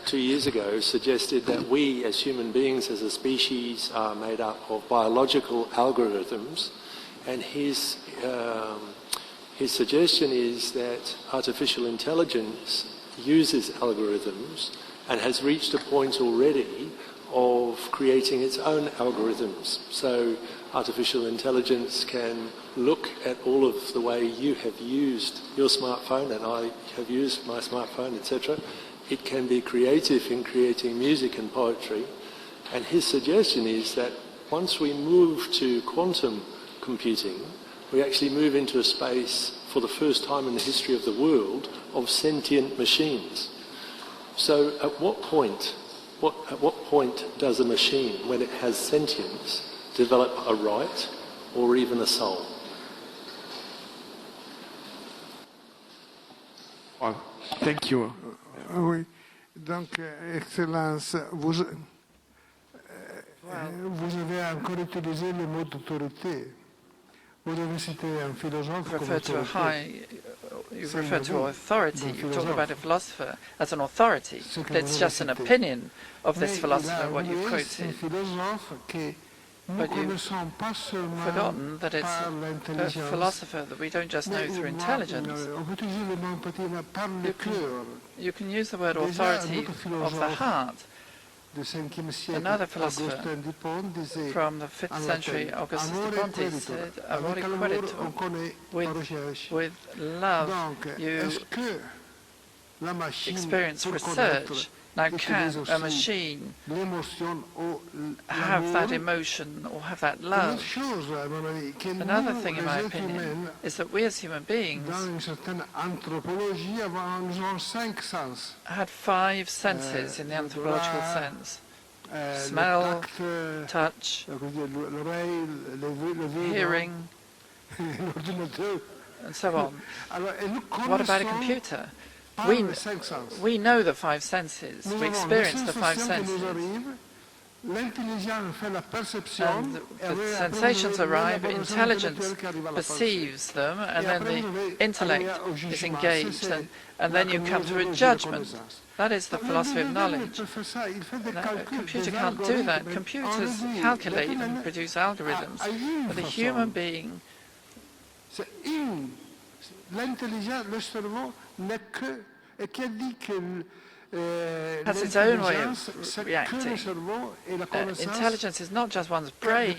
2 years ago, suggested that we as human beings, as a species, are made up of biological algorithms, and his suggestion is that artificial intelligence uses algorithms and has reached a point already of creating its own algorithms. So artificial intelligence can look at all of the way you have used your smartphone and I have used my smartphone, etc. It can be creative in creating music and poetry. And his suggestion is that once we move to quantum computing, we actually move into a space for the first time in the history of the world of sentient machines. So at what point does a machine, when it has sentience, develop a right or even a soul? Well, thank you. Oui. Donc, Excellence, vous avez encore utilisé le mot d'autorité. Vous avez cité un philosophe comme autorité. You refer to authority. You talk about a philosopher as an authority. It's just an opinion of this philosopher, what you quoted. But you've forgotten that it's a philosopher that we don't just know through intelligence. You can use the word authority of the heart. Another philosopher from the 5th century, Augustus de Ponte, said, amore quaeritur, with love you experience research. Now, can a machine have that emotion or have that love? Another thing, in my opinion, is that we as human beings had 5 senses in the anthropological sense. Smell, touch, hearing, and so on. What about a computer? We know the five senses. We experience the five senses. And the sensations arrive, intelligence perceives them, and then the intellect is engaged, and then you come to a judgment. That is the philosophy of knowledge. Now, a computer can't do that. Computers calculate and produce algorithms, but the human being has its own way of reacting. Intelligence is not just one's brain.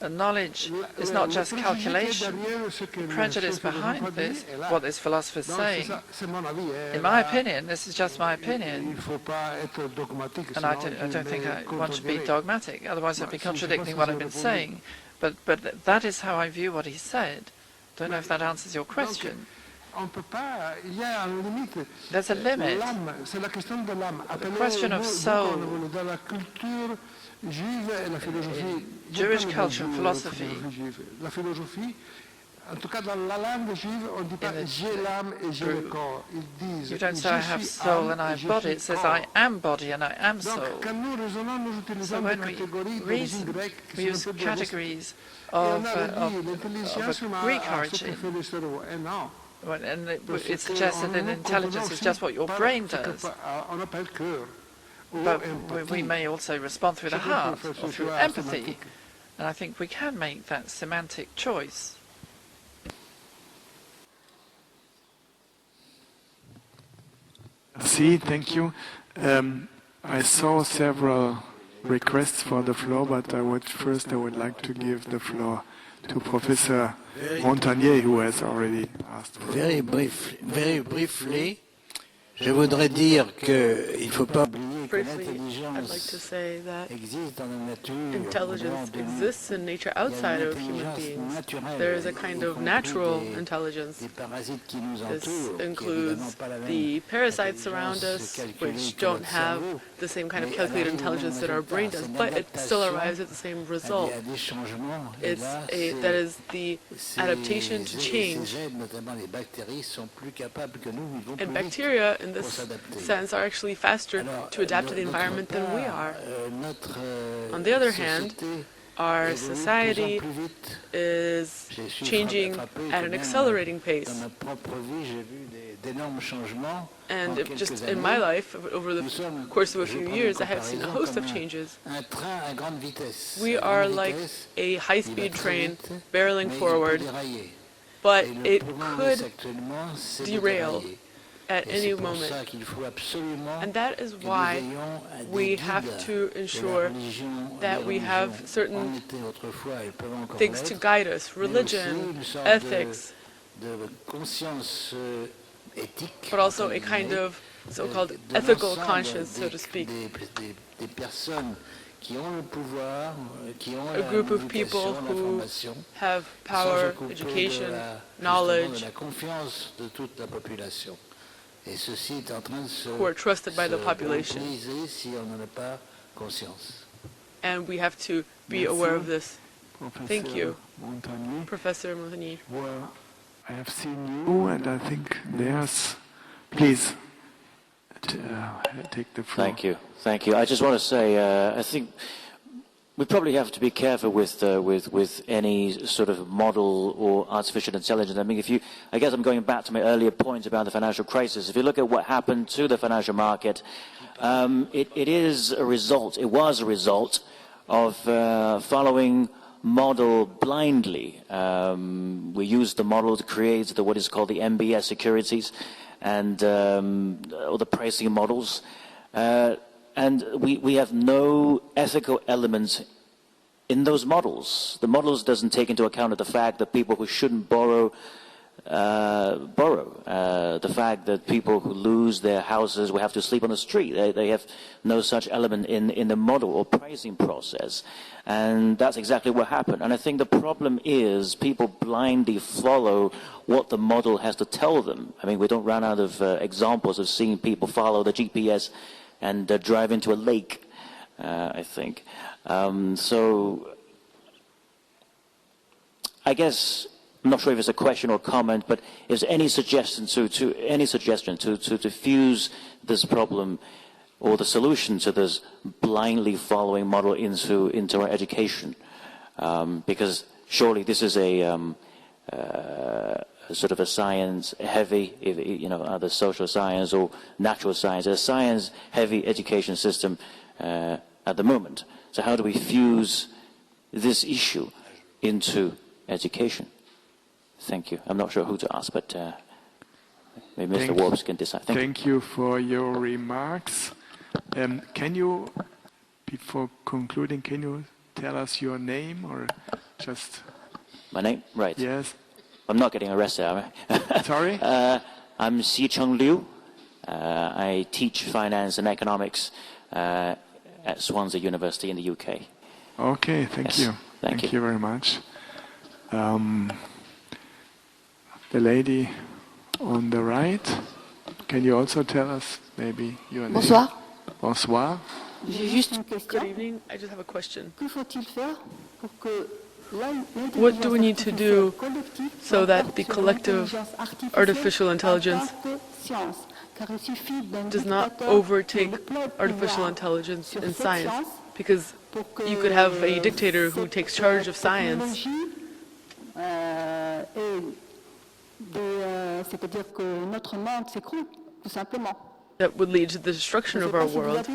And knowledge is not just calculation. The prejudice behind this, what this philosopher is saying, in my opinion, this is just my opinion, and I don't think one should be dogmatic, otherwise I'd be contradicting what I've been saying. But that is how I view what he said. Don't know if that answers your question. There's a limit. The question of soul. In Jewish culture and philosophy, in you don't say I have soul and I have body, it says I am body and I am soul. So when we reason, we use categories of a Greek origin. And it suggests that intelligence is just what your brain does. But we may also respond through the heart or through empathy. And I think we can make that semantic choice. Thank you. I saw several requests for the floor, but I would like to give the floor to Professor Montagnier, who has already asked for it. Very briefly, je voudrais dire qu'il ne faut pas oublier que Briefly, I'd like to say that intelligence exists in nature outside of human beings. There is a kind of natural intelligence. This includes the parasites around us, which don't have the same kind of calculated intelligence that our brain does, but it still arrives at the same result. That is the adaptation to change. And bacteria, in this sense, are actually faster to adapt to the environment than we are. On the other hand, our society is changing at an accelerating pace. And just in my life, over the course of a few years, I have seen a host of changes. We are like a high-speed train barreling forward, but it could derail at any moment. And that is why we have to ensure that we have certain things to guide us, religion, ethics, but also a kind of so-called ethical conscience, so to speak. A group of people who have power, education, knowledge, who are trusted by the population. And we have to be aware of this. Thank you, Professor Montagnier. Well, I have seen you, and I think there's... Please, take the floor. Thank you. I just want to say, I think we probably have to be careful with any sort of model or artificial intelligence. I mean, I guess I'm going back to my earlier point about the financial crisis. If you look at what happened to the financial market, it was a result of following model blindly. We used the model to create what is called the MBS securities and all the pricing models. And we have no ethical elements in those models. The models doesn't take into account the fact that people who shouldn't borrow. The fact that people who lose their houses will have to sleep on the street. They have no such element in the model or pricing process. And that's exactly what happened. And I think the problem is people blindly follow what the model has to tell them. I mean, we don't run out of examples of seeing people follow the GPS and drive into a lake, I think. So I guess I'm not sure if it's a question or comment, but is any suggestion to fuse this problem or the solution to this blindly following model into our education? Because surely this is a sort of a science-heavy, either social science or natural science, a science-heavy education system at the moment. So how do we fuse this issue into education? Thank you. I'm not sure who to ask, but maybe Mr. Worbs can decide. Thank you for your remarks. Can you, before concluding, can you tell us your name or just... My name? Right. Yes. I'm not getting arrested, am I? Sorry? I'm Xicheng Liu. I teach finance and economics at Swansea University in the UK. Okay, thank you. Thank you very much. The lady on the right, can you also tell us maybe your name? Bonsoir. Bonsoir. Good evening. I just have a question. What do we need to do so that the collective artificial intelligence does not overtake artificial intelligence in science? Because you could have a dictator who takes charge of science. That would lead to the destruction of our world.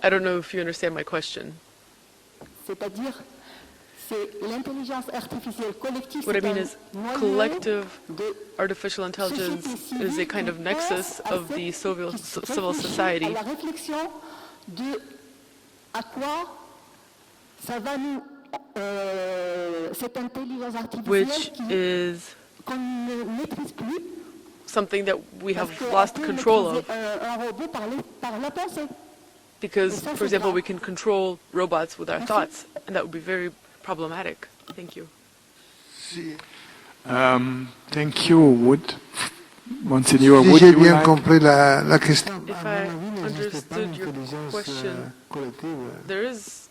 I don't know if you understand my question. What I mean is, collective artificial intelligence is a kind of nexus of the civil society, which is something that we have lost control of. Because, for example, we can control robots with our thoughts, and that would be very problematic. Thank you. Thank you. Monsignor, would you like... If I understood your question, there is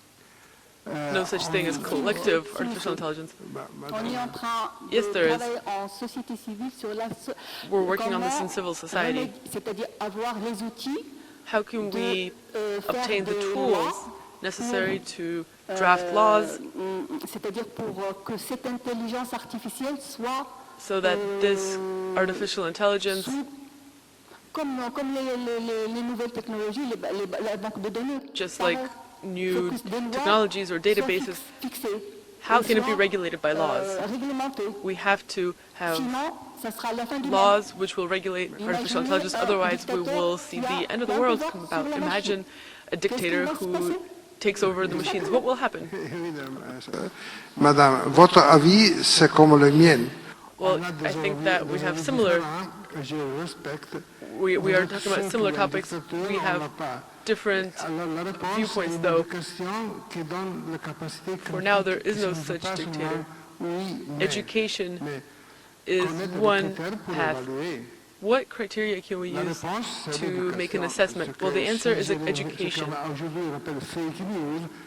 no such thing as collective artificial intelligence. Yes, there is. We're working on this in civil society. How can we obtain the tools necessary to draft laws so that this artificial intelligence, just like new technologies or databases, how can it be regulated by laws? We have to have laws which will regulate artificial intelligence, otherwise we will see the end of the world come about. Imagine a dictator who takes over the machines. What will happen? Madame, votre avis, c'est comme le mien. Well, I think that we have similar... We are talking about similar topics. We have different viewpoints, though. For now, there is no such dictator. Education is one path. What criteria can we use to make an assessment? Well, the answer is education.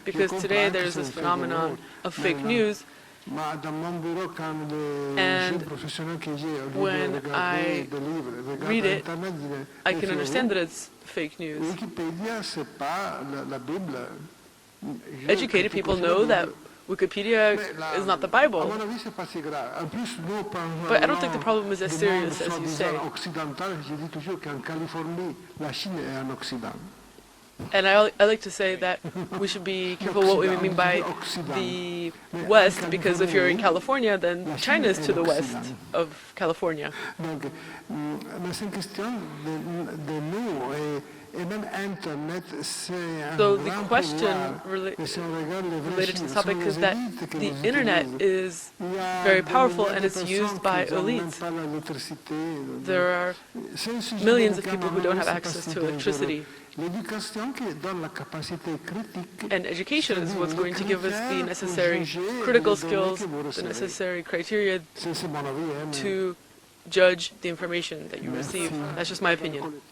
Because today there's this phenomenon of fake news, and when I read it, I can understand that it's fake news. Educated people know that Wikipedia is not the Bible. But I don't think the problem is as serious as you say. And I like to say that we should be careful what we mean by the West, because if you're in California, then China is to the west of California. So the question related to this topic is that the internet is very powerful and it's used by elites. There are millions of people who don't have access to electricity. And education is what's going to give us the necessary critical skills, the necessary criteria to judge the information that you receive. That's just my opinion.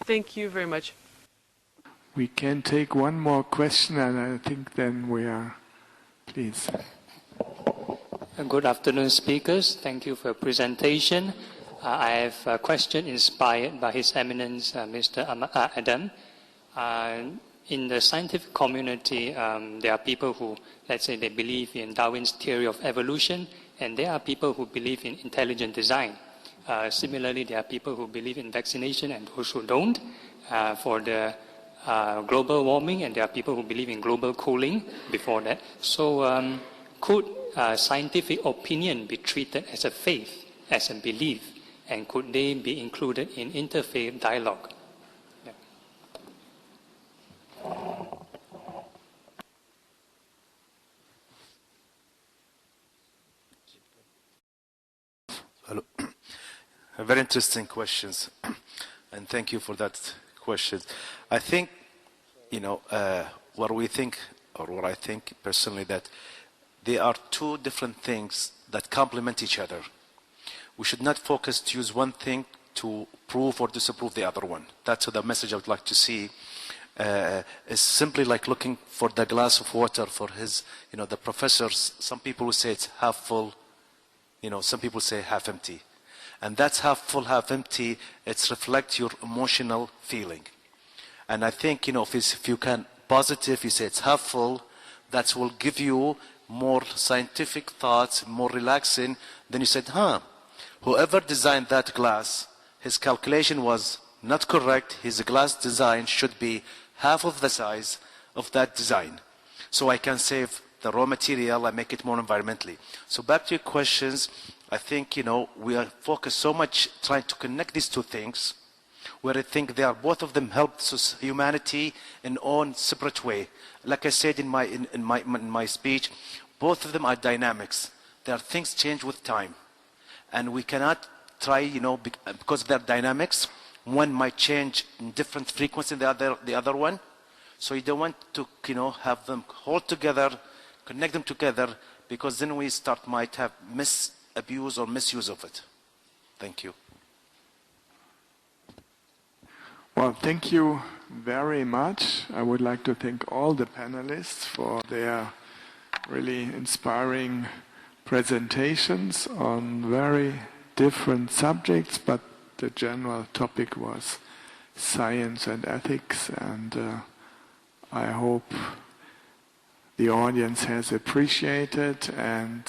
Thank you very much. We can take one more question, and I think then we are... Please. Good afternoon, speakers. Thank you for your presentation. I have a question inspired by His Eminence, Mr. Adam. In the scientific community, there are people who, let's say, they believe in Darwin's theory of evolution, and there are people who believe in intelligent design. Similarly, there are people who believe in vaccination and those who don't for the global warming, and there are people who believe in global cooling before that. So could scientific opinion be treated as a faith, as a belief, and could they be included in interfaith dialogue? Yeah. Hello. Very interesting questions, and thank you for that question. I think, what we think, or what I think personally, that there are two different things that complement each other. We should not focus to use one thing to prove or disapprove the other one. That's the message I would like to see. Is simply like looking for the glass of water for his, the professors. Some people will say it's half full, some people say half empty. And that's half full, half empty. It's reflect your emotional feeling. And I think, if you can positive, you say it's half full, that will give you more scientific thoughts, more relaxing. Then you said, whoever designed that glass, his calculation was not correct. His glass design should be half of the size of that design. So I can save the raw material and make it more environmentally. So back to your questions, I think, we are focused so much trying to connect these two things, where I think they are, both of them help humanity in own separate way. Like I said in my speech, both of them are dynamics. There are things change with time. And we cannot try, because they're dynamics, one might change in different frequency than the other one. So you don't want to, have them hold together, connect them together, because then we might have abuse or misuse of it. Thank you. Well, thank you very much. I would like to thank all the panelists for their really inspiring presentations on very different subjects, but the general topic was science and ethics, and I hope the audience has appreciated and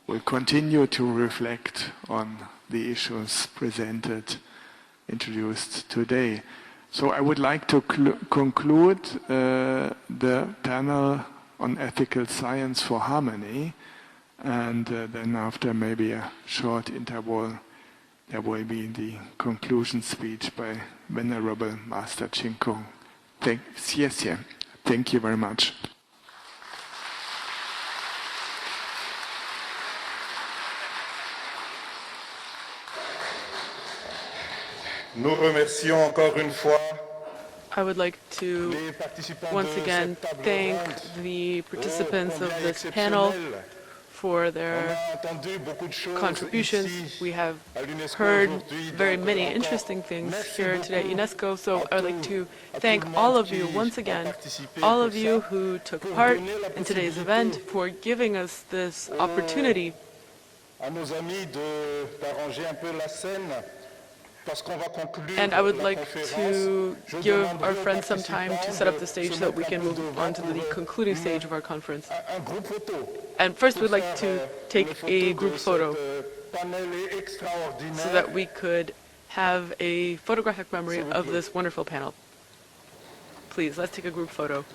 will continue to reflect on the issues introduced today. So I would like to conclude the panel on ethical science for harmony, and then after maybe a short interval, there will be the conclusion speech by Venerable Master Ching Kung. Thank you very much. Nous remercions encore une fois. I would like to once again thank the participants of this panel for their contributions. We have heard very many interesting things here today at UNESCO, so I would like to thank all of you once again, all of you who took part in today's event, for giving us this opportunity. And I would like to give our friends some time to set up the stage so that we can move on to the concluding stage of our conference. And first we'd like to take a group photo so that we could have a photographic memory of this wonderful panel. Please, let's take a group photo.